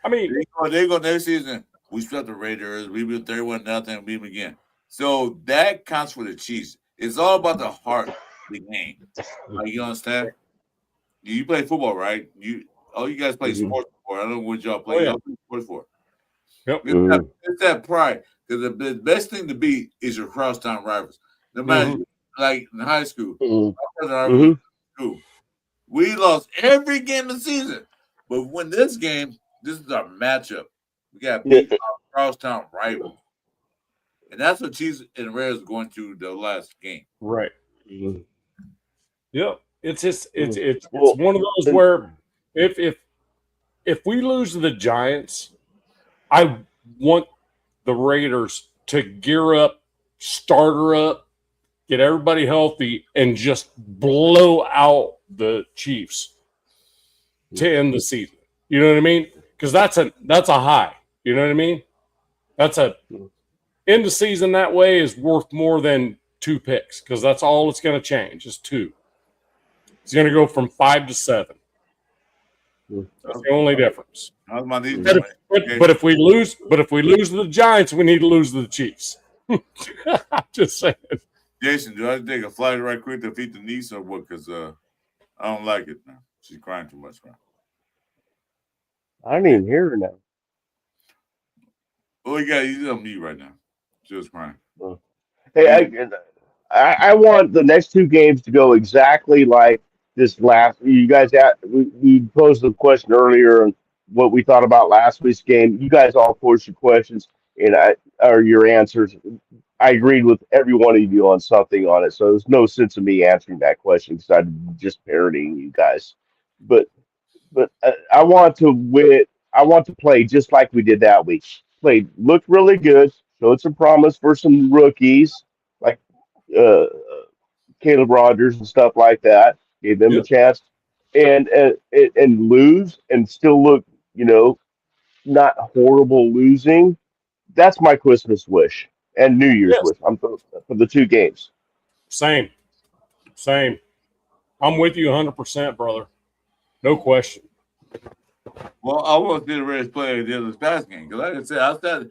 I mean, They go next season. We swept the Raiders. We beat 31-0. Beat them again. So that counts for the Chiefs. It's all about the heart of the game. Like, you understand? You play football, right? You guys play Mhm. sports for. I don't know what y'all play. Oh, yeah. Y'all play sports for. Yep. It's that pride. Because the best thing to beat is your crosstown rivals. No matter, like in high school, Mhm. my brother and I was in school. We lost every game of the season. But when this game, this is our matchup. We got beat our crosstown rivals. And that's what Chiefs and Raiders are going through the last game. right. Mhm. Yep. It's just it's Well, one of those where if we lose to the Giants, I want the Raiders to gear up, starter up, get everybody healthy, and just blow out the Chiefs to end the season. You know what I mean? Because that's a high. You know what I mean? That's a end the season that way is worth more than 2 picks because that's all it's going to change is 2. It's going to go from 5 to 7. That's the only difference. How's my knees But doing? but if we lose to the Giants, we need to lose to the Chiefs. I'm just saying. Jason, do I take a flight right quick to feed the niece or what? Because I don't like it now. She's crying too much now. I didn't even hear her now. Oh, he's on mute right now. She was crying. Hey, I want the next 2 games to go exactly like this last. You guys, we posed the question earlier on what we thought about last week's game. You guys all posed your questions or your answers. I agreed with every one of you on something on it, so there's no sense of me answering that question because I'm just parroting you guys. But I want to win. I want to play just like we did that week. Looked really good. Showed some promise for some rookies like Caleb Rogers and stuff like that. Gave them a chance, and lose and still look, not horrible losing. That's my Christmas wish and New Year's wish. I'm for the 2 games. Same. I'm with you 100%, brother. No question. Well, I want to see the Raiders play the past game because, like I said, outside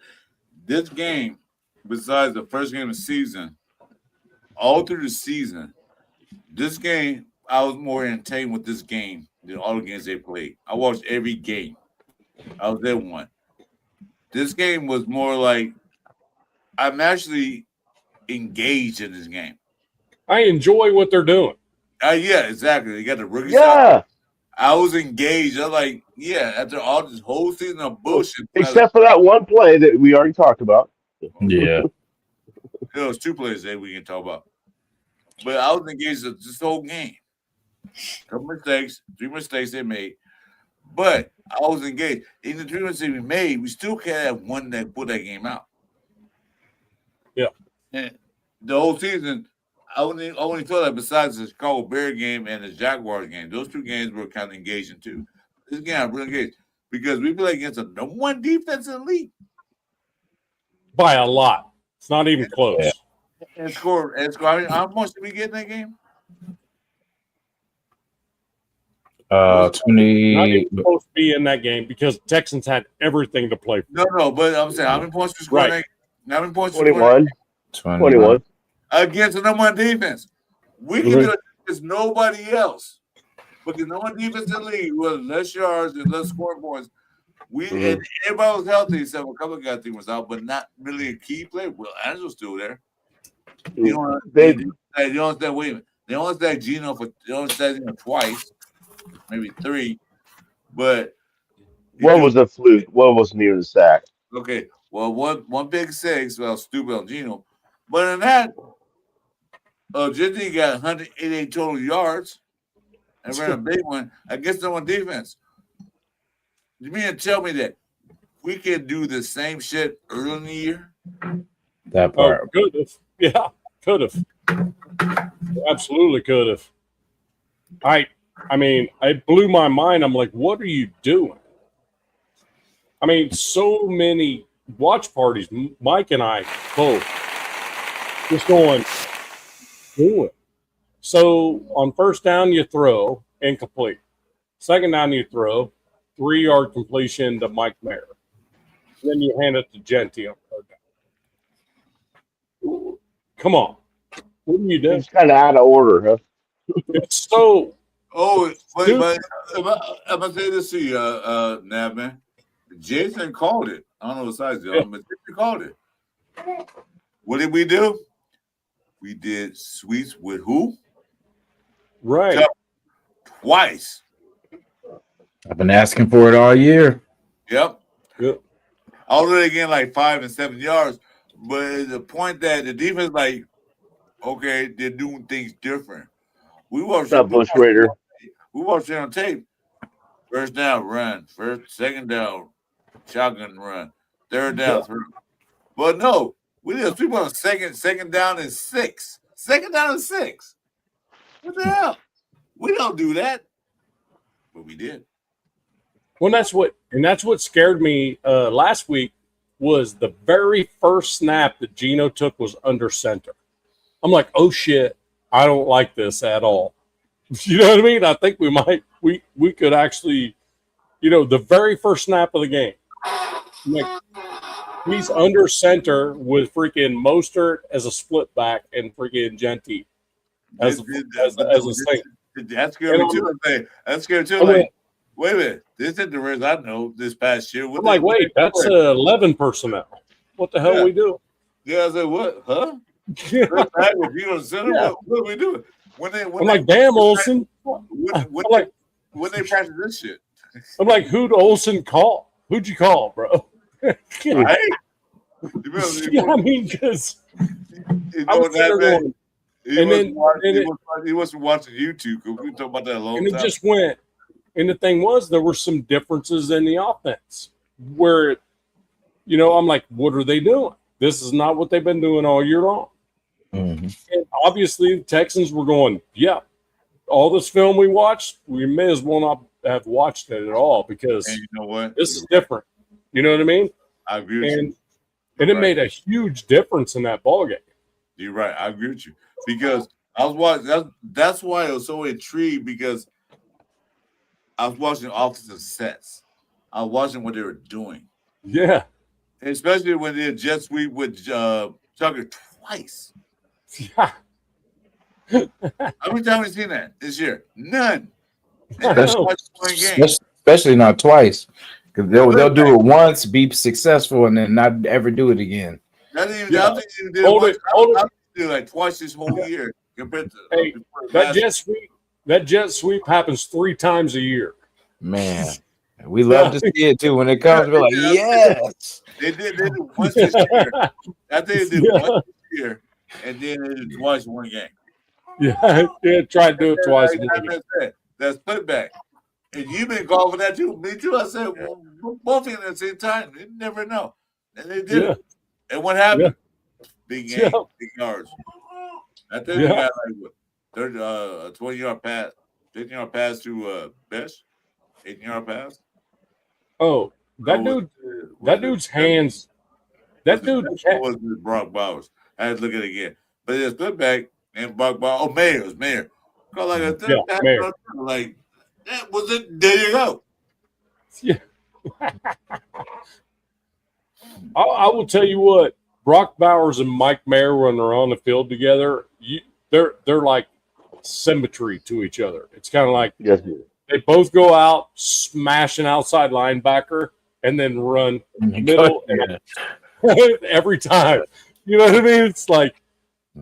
this game, besides the first game of the season, all through the season, this game I was more entertained with this game than all the games they played. I watched every game. I was at one. This game was more like I'm actually engaged in this game. I enjoy what they're doing. Yeah, exactly. They got the rookies. Yeah. I was engaged. I was like, yeah, after all this whole season of bullshit. Except for that one play that we already talked about. Yeah. There was 2 plays that we can talk about. but I was engaged this whole game. Couple mistakes, 3 mistakes they made, but I was engaged. In the 3 mistakes we made, we still can't have one that put that game out. Yeah. And the whole season, I only thought that besides the Chicago Bear game and the Jaguars game, those 2 games were kind of engaging too. This game I'm really engaged because we play against the number 1 defense in the league. By a lot. It's not even close. Yeah. And score. How much did we get in that game? 20. Not even supposed to be in that game because the Texans had everything to play for. No, but I'm saying how many points we scored? Right. How many points we scored 21. against the number 1 defense? We can Mhm. do it against nobody else. Because no one defense in the league with less yards and less scoring points. And everybody was healthy except a couple of guys was out, but not really a key player. Well, Angela's still there. You know, They- they only said, wait a minute. They only said Gino twice, maybe 3. But One was a fluke. One was near the sack. okay. Well, one big 6, well, stupid on Gino. But in that, Jitty got 188 total yards and ran a big one against no one defense. You mean to tell me that we can do the same shit early in the year? That Oh, part. could have. Yeah, could have. Absolutely could have. I mean, it blew my mind. I'm like, what are you doing? I mean, so many watch parties, Mike and I both, just going, do it. So on first down, you throw, incomplete. Second down, you throw, 3-yard completion to Mike Mayer. Then you hand it to Genty on third down. Come on. What are you doing? It's kind of out of order, huh? It's so Oh, but I'm gonna say this to you, Nav man. Jason called it. I don't know what size you are, but Jason called it. What did we do? We did sweeps with who? right. Twice. I've been asking for it all year. Yep. Yep. Although they gained like 5 and 7 yards, but the point that the defense, like, okay, they're doing things different. We watched It's not Bush Raider. We watched it on tape. First down, run. Second down, shotgun run. Third down, through. But no, we did a sweep on second down and 6. Second down and 6. What the hell? We don't do that. But we did. Well, that's what scared me last week was the very first snap that Gino took was under center. I'm like, oh shit, I don't like this at all. You know what I mean? I think we could actually, the very first snap of the game. Like, he's under center with freaking Mostert as a split back and freaking Genty as a thing. That scared me too. That scared me too. Like, wait a minute. This is the Reds I know this past year. I'm like, wait, that's 11 personnel. What the hell are we doing? Yeah, I said, what? Huh? Yeah. What are we doing? I'm like, damn, Olsen. When they practice this shit. I'm like, who'd Olsen call? Who'd you call, bro? Right? Yeah, I mean, because He wasn't watching YouTube because we talked about that a long and time. it just went. And the thing was, there were some differences in the offense where, I'm like, what are they doing? This is not what they've been doing all year long. Mm-hmm. And obviously, the Texans were going, yeah, all this film we watched, we may as well not have watched it at all because And you know what? this is different. You know what I mean? I agree with you. And it made a huge difference in that ball game. You're right. I agree with you because I was watching. That's why I was so intrigued because I was watching offensive sets. I was watching what they were doing, Yeah. especially when they did jet sweep with Tucker twice. Yeah. How many times have you seen that this year? None. Especially not twice. Because they'll do it once, be successful, and then not ever do it again. Not even, Yeah. I think they did Hold it. like twice this whole year compared to Hey, that jet sweep happens 3 times a year. Man, we love to see it too. When it comes, we're like, yes. They did once this year. I think they did once this year, and then they did twice one game. Yeah, try to do it twice. That's split back. And you've been calling for that too. Me too. I said, well, both of them at the same time. You never know. And they did Yeah. it. And what happened? Big game, Yeah. big yards. I think they Yeah. got like what, 20-yard pass, 15-yard pass to Best, 18-yard pass. Oh, that Oh, dude, was that it- dude's hands. That dude What can't. was it? Brock Bowers. I had to look at it again. But it's split back and Brock Bowers. Oh, Mayor. It was Mayor. Called like a Yeah, Mayor. like that was it. There you go. Yeah. I will tell you what, Brock Bowers and Mike Mayer, when they're on the field together, they're like symmetry to each other. It's kind of like Yes. they both go out, smash an outside linebacker, and then run middle Yeah. every time. You know what I mean? It's like,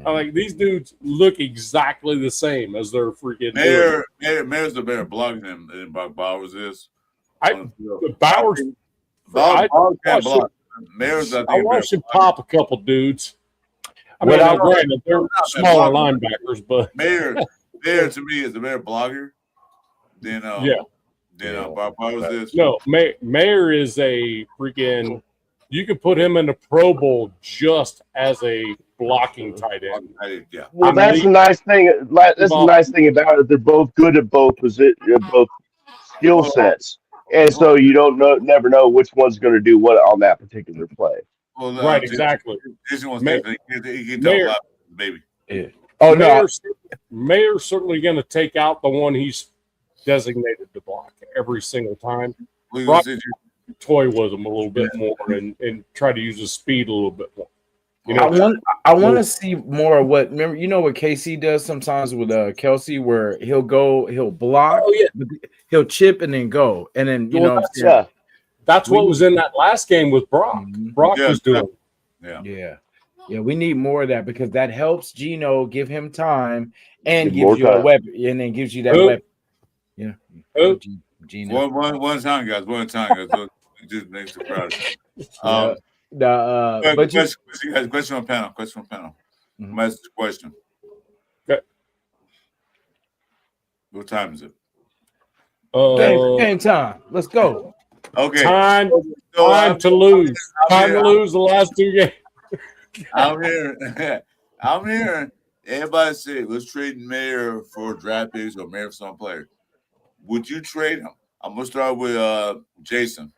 I'm like, these dudes look exactly the same as their freaking Mayor's the better block than Brock Bowers is. Bowers. Bowers can't watched block. Mayor's I I think watched him better pop a couple dudes. I mean, What granted, they're smaller linebackers, but Mayor to me is the better blogger than Brock Bowers is. no, Mayer is a freaking. You could put him in the Pro Bowl just as a blocking tight end. Yeah. Well, that's the nice thing. That's the nice thing about it. They're both good at both both skill sets, and so you never know which one's going to do what on that particular play. Well, Right, exactly. Jason wants Mayor- he can tell a Mayor- lot, baby. Oh no, Mayer's certainly going to take out the one he's designated to block every single time. Well, Brock- you- Toy with him a little bit more and try to use his speed a little bit more. You I know, want to see more of what. Remember, you know what KC does sometimes with Kelsey, where he'll block, Oh, yeah. he'll chip and then go, and then you Well, know, Yeah, that's what was in that last game with Brock. Mhm. Brock Yeah, was doing. Yeah. yeah, we need more of that because that helps Gino give him time and Give more gives you a time. weapon, and then gives you that Who? weapon. Yeah, Who? Gino. One time, guys. One time, guys. So it just makes it proud. But you, Question on panel. Question on panel. Mhm. That's the question. Okay. What time is it? game time. Let's go. Okay. Time So to lose. I'm Time to here. lose the last two games. I'm here. I'm here. Everybody say, let's trade Mayor for draft picks or Mayor for some player. Would you trade him? I'm gonna start with Jason.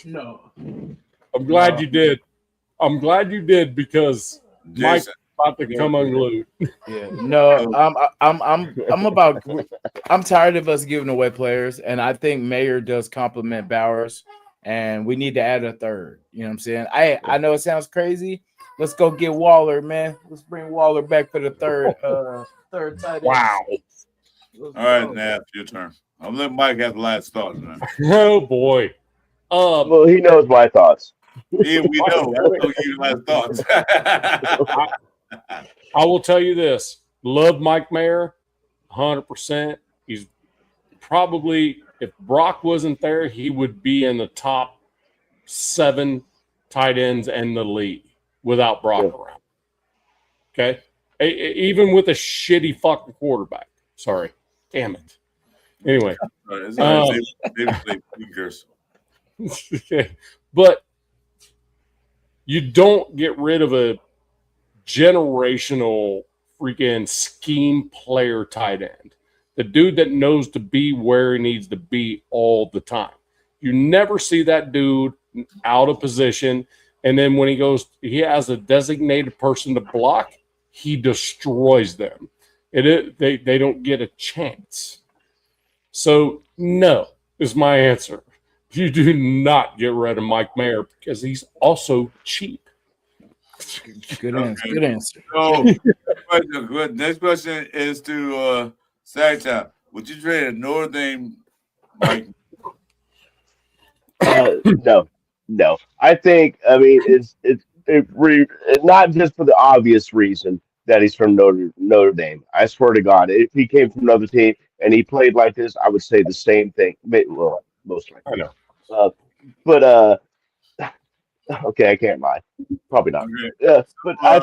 No. I'm glad you did. I'm glad you did because Mike's Jason. about to come unglued. Yeah, no, I'm tired of us giving away players, and I think Mayer does compliment Bowers, and we need to add a third. You know what I'm saying? I know it sounds crazy. Let's go get Waller, man. Let's bring Waller back for the third tight end. Wow. All right, Nav, your turn. I'm letting Mike have the last thoughts, man. Oh boy. well, he knows my thoughts. Yeah, we know. I told you last thoughts. I will tell you this. Love Mike Mayer, 100%. He's probably, if Brock wasn't there, he would be in the top 7 tight ends in the league without Brock around. Okay? Even with a shitty fucking quarterback. Sorry. Damn it. Anyway. It's all right. Maybe curse. Okay. But you don't get rid of a generational freaking scheme player tight end. The dude that knows to be where he needs to be all the time. You never see that dude out of position. And then when he has a designated person to block, he destroys them. They don't get a chance. So no is my answer. You do not get rid of Mike Mayer because he's also cheap. Good answer. Good answer. So, next question is to Sagtown. Would you trade a Notre Dame Mike? No. I think. I mean, it's not just for the obvious reason that he's from Notre Dame. I swear to God, if he came from another team and he played like this, I would say the same thing. Well, most likely. I know. But okay, I can't lie. Probably not. Okay. Yeah, but I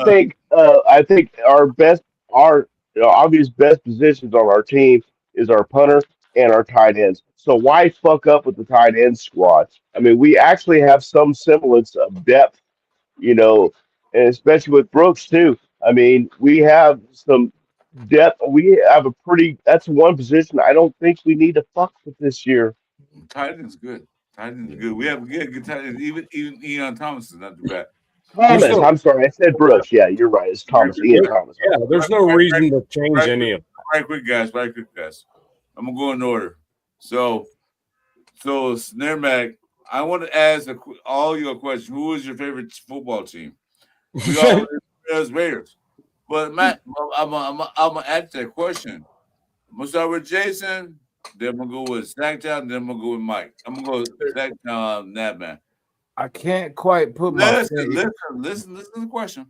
think our best our obvious best positions on our team is our punter and our tight ends. So why fuck up with the tight end squad? I mean, we actually have some semblance of depth, you know, and especially with Brooks too. I mean, we have some depth. We have a pretty. That's one position I don't think we need to fuck with this year. Tight end's good. Tight end's good. We have good tight ends. Even Ian Thomas is not too bad. There's Thomas, no, I'm sorry, I said Brooks. Yeah, you're right. It's Thomas, Ian Thomas. yeah, there's no reason to change any of it. Right quick, guys. Right quick, guys. I'm gonna go in order. So Snare Mac, I want to ask all your questions. Who is your favorite football team? We all Raiders. But Matt, I'm gonna ask that question. I'm gonna start with Jason. Then I'm gonna go with Snacktown. Then I'm gonna go with Mike. I'm gonna go with Snacktown, Nabman. I can't quite put my Listen to the question.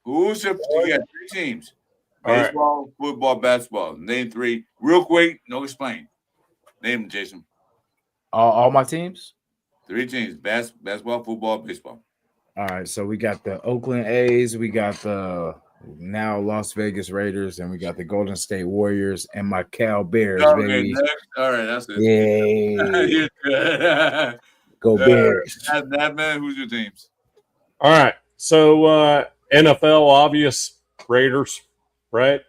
Who's your? You got 3 teams: All right. baseball, football, basketball. Name 3, real quick. No explain. Name them, Jason. all my teams. 3 teams: basketball, football, baseball. All right, so we got the Oakland A's, we got the now Las Vegas Raiders, and we got the Golden State Warriors and my Cal Bears, Okay, baby. next. All right, that's it. Yay. You're good. Go Bears. Nabman, who's your teams? All right. So NFL, obvious Raiders, right?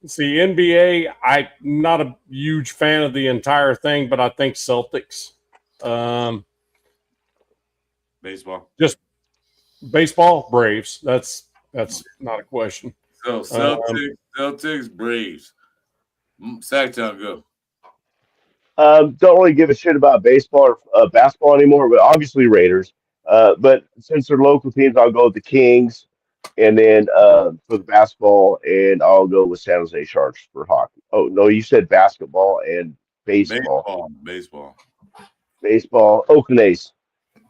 See, NBA, I'm not a huge fan of the entire thing, but I think Celtics. Baseball. Just baseball, Braves. That's not a question. So Celtics, Braves. Sacktown, go. Don't really give a shit about baseball or basketball anymore, but obviously Raiders. But since they're local teams, I'll go with the Kings, and then for the basketball, and I'll go with San Jose Sharks for hockey. Oh no, you said basketball and baseball. Baseball, Oakland A's.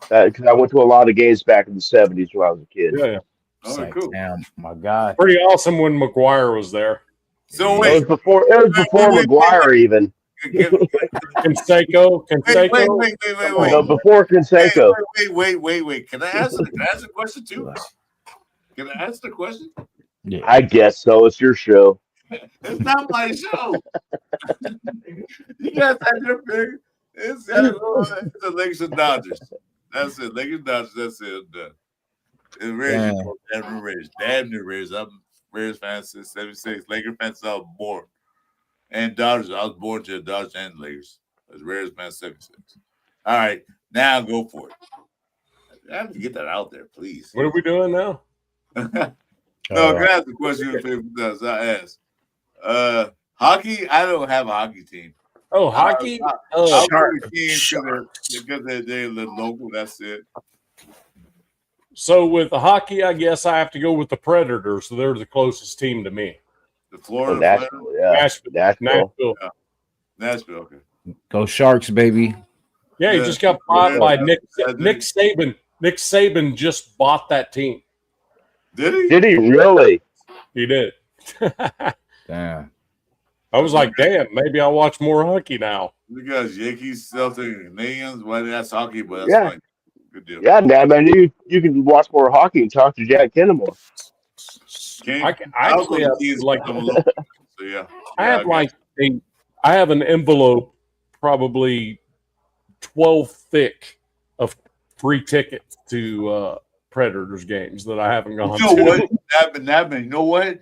Because I went to a lot of games back in the '70s when I was a kid. Yeah. All right, cool. Damn, my God. Pretty awesome when McGuire was there. So It wait, was before McGuire even. Canseco. wait. No, before Canseco. Wait. Can I answer the question too? Can I answer the question? Yeah. I guess so. It's your show. It's not my show. You guys have your pick. It's the Lakers and Dodgers. That's it. Lakers, Dodgers. That's it. I'm done. And Raiders, damn near Raiders. I'm Raiders fan since '76. Lakers fan since I was born. And Dodgers. I was born to the Dodgers and Lakers. I was Raiders fan '76. All right, now go for it. I have to get that out there, please. What are we doing now? No, can I ask the question your favorite does? I asked. Hockey, I don't have a hockey team. Oh, hockey? I'll go with the Kings because they're local. That's it. So with the hockey, I guess I have to go with the Predators. So they're the closest team to me. The Florida. Nashville, yeah. Nashville. Nashville, okay. Go Sharks, baby. Yeah, he just got bought by Nick Saban. Nick Saban just bought that team. Did he? Did he really? He did. Damn. I was like, damn, maybe I'll watch more hockey now. Because Yankees, Celtics, Canadians, well, that's hockey, but that's Yeah. fine. Good deal. Yeah, man. You can watch more hockey and talk to Jack Kennemore. I actually have like so yeah. I have like I have an envelope probably 12 thick of free tickets to Predators games that I haven't gone You know to. what? Nabman, you know what?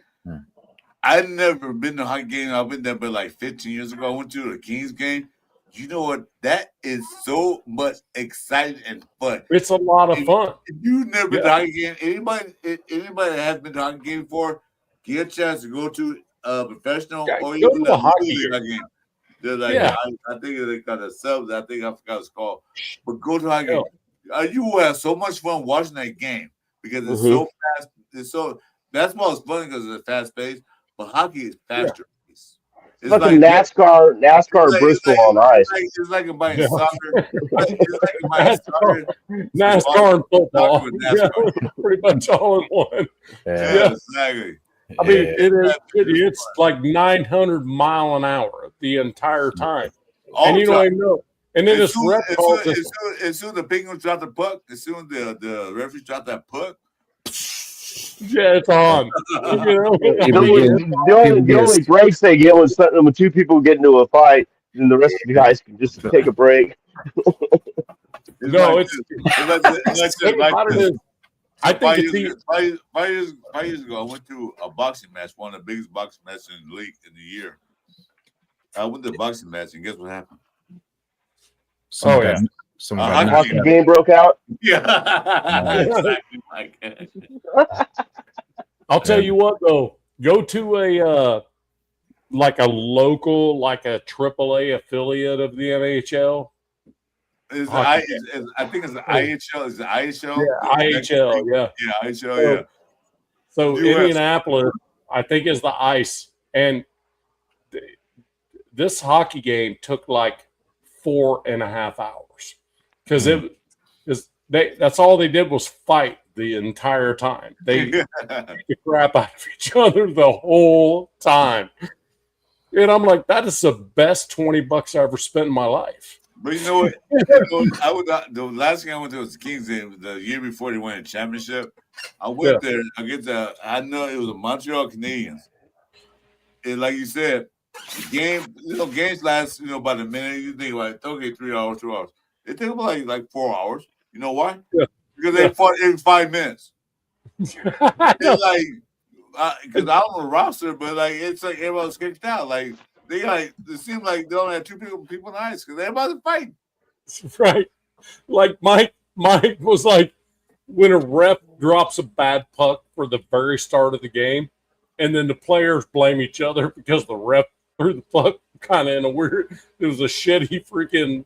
I've never been to a hockey game. I've been there, but like 15 years ago, I went to the Kings game. You know what? That is so much exciting and fun. It's a lot of fun. If you've never been to a hockey game, anybody that has been to a hockey game before, get a chance to go to a professional or go even to a a hockey game. They're like, Yeah. I think they got a sub. I think I forgot what it's called. But go to a hockey game. You will have so much fun watching that game because it's so fast. It's so basketball is fun because it's fast paced, but hockey is faster. It's like NASCAR Bristol on ice. It's like buying soccer. It's like buying soccer. NASCAR and football. NASCAR. Yeah, pretty much all in one. Yeah, exactly. I mean, it's like 900 mile an hour the entire time. And you don't even know. And then this rep calls as soon as the Penguins drop the puck, as soon as the referees drop that puck, Yeah, it's on. You know? People The only breaks they get when two people get into a fight, then the rest of you guys can just take a break. No, it's like this. I So think it's 5 years ago, I went to a boxing match, one of the biggest boxing matches in the league in the year. I went to a boxing match, and guess what happened? Someone yeah. got Hockey knocked out. game broke out. Yeah, exactly. Like, I'll tell you what though, go to a like a local, like a AAA affiliate of the NHL. I think it's the IHL. Is the IHL? Yeah, IHL. Yeah, Yeah, IHL. Yeah. So US. Indianapolis, I think, is the ice, and this hockey game took like 4.5 hours because that's all they did was fight the entire time. They beat the crap out of each other the whole time. And I'm like, that is the best $20 I ever spent in my life. But you know what? The last game I went to was the Kings game. The year before they won a championship, I went there against I know it was the Montreal Canadiens. And like you said, the game, games last, about a minute. You think like, okay, 3 hours, 2 hours. It took them like 4 hours. You know why? Yeah. Because they fought every 5 minutes. It's like, because I'm on the roster, but like it's like everyone's kicked out. Like it seemed like they only had two people in the ice because everybody's fighting. Right. Like Mike was like, when a ref drops a bad puck for the very start of the game, and then the players blame each other because the ref threw the puck kind of in a weird, it was a shitty freaking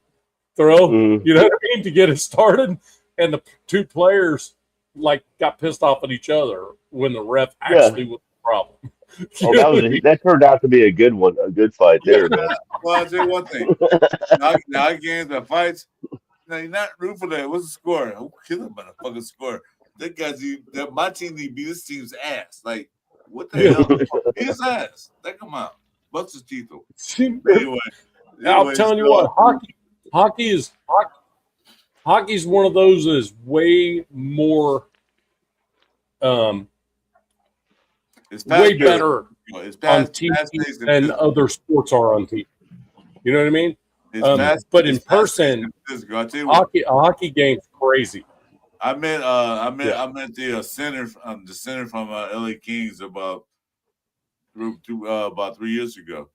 throw, you know what I mean, to get it started. And the two players like got pissed off at each other when the ref actually was the problem. That turned out to be a good one, a good fight there. Man. Well, I'll tell you one thing. Now games that fights, now you're not rooting for that. What's the score? Who kill him by the fucking score? My team need to beat this team's ass. Like, what the hell? Beat his ass. Let him out. Bust his teeth open. Anyway, I'm telling you what, hockey's one of those that is way more it's way better it's on TV than other sports are on TV. You know what I mean? But in person, a hockey game's crazy. I met the center from LA Kings about 3 years ago,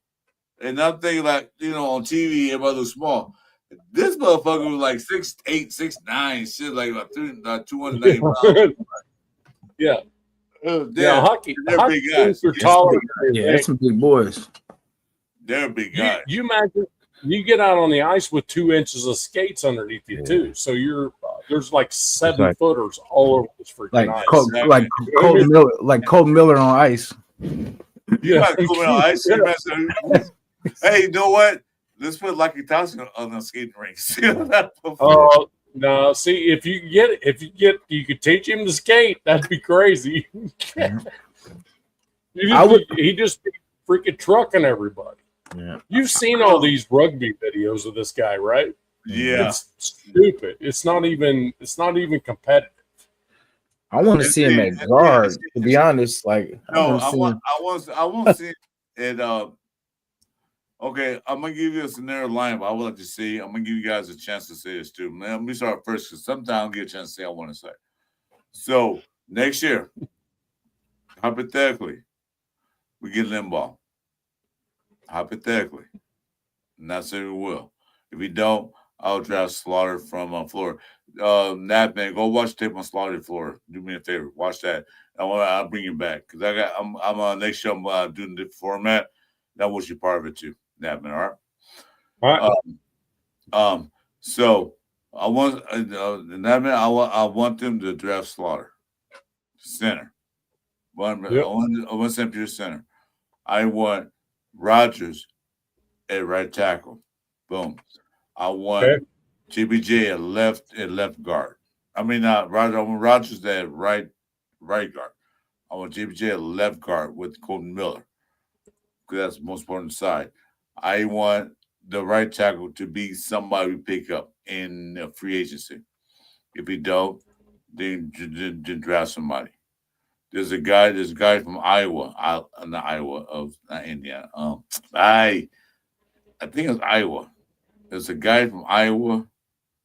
and I'm thinking like on TV everybody looks small. This motherfucker was like 6'8", 6'9", shit like about 290 pounds. Yeah. Yeah, hockey big guys. Are taller. Yeah, that's some big boys. They're big guys. You imagine you get out on the ice with 2 inches of skates underneath you too, so there's like 7-footers all over this freaking ice. Like Cole Miller on ice. Yeah, on ice. Hey, you know what? Let's put Lucky Thompson on the skating rinks. Oh no! See, if you could teach him to skate, that'd be crazy. He just be freaking trucking everybody. Yeah. You've seen all these rugby videos of this guy, right? Yeah. It's stupid. It's not even competitive. I want to see him at guard. To be honest, like no, I want to see it. Okay, I'm gonna give you a scenario line, but I would like to see. I'm gonna give you guys a chance to say this too. Let me start first because sometimes I don't get a chance to say I want to say. So next year, hypothetically, we get Limbaugh. Hypothetically, not saying we will. If we don't, I'll draft Slaughter from Florida. Nat, man, go watch tape on Slaughter Florida. Do me a favor, watch that. I'll bring you back because I'm next show. I'm doing the format. That was your part of it too. Nat, man, all right. So I want I want them to draft Slaughter center. I want St. Peter center. I want Rogers at right tackle. Boom. I want JBJ at left guard. I mean, Roger. I want Rogers at right guard. I want JBJ at left guard with Colton Miller because that's the most important side. I want the right tackle to be somebody we pick up in free agency. If we don't, then draft somebody. There's a guy from Iowa, not Iowa, not Indiana. I think it's Iowa. There's a guy from Iowa.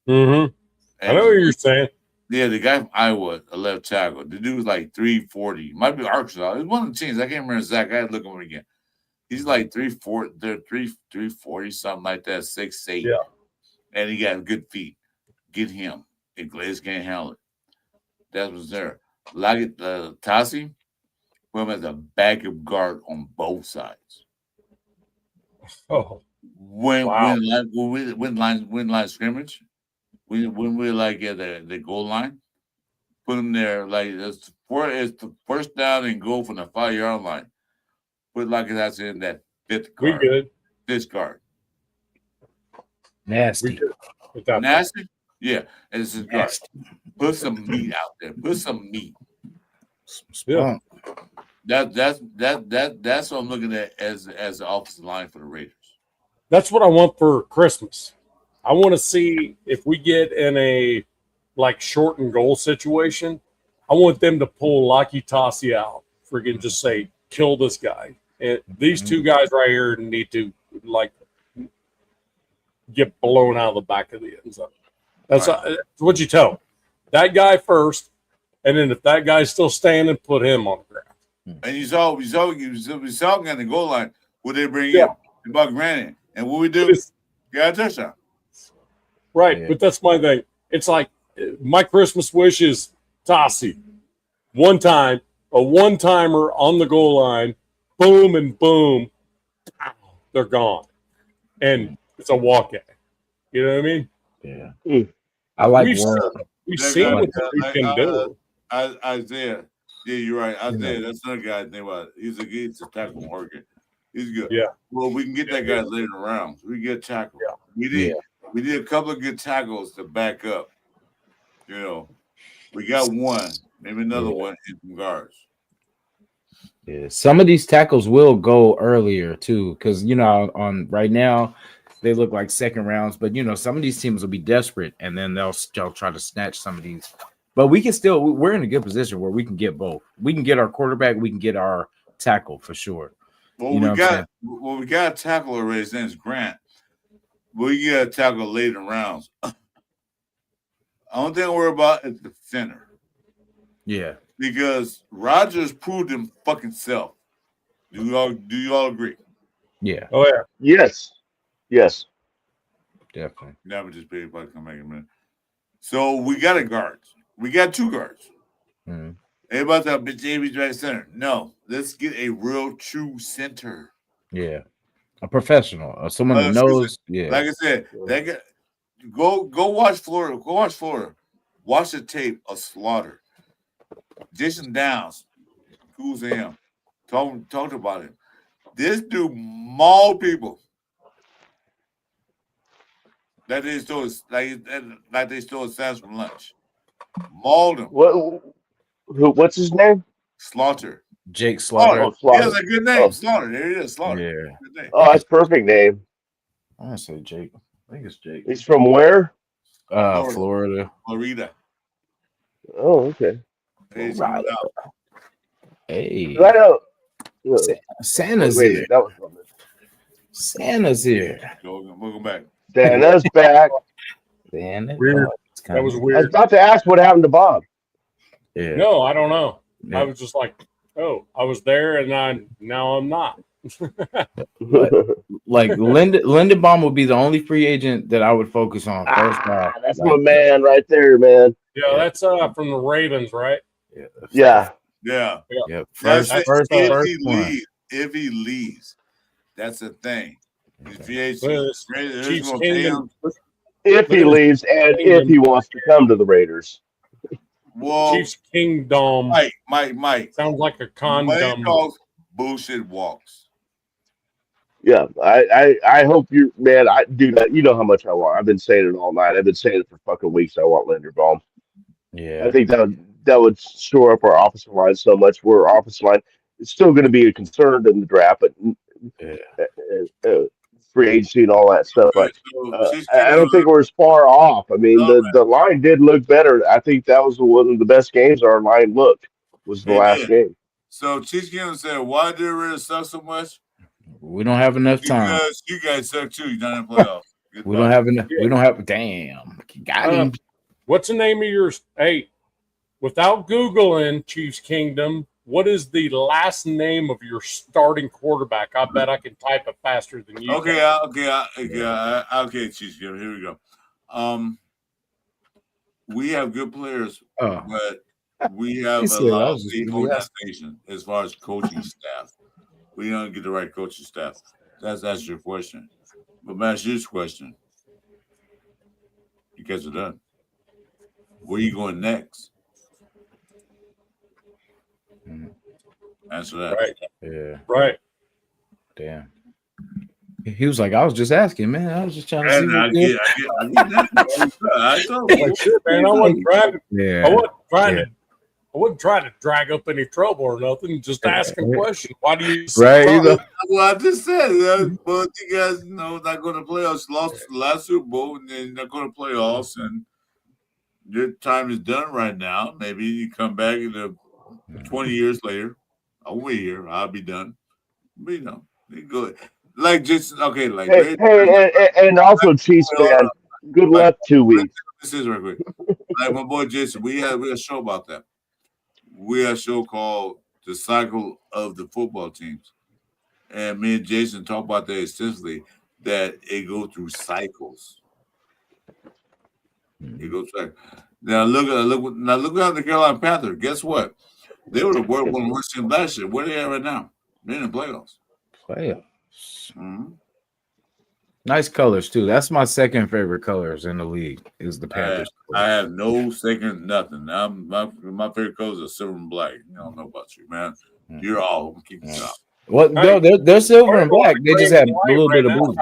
Mm-hmm. I know what you're saying. Yeah, the guy from Iowa, a left tackle. The dude was like 340. Might be Arkansas. It was one of the teams. I can't remember exactly. I had to look him again. He's like 340, something like that, 6'8". Yeah. And he got good feet. Get him. And Glaze can't handle it. That was there. Like Tassi, put him as a backup guard on both sides. Oh, When wow. win line scrimmage, when we're like at the goal line, put him there like it's the first down and goal from the 5-yard line. Put like that's in that fifth We guard. good. This guard. We Nasty. good. With that. Nasty? Yeah. And it's his guard. Nasty. Put some meat out there. Put some meat. Yeah. That's what I'm looking at as the offensive line for the Raiders. That's what I want for Christmas. I want to see if we get in a like short and goal situation. I want them to pull Lucky Tossie out. Freaking just say, kill this guy. And these two guys right here need to like get blown out of the back of the end zone. That's what you tell them. That guy first, and then if that guy's still standing, put him on the ground. And we saw him on the goal line. What they bring Yeah. in? Buck Granite. And what we do? Got a touchdown. Right, Yeah. but that's my thing. It's like my Christmas wish is Tossie. One time, a one-timer on the goal line, boom and boom, they're gone. And it's a walk-in. You know what I mean? Yeah. I like We've Warren. seen what we can do. Isaiah. Yeah, you're right. Isaiah, that's another guy I think about. He's a tackle market. He's good. Yeah. Well, we can get that guy later rounds. We get tackle. Yeah. We need a couple of good tackles to back up. You know, we got one, maybe another one in some guards. Yeah. Some of these tackles will go earlier too, because on right now they look like second rounds, but some of these teams will be desperate and then they'll try to snatch some of these. But we're in a good position where we can get both. We can get our quarterback, we can get our tackle for sure. Well, You know we got a tackle already. His name's Grant. We got a tackle later rounds. The only thing I worry about is the center. Yeah. Because Rodgers proved him fucking self. Do you all agree? Yeah, Oh, yeah. Yes. definitely. Now we just pay about to come back in a minute. So we got a guard. We got two guards. Mhm. Everybody's talking about JB's right center. No, let's get a real true center. Yeah. A professional, someone that Excuse me. knows. Yeah. Like I said, that guy, go watch Florida. Go watch Florida. Watch the tape of Slaughter. Jason Downs. Who's him? Talked about him. This dude mauled people. That they stole like they stole Sam's from lunch. Mauled him. What's his name? Slaughter. Jake Slaughter. Oh, Slaughter. He has a good name. Oh. Slaughter. There it is. Slaughter. Yeah. Good name. Oh, that's perfect name. I want to say Jake. I think it's Jake. He's from where? Florida. Florida. Oh, okay. Hey, Right. Hey, I know. Santa's Wait, here. that was from it. Santa's here. Welcome back. Santa's back. Santa. Weird. It's That was I was weird. about to ask what happened to Bob. Yeah. No, I don't know. Yeah. I was just like, oh, I was there and now I'm not. Like Lindenbaum would be the only free agent that I would focus on first off. That's my man right there, man. Yeah, that's from the Ravens, right? Yeah. Yeah. Yeah. First, First one. if he leaves, that's the thing. If he ain't- Well, it's Raiders Chiefs gonna pay Kingdom. him. If he leaves and if he wants to come to the Raiders. Well, Chiefs Kingdom. Mike. Sounds like a Money condom. talks, bullshit walks. Yeah, I hope you, man. I do that. You know how much I want. I've been saying it all night. I've been saying it for fucking weeks. I want Linderbaum. Yeah. I think that would shore up our offensive line so much. Where our offensive line is still going to be a concern in the draft, but free agency and all that stuff. But I don't think we're as far off. I mean, the line did look better. I think that was one of the best games our line looked. was the last game. So Chiefs Kingdom said, why did Raiders suck so much? We don't have enough time. Because you guys suck too. You're not in the playoffs. We don't have enough. We don't have. Damn. Got him. What's the name of yours? Hey, without Googling Chiefs Kingdom, what is the last name of your starting quarterback? I bet I can type it faster than you. Okay, Chiefs Kingdom. Here we go. We have good players, but we have a lousy organization as far as coaching staff. We don't get the right coaching staff. That's your question. But Matt, your question. You guys are done. Where are you going next? Answer that. Right. Yeah. Right. Damn. He was like, I was just asking, man. I was just trying to see. I get that. I told you. Like, shit, man, I wasn't trying to. Yeah. I wasn't trying to drag up any trouble or nothing. Just asking questions. Why do you? Right. Well, I just said, but you guys not going to playoffs. Lost the last Super Bowl, and then not going to playoffs, and your time is done right now. Maybe you come back in 20 years later. I'll wait here. I'll be done. But you go like just okay. Like and also Chiefs fan. Good luck 2 weeks. This is right quick. Like my boy Jason, we had a show about that. We had a show called The Cycle of the Football Teams. And me and Jason talk about that extensively, that it goes through cycles. It goes back. Now look at the Carolina Panthers. Guess what? They were one of the worst teams last year. Where are they at right now? They're in the playoffs. Mm-hmm. Nice colors too. That's my second favorite colors in the league. Is the Panthers. I have no second nothing. My favorite colors are silver and black. I don't know about you, man. You're all keep it up. Well, no, they're silver and black. They just have a little bit of blue.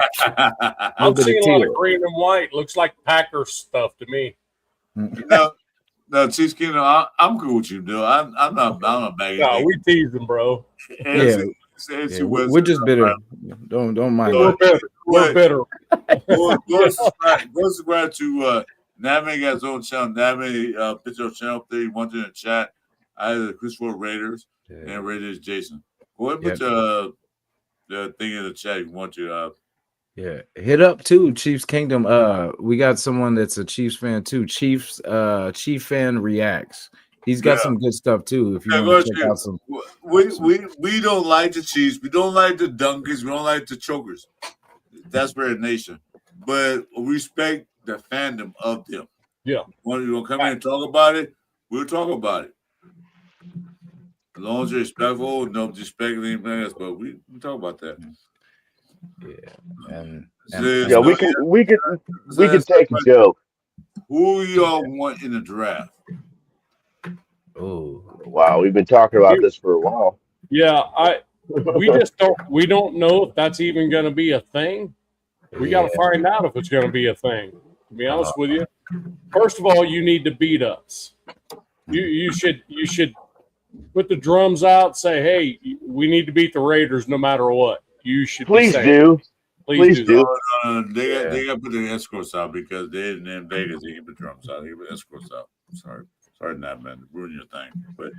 I'm seeing a lot of green and white. Looks like Packers stuff to me. No, Chiefs Kingdom, I'm cool with you, dude. I'm not bagging. No, we teasing, bro. We're just bitter. Don't mind. We're bitter. Go subscribe to Name got his own channel. Name picture channel 31 in the chat. I have the Christopher Raiders and Raiders Jason. Go ahead and put the thing in the chat if you want to. Hit up too, Chiefs Kingdom. We got someone that's a Chiefs fan too. Chief fan reacts. He's got some good stuff too. If you want to check out some, we don't like the Chiefs. We don't like the Dunkies. We don't like the Chokers. That's Raider Nation. But we respect the fandom of them. Yeah. When you come in and talk about it, we'll talk about it. As long as you're respectful, don't disrespect anything else. But we talk about that. We can take a joke. Who y'all want in the draft? Oh wow, we've been talking about this for a while. Yeah, we don't know if that's even going to be a thing. We got to find out if it's going to be a thing. To be honest with you, first of all, you need to beat us. You should put the drums out. Say, hey, we need to beat the Raiders no matter what. You should please do. Please do. They got to put the escorts out because they didn't in Vegas. They can put drums out. They put escorts out. Sorry, not man, ruin your thing. But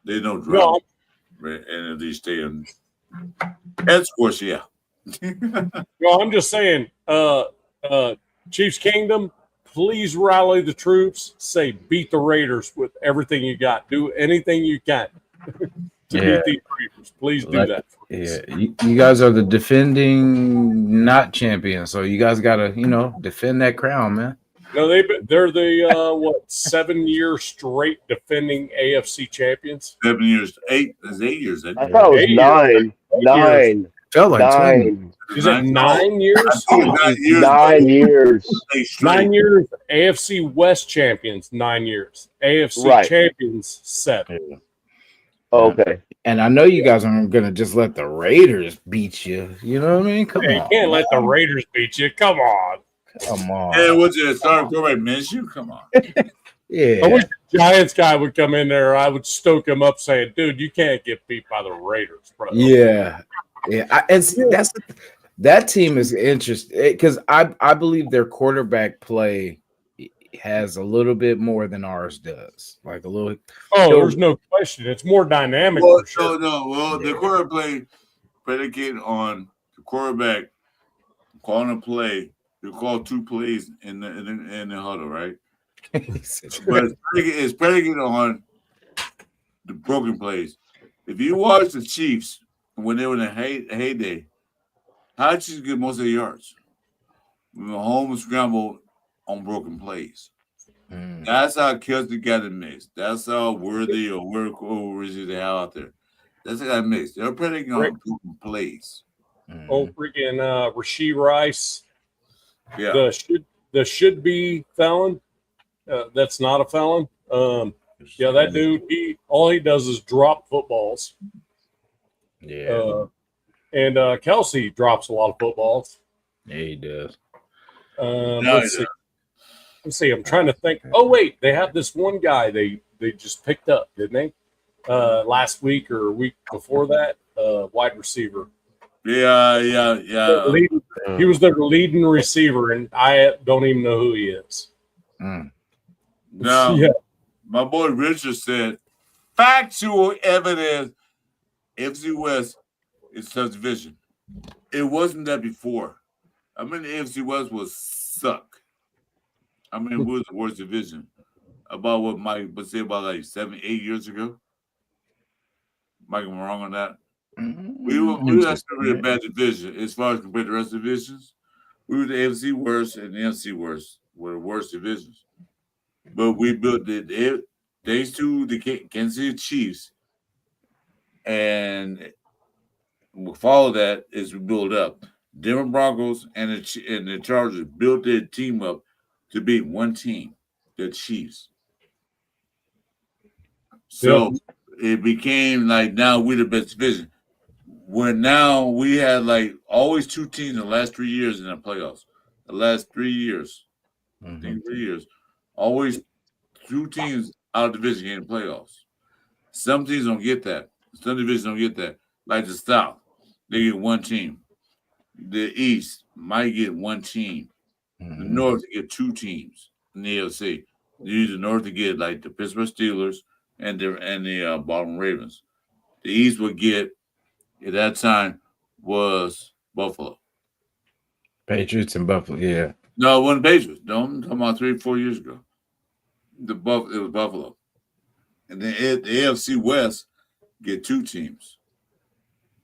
they don't drum in these stadiums. Escorts, yeah. No, I'm just saying. Chiefs Kingdom, please rally the troops. Say beat the Raiders with everything you got. Do anything you can to beat these Raiders. Please do that. You guys are the defending not champions, so you guys got to defend that crown, man. No, they're the 7 year straight defending AFC champions. 7 years, 8 years. I thought it was 9. Felt like 9. Is it 9 years? 9 years. 9 years. AFC West champions, 9 years. AFC champions, 7. Okay. And I know you guys aren't gonna just let the Raiders beat you. You know what I mean? Come on. You can't let the Raiders beat you. Come on. Hey, what's it? Starting quarterback Minshew? Come on. Yeah. I wish the Giants guy would come in there. I would stoke him up saying, dude, you can't get beat by the Raiders, bro. Yeah. That team is interesting because I believe their quarterback play has a little bit more than ours does. Like a little. Oh, So- there's no question. It's more dynamic Well, for sure. the Yeah. quarterback play predicated on the quarterback calling a play. You call 2 plays in the huddle, right? But it's predicated on the broken plays. If you watch the Chiefs when they were in the heyday, how did you get most of the yards? Mahomes scrambled on broken plays. Mm, That's how Kelsey got it mixed. That's how Worthy or Worthy they have out there. That's how it got mixed. They're predicating on broken plays. mm. Oh, freaking Rasheed Rice, Yeah. the should be felon. That's not a felon. Yeah, that dude. All he does is drop footballs. Yeah, And Kelsey drops a lot of footballs. yeah, he does. Let's see. Let's see. I'm trying to think. Oh wait, they have this one guy they just picked up, didn't they? Last week or a week before that, wide receiver. Yeah. He was their leading receiver, and I don't even know who he is. Mm. Now, Yeah. my boy Richard said, factual evidence, AFC West is tough division. It wasn't that before. I mean, the AFC West was suck. I mean, it was the worst division. About what Mike would say about like 7, 8 years ago. Mike, am I wrong on that? We were actually a bad division as far as compared to the rest of the divisions. We were the AFC worst and the NFC worst were the worst divisions. But we built thanks to the Kansas City Chiefs, and we follow that as we build up. Denver Broncos and the Chargers built their team up to beat one team, the Chiefs. So it became like now we're the best division. Where now we had like always 2 teams in the last 3 years in the playoffs. The last 3 years, I think 3 years, always 2 teams out of division getting playoffs. Some teams don't get that. Some divisions don't get that. Like the South, they get 1 team. The East might get 1 team. The North get 2 teams in the AFC. You use the North to get like the Pittsburgh Steelers and the Baltimore Ravens. The East would get at that time was Buffalo. Patriots and Buffalo, yeah. No, it wasn't Patriots. No, I'm talking about 3 or 4 years ago. It was Buffalo. And then the AFC West get 2 teams.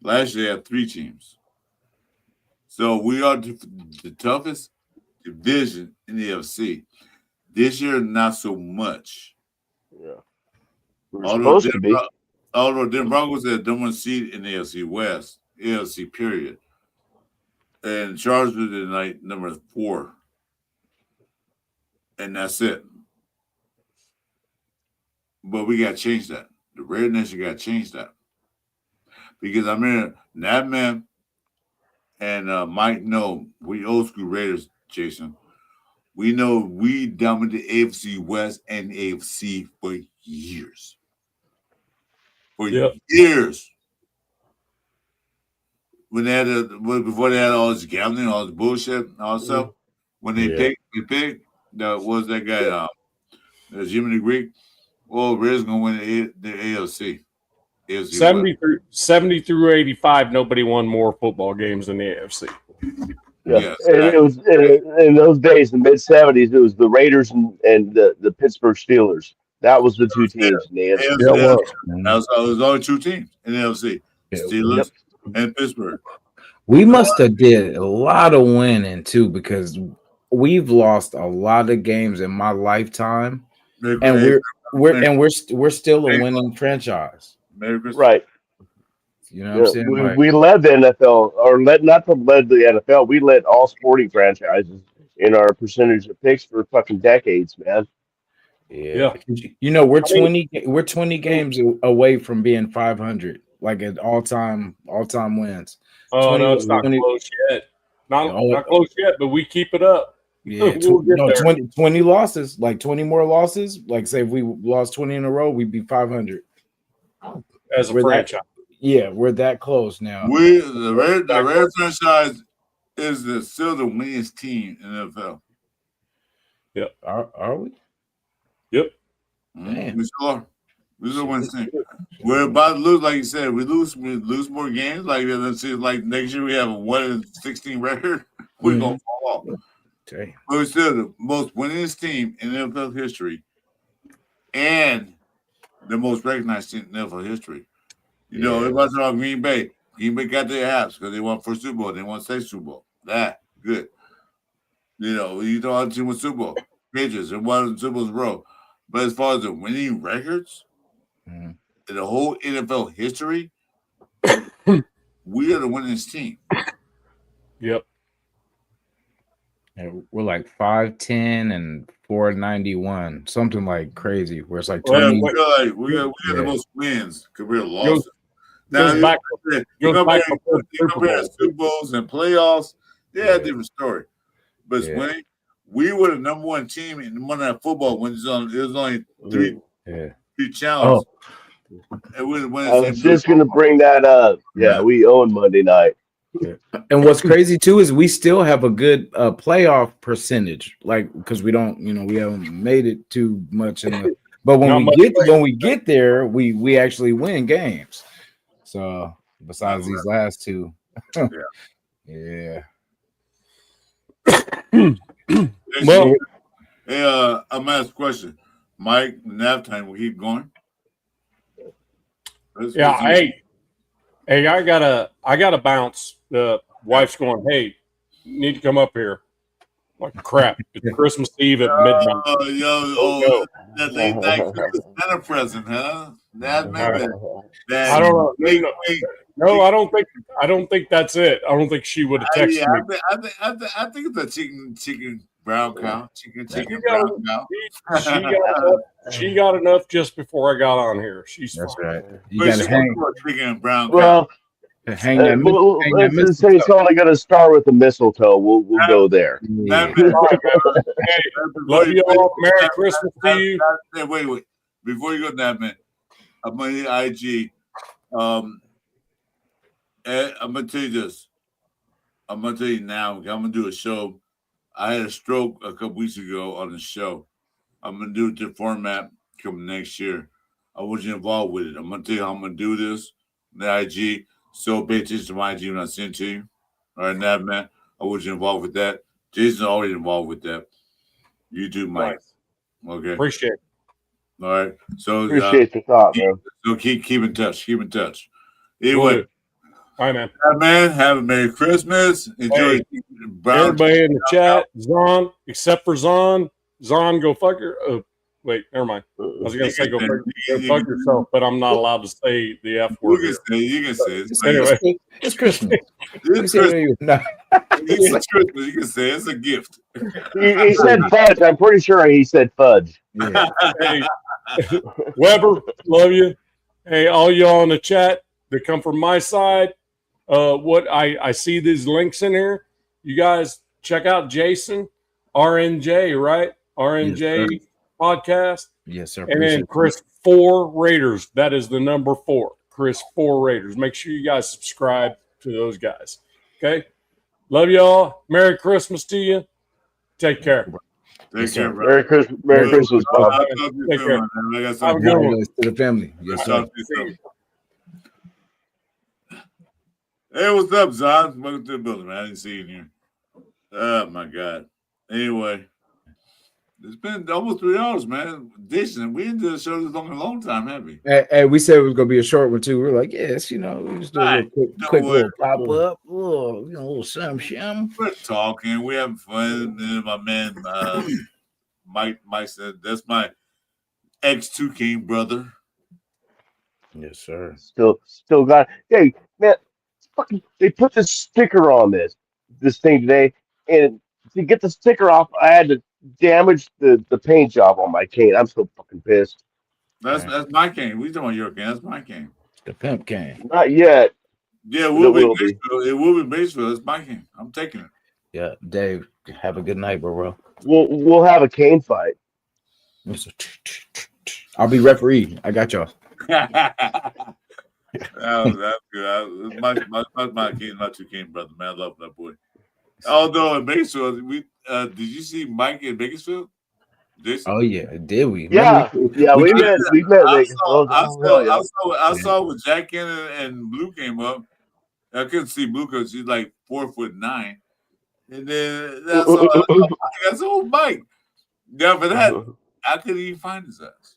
Last year they had 3 teams. So we are the toughest division in the AFC. This year, not so much. Yeah. We're supposed to be. Although Denver Broncos had the number 1 seed in the AFC West, AFC period. And Chargers in like number 4. And that's it. But we got to change that. The Raider Nation got to change that. Because I mean, that man and Mike know we old school Raiders, Jason. We know we dominated the AFC West and AFC for years. For years. When they had before they had all this gambling, all this bullshit, all this stuff. When they picked, what was that guy? Jimmy the Greek. Well, Raiders gonna win the AFC. 70 through 85, nobody won more football games than the AFC. Yeah. And it was in those days, the mid-70s, it was the Raiders and the Pittsburgh Steelers. That was the 2 teams in the AFC. It was only 2 teams in the AFC. Steelers and Pittsburgh. We must have did a lot of winning too, because we've lost a lot of games in my lifetime, and we're still a winning franchise. Right. You know what I'm saying? We led the NFL, or led the NFL. We led all sporting franchises in our percentage of picks for fucking decades, man. Yeah. You know, we're 20 games away from being 500, like at all-time wins. Oh, no, it's not close yet. Not close yet, but we keep it up. Yeah, 20 losses, like 20 more losses. Like, say if we lost 20 in a row, we'd be 500 as a franchise. We're that close now. The Raider franchise is still the winningest team in the NFL. Are we? Yep. Damn. We still are. We still win team. We're about to lose, like you said. We lose more games. Like let's see, like next year we have a 1-16 record. We're gonna fall off. Damn. But we're still the most winningest team in NFL history, and the most recognized team in NFL history. You know, everybody's talking about Green Bay. Green Bay got their halves because they won first Super Bowl. They won second Super Bowl. That good. You know, you know how team won Super Bowl. Patriots and won Super Bowls in a row. But as far as the winning records in the whole NFL history, we are the winningest team. Yep. And we're like 5'10" and 491, something like crazy. Where it's like Well, 20. we got the most wins because we're lost. Goes Now back- you goes back compare to Super Bowls and playoffs. Yeah, different story. But Yeah. winning, we were the number one team in Monday Night Football when it was only three challenges. And we I was just going to bring that up. Yeah, we own Monday night. And what's crazy too is we still have a good playoff percentage, like because we don't, we haven't made it too much in the. But when we get there, we actually win games. So besides these last two, yeah. Well, hey, I'm gonna ask a question. Mike, nap time will keep going. Yeah, hey, I gotta bounce. The wife's going, hey, you need to come up here. Like crap, it's Christmas Eve at midnight. That late night Santa present, huh? That I don't know. No, I don't think that's it. I don't think she would have texted me. I think it's a chicken brown cow. Chicken brown cow. She got enough just before I got on here. That's fine. right. You gotta hang. Chicken brown cow. Well, hang that. let's just say it's only going to start with the mistletoe. We'll go there. Yeah. Hey, love you all. Merry Christmas to you. Wait. Before you go, that man, I'm on the IG. I'm gonna tell you this. I'm gonna tell you now. I'm gonna do a show. I had a stroke a couple weeks ago on the show. I'm gonna do it the format coming next year. I wasn't involved with it. I'm gonna tell you how I'm gonna do this. The IG. So pay attention to my IG when I send to you. All right, now, man. I wasn't involved with that. Jason's already involved with that. You too, Mike. Okay. Appreciate it. All right. So Appreciate the thought, man. So keep in touch. Keep in touch. Anyway. All right, man. Man, have a Merry Christmas. Enjoy everybody in the chat. Zon, except for Zon. Zon, go fuck your. Wait, never mind. I was going to say go fuck yourself, but I'm not allowed to say the F word. You can say it. Anyway, it's Christmas. It's Christmas. No. It's Christmas. You can say it's a gift. He said fudge. I'm pretty sure he said fudge. Yeah. Hey, Weber, love you. Hey, all y'all in the chat that come from my side. What I see these links in here. You guys check out Jason RNJ, right? RNJ podcast. Yes, sir. And then Chris 4 Raiders. That is the number 4. Chris 4 Raiders. Make sure you guys subscribe to those guys. Okay. Love y'all. Merry Christmas to you. Take care. Take care, bro. Merry Christmas, Bob. Take care. Have a good one to the family. Yes, sir. Hey, what's up, Zon? Welcome to the building, man. I didn't see you in here. Oh my God. Anyway, it's been almost 3 hours, man. Decent. We didn't do the show this long time, have we? Hey, we said it was gonna be a short one too. We were like, yes, we just do a quick little pop up, a little some. We're talking. We're having fun. And my man, Mike said that's my ex-2 King brother. Yes, sir. Still got. Hey, man. Fucking, they put this sticker on this thing today, and to get the sticker off, I had to damage the paint job on my cane. I'm so fucking pissed. That's my cane. We talking about your cane. That's my cane. The pimp cane. Not yet. Yeah, it will be Batesville. It will be Batesville. It's my cane. I'm taking it. Yeah, Dave. Have a good night, bro. We'll have a cane fight. I'll be referee. I got y'all. That's good. My king, my 2 King brother, man. I love that boy. Although in Bakersfield, did you see Mike in Bakersfield? Jason. Oh yeah, did we? Yeah, yeah, we did- met. We met I Vegas. saw, Oh, I oh, hell yeah. saw, I saw when Jack and Blue came up. I couldn't see Blue because she's like 4'9", and then that's old Mike. Yeah, for that, I couldn't even find his ass.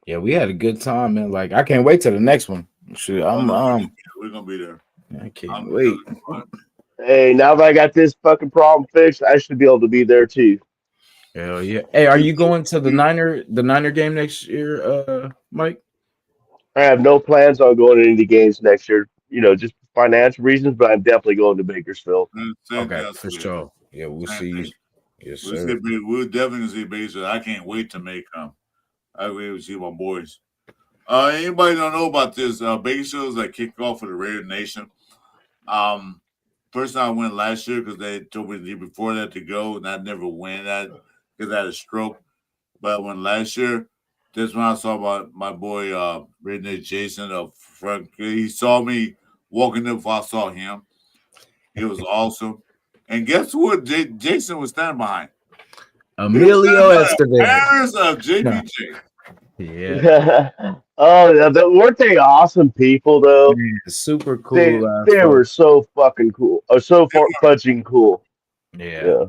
Yeah, we had a good time, man. Like I can't wait till the next one. Shoot, I'm We're gonna be there. I can't wait. Hey, now that I got this fucking problem fixed, I should be able to be there too. Hell yeah. Hey, are you going to the Niner game next year, Mike? I have no plans on going to any games next year. You know, just financial reasons, but I'm definitely going to Bakersfield. Okay, for sure. Yeah, we'll see you. Yes, sir. We're definitely gonna see Bakersfield. I can't wait to make I will see my boys. Anybody don't know about this? Bakersfield is like kickoff for the Raider Nation. First time I went last year because they told me the year before that to go, and I never went that because I had a stroke. But I went last year. That's when I saw my boy Redneck Jason up front. He saw me walking up before I saw him. It was awesome. And guess what? Jason was standing behind. Emilio Estevez. Parents of JPJ. Yeah. Oh, weren't they awesome people though? Man, super cool. They were so fucking cool. Or so fudging cool. Yeah.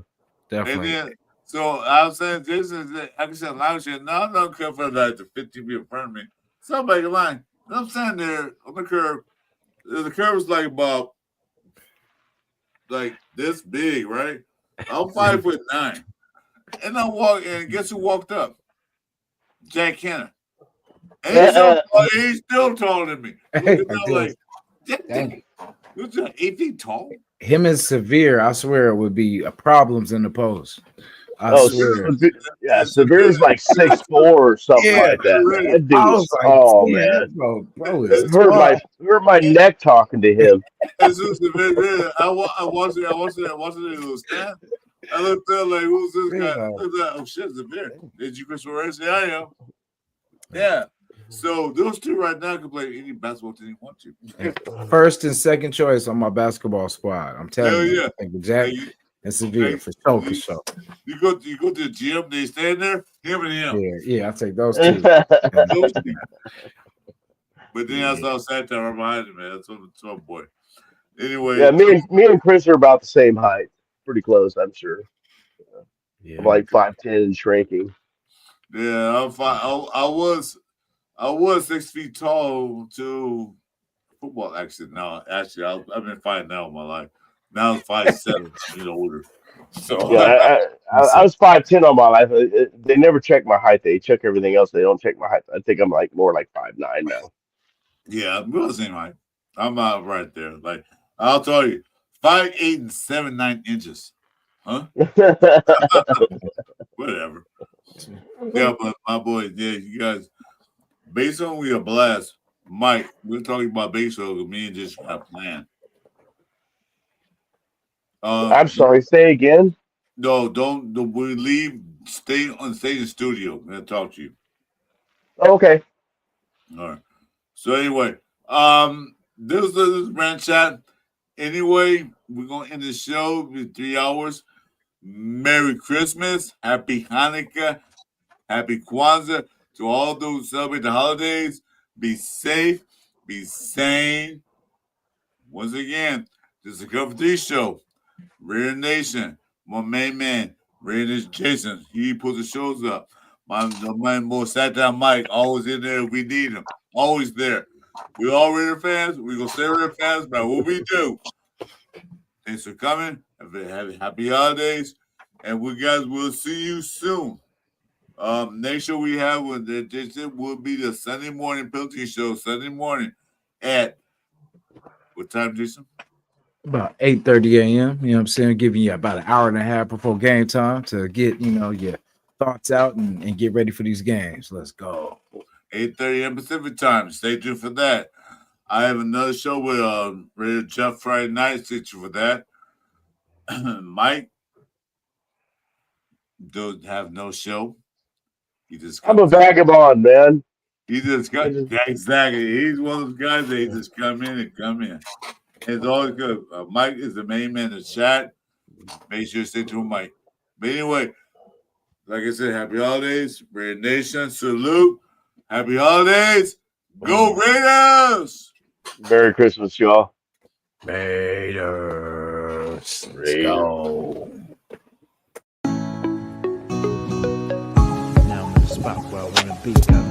Definitely. And then, so I was saying, Jason, I can say loud shit. No, I'm not coming for like the 50 feet in front of me. Somebody line. I'm standing there on the curb. The curb was like about like this big, right? I'm 5'9", and I walk, and guess who walked up? Jack Kenner. And he's still taller than me. Like, who's 8 feet tall? Him and Severe, I swear, would be problems in the post. I swear. Severe's like 6'4" or something like that. That dude's tall, man. Bro, hurt my neck talking to him. I watched it stand. I looked up like, who's this guy? Oh shit, Severe. Did you Chris Morris? Yeah, I am. Yeah. So those two right now can play any basketball team they want to. First and second choice on my basketball squad. I'm telling you. Jack and Severe for sure. You go to the gym, they stand there, him and him. Yeah, I'll take those two. But then I saw Santana behind him, man. That's some boy. Anyway. Yeah, me and Chris are about the same height. Pretty close, I'm sure. Yeah. I'm like 5'10" and shrinking. Yeah, I'm fine. I was 6 feet tall to football. Actually, I've been fine now in my life. Now I'm 5'7", older. So yeah, I was 5'10" all my life. They never check my height. They check everything else. They don't check my height. I think I'm like more like 5'9" now. Yeah, we're the same height. I'm out right there. Like I'll tell you, 5'8" and 7'9" inches. Huh? Whatever. Yeah, but my boy, you guys, based on we a blast, Mike. We're talking about baseball. Me and just got planned. I'm sorry. Say again. No, don't. We leave. Stay in the studio. I'm gonna talk to you. Okay. All right. So anyway, this is Brand Chat. Anyway, we're gonna end the show with 3 hours. Merry Christmas, Happy Hanukkah, Happy Kwanzaa to all those who celebrate the holidays. Be safe, be sane. Once again, this is the Cover 3 show. Raider Nation, my main man, Raider Jason. He put the shows up. My more sat down Mike, always in there if we need him. Always there. We all Raider fans. We gonna stay Raider fans about what we do. Thanks for coming. Have happy holidays, and we guys will see you soon. Next show we have will be the Sunday morning penalty show. Sunday morning at what time, Jason? About 8:30 a.m. You know what I'm saying? Giving you about an hour and a half before game time to get your thoughts out and get ready for these games. Let's go. 8:30 a.m. Pacific time. Stay tuned for that. I have another show with Raider Jeff Friday night. Stay tuned for that. Mike don't have no show. I'm a vagabond, man. He just got exactly. He's one of those guys that he just come in. It's always good. Mike is the main man in the chat. Make sure to stay tuned, Mike. But anyway, Like I said, happy holidays, Raider Nation. Salute. Happy holidays. Go Raiders! Merry Christmas, y'all. Raiders. Let's Raiders. go. Now I'm in the spot where I want to be.